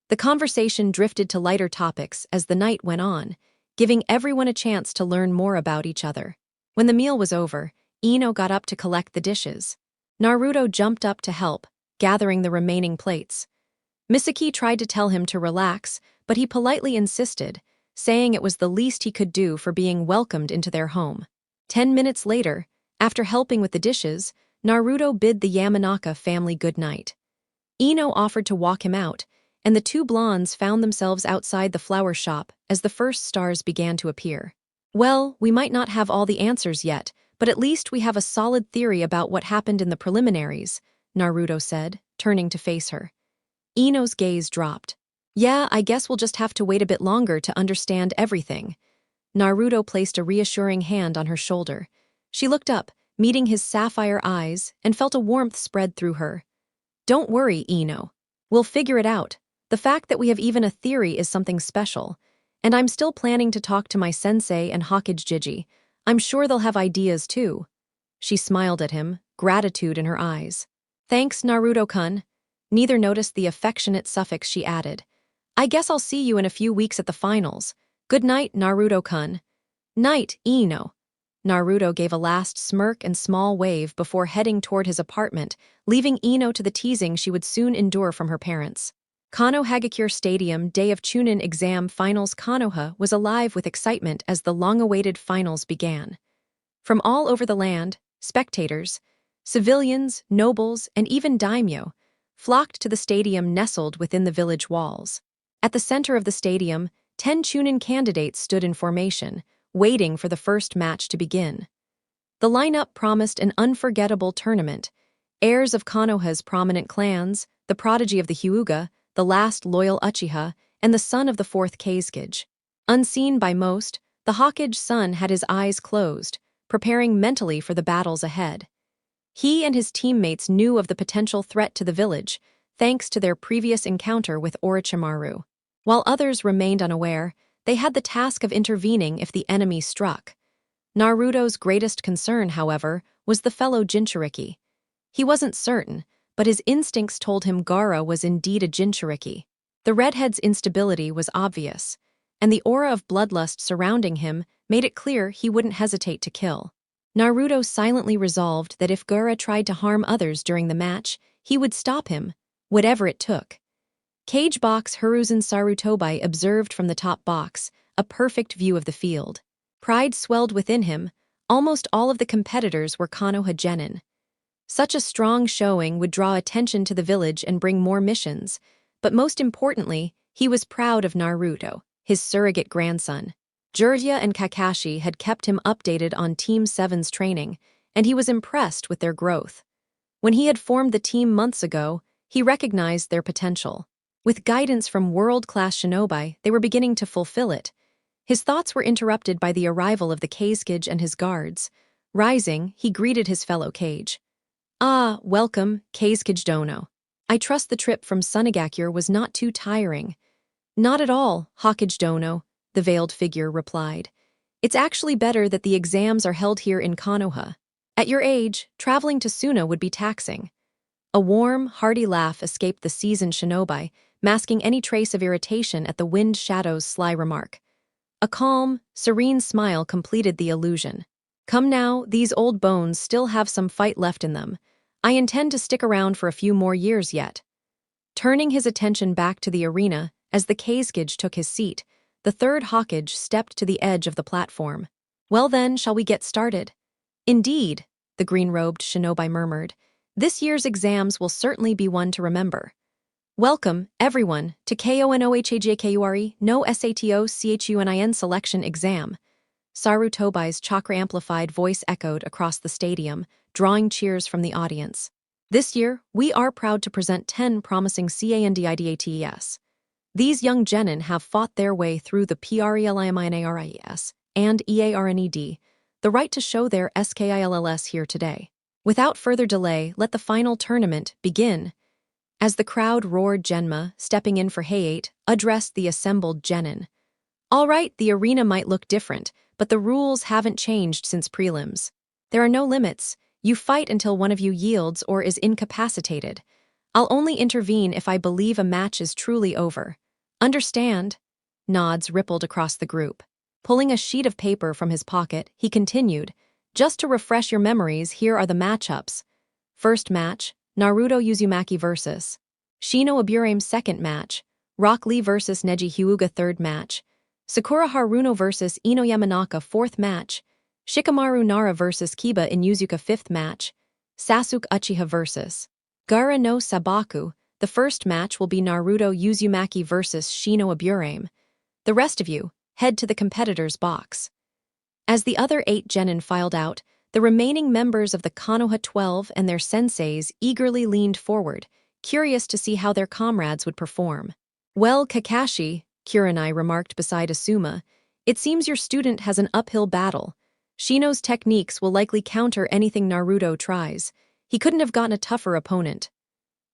The conversation drifted to lighter topics as the night went on, giving everyone a chance to learn more about each other. When the meal was over, Ino got up to collect the dishes. Naruto jumped up to help, gathering the remaining plates. Misaki tried to tell him to relax, but he politely insisted, saying it was the least he could do for being welcomed into their home. 10 minutes later, after helping with the dishes, Naruto bid the Yamanaka family good night. Ino offered to walk him out, and the two blondes found themselves outside the flower shop as the first stars began to appear. Well, we might not have all the answers yet, but at least we have a solid theory about what happened in the preliminaries, Naruto said, turning to face her. Ino's gaze dropped. Yeah, I guess we'll just have to wait a bit longer to understand everything. Naruto placed a reassuring hand on her shoulder. She looked up, meeting his sapphire eyes, and felt a warmth spread through her. Don't worry, Ino. We'll figure it out. The fact that we have even a theory is something special. And I'm still planning to talk to my sensei and Hokage Jiji. I'm sure they'll have ideas too. She smiled at him, gratitude in her eyes. Thanks, Naruto-kun. Neither noticed the affectionate suffix she added. I guess I'll see you in a few weeks at the finals. Good night, Naruto-kun. Night, Ino. Naruto gave a last smirk and small wave before heading toward his apartment, leaving Ino to the teasing she would soon endure from her parents. Kano Hagakure Stadium day of Chunin exam finals. Konoha was alive with excitement as the long-awaited finals began. From all over the land, spectators, civilians, nobles, and even daimyo flocked to the stadium nestled within the village walls. At the center of the stadium, 10 Chunin candidates stood in formation, waiting for the first match to begin. The lineup promised an unforgettable tournament. Heirs of Konoha's prominent clans, the prodigy of the Hyuga, the last loyal Uchiha, and the son of the fourth Kazekage. Unseen by most, the Hokage son had his eyes closed, preparing mentally for the battles ahead. He and his teammates knew of the potential threat to the village, thanks to their previous encounter with Orochimaru. While others remained unaware, they had the task of intervening if the enemy struck. Naruto's greatest concern, however, was the fellow Jinchuriki. He wasn't certain, but his instincts told him Gaara was indeed a Jinchuriki. The redhead's instability was obvious, and the aura of bloodlust surrounding him made it clear he wouldn't hesitate to kill. Naruto silently resolved that if Gaara tried to harm others during the match, he would stop him, whatever it took. Cage box Hiruzen Sarutobi observed from the top box, a perfect view of the field. Pride swelled within him. Almost all of the competitors were Konoha genin. Such a strong showing would draw attention to the village and bring more missions, but most importantly, he was proud of Naruto, his surrogate grandson. Jiraiya and Kakashi had kept him updated on Team 7's training, and he was impressed with their growth. When he had formed the team months ago, he recognized their potential. With guidance from world-class shinobi, they were beginning to fulfill it. His thoughts were interrupted by the arrival of the Kazekage and his guards. Rising, he greeted his fellow Kage. Ah, welcome, Kazekage Dono. I trust the trip from Sunagakure was not too tiring. Not at all, Hokage Dono, the veiled figure replied. It's actually better that the exams are held here in Konoha. At your age, traveling to Suna would be taxing. A warm, hearty laugh escaped the seasoned shinobi, masking any trace of irritation at the wind shadow's sly remark. A calm, serene smile completed the illusion. Come now, these old bones still have some fight left in them. I intend to stick around for a few more years yet. Turning his attention back to the arena, as the Kazekage took his seat, the third Hokage stepped to the edge of the platform. Well then, shall we get started? Indeed, the green-robed shinobi murmured. This year's exams will certainly be one to remember. Welcome, everyone, to KONOHAJKURE no SATO CHUNIN selection exam. Sarutobi's chakra-amplified voice echoed across the stadium, drawing cheers from the audience. This year, we are proud to present 10 promising candidates. These young genin have fought their way through the PRELIMINARIES and EARNED, the right to show their SKILLS here today. Without further delay, let the final tournament begin. As the crowd roared, Genma, stepping in for Hayate, addressed the assembled genin. All right, the arena might look different, but the rules haven't changed since prelims. There are no limits. You fight until one of you yields or is incapacitated. I'll only intervene if I believe a match is truly over. Understand? Nods rippled across the group. Pulling a sheet of paper from his pocket, he continued, just to refresh your memories, here are the matchups. First match, Naruto Uzumaki vs. Shino Aburame. Second match, Rock Lee vs. Neji Hyuga. Third match, Sakura Haruno vs. Ino Yamanaka. Fourth match, Shikamaru Nara vs. Kiba Inuzuka. Fifth match, Sasuke Uchiha vs. Gaara no Sabaku. The first match will be Naruto Uzumaki vs. Shino Aburame. The rest of you, head to the competitors' box. As the other 8 genin filed out, the remaining members of the Konoha 12 and their senseis eagerly leaned forward, curious to see how their comrades would perform. Well, Kakashi, Kurenai remarked beside Asuma, it seems your student has an uphill battle. Shino's techniques will likely counter anything Naruto tries. He couldn't have gotten a tougher opponent.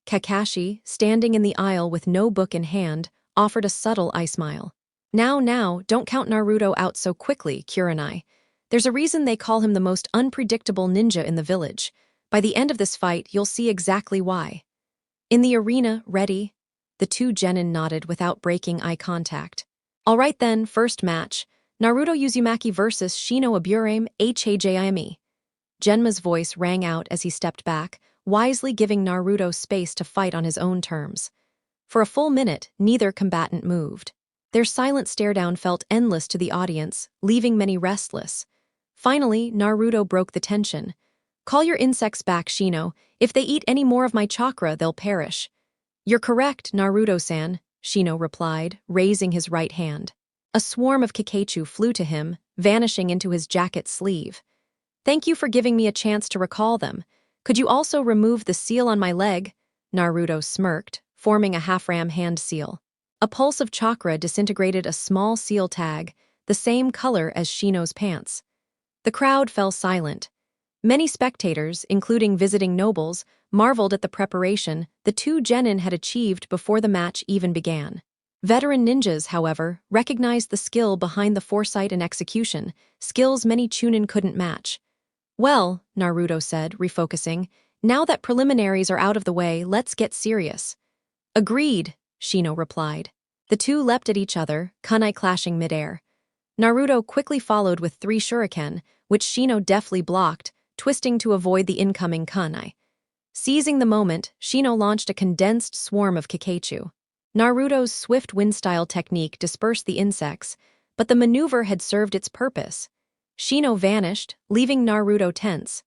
Kakashi, standing in the aisle with no book in hand, offered a subtle eye smile. Now, don't count Naruto out so quickly, Kurenai. There's a reason they call him the most unpredictable ninja in the village. By the end of this fight, you'll see exactly why. In the arena, ready? The 2 genin nodded without breaking eye contact. All right then, first match, Naruto Uzumaki vs. Shino Aburame. Hajime. Genma's voice rang out as he stepped back, wisely giving Naruto space to fight on his own terms. For a full minute, neither combatant moved. Their silent stare-down felt endless to the audience, leaving many restless. Finally, Naruto broke the tension. Call your insects back, Shino. If they eat any more of my chakra, they'll perish. You're correct, Naruto-san, Shino replied, raising his right hand. A swarm of Kakachu flew to him, vanishing into his jacket sleeve. Thank you for giving me a chance to recall them. Could you also remove the seal on my leg? Naruto smirked, forming a half-ram hand seal. A pulse of chakra disintegrated a small seal tag, the same color as Shino's pants. The crowd fell silent. Many spectators, including visiting nobles, marveled at the preparation the 2 genin had achieved before the match even began. Veteran ninjas, however, recognized the skill behind the foresight and execution, skills many Chunin couldn't match. Well, Naruto said, refocusing, now that preliminaries are out of the way, let's get serious. Agreed, Shino replied. The 2 leapt at each other, kunai clashing midair. Naruto quickly followed with 3 shuriken, which Shino deftly blocked, twisting to avoid the incoming kunai. Seizing the moment, Shino launched a condensed swarm of Kakachu. Naruto's swift wind-style technique dispersed the insects, but the maneuver had served its purpose. Shino vanished, leaving Naruto tense.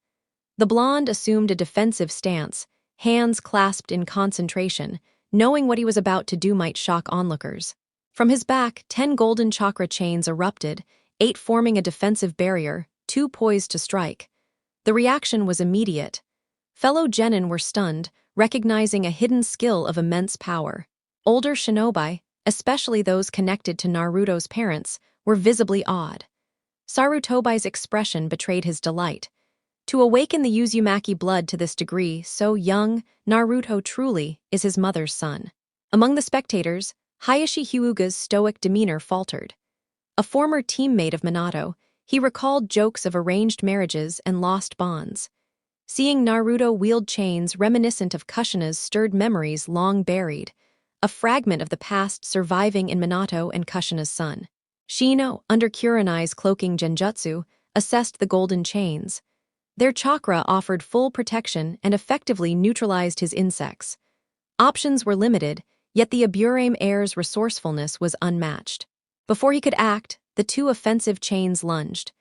The blonde assumed a defensive stance, hands clasped in concentration, knowing what he was about to do might shock onlookers. From his back, 10 golden chakra chains erupted, 8 forming a defensive barrier, 2 poised to strike. The reaction was immediate. Fellow genin were stunned, recognizing a hidden skill of immense power. Older shinobi, especially those connected to Naruto's parents, were visibly awed. Sarutobai's expression betrayed his delight. To awaken the Uzumaki blood to this degree, so young, Naruto truly is his mother's son. Among the spectators, Hayashi Hyuga's stoic demeanor faltered. A former teammate of Minato, he recalled jokes of arranged marriages and lost bonds. Seeing Naruto wield chains reminiscent of Kushina's stirred memories long buried, a fragment of the past surviving in Minato and Kushina's son. Shino, under Kurenai's cloaking genjutsu, assessed the golden chains. Their chakra offered full protection and effectively neutralized his insects. Options were limited, yet the Aburame heir's resourcefulness was unmatched. Before he could act, the 2 offensive chains lunged.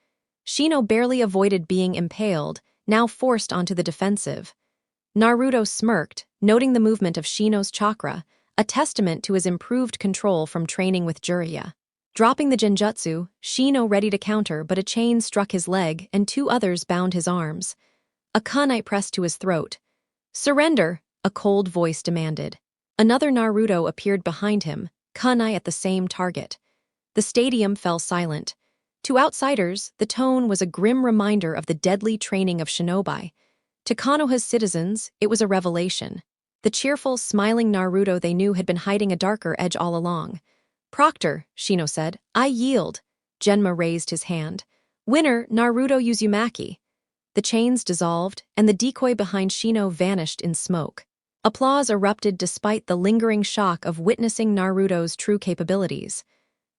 Shino barely avoided being impaled, now forced onto the defensive. Naruto smirked, noting the movement of Shino's chakra, a testament to his improved control from training with Jiraiya. Dropping the genjutsu, Shino ready to counter, but a chain struck his leg and 2 others bound his arms. A kunai pressed to his throat. Surrender, a cold voice demanded. Another Naruto appeared behind him, kunai at the same target. The stadium fell silent. To outsiders, the tone was a grim reminder of the deadly training of shinobi. To Konoha's citizens, it was a revelation. The cheerful, smiling Naruto they knew had been hiding a darker edge all along. Proctor, Shino said, I yield. Genma raised his hand. Winner, Naruto Uzumaki. The chains dissolved, and the decoy behind Shino vanished in smoke. Applause erupted despite the lingering shock of witnessing Naruto's true capabilities.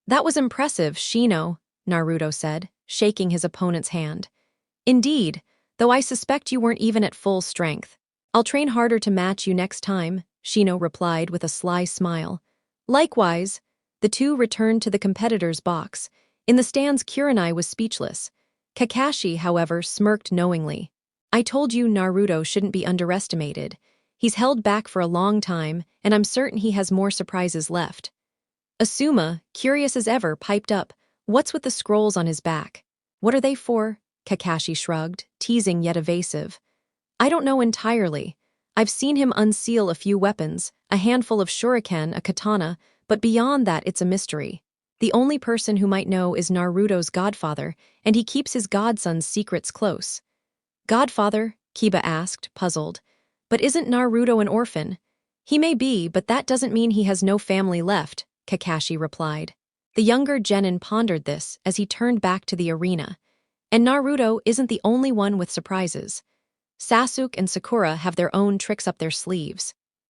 "That was impressive, Shino," Naruto said, shaking his opponent's hand. "Indeed, though I suspect you weren't even at full strength. I'll train harder to match you next time," Shino replied with a sly smile. Likewise, the two returned to the competitor's box. In the stands, Kurenai was speechless. Kakashi, however, smirked knowingly. "I told you Naruto shouldn't be underestimated. He's held back for a long time, and I'm certain he has more surprises left." Asuma, curious as ever, piped up, "What's with the scrolls on his back?" "What are they for?" Kakashi shrugged, teasing yet evasive. "I don't know entirely. I've seen him unseal a few weapons, a handful of shuriken, a katana, but beyond that it's a mystery. The only person who might know is Naruto's godfather, and he keeps his godson's secrets close." "Godfather?" Kiba asked, puzzled. "But isn't Naruto an orphan?" "He may be, but that doesn't mean he has no family left," Kakashi replied. The younger genin pondered this as he turned back to the arena. And Naruto isn't the only one with surprises. Sasuke and Sakura have their own tricks up their sleeves.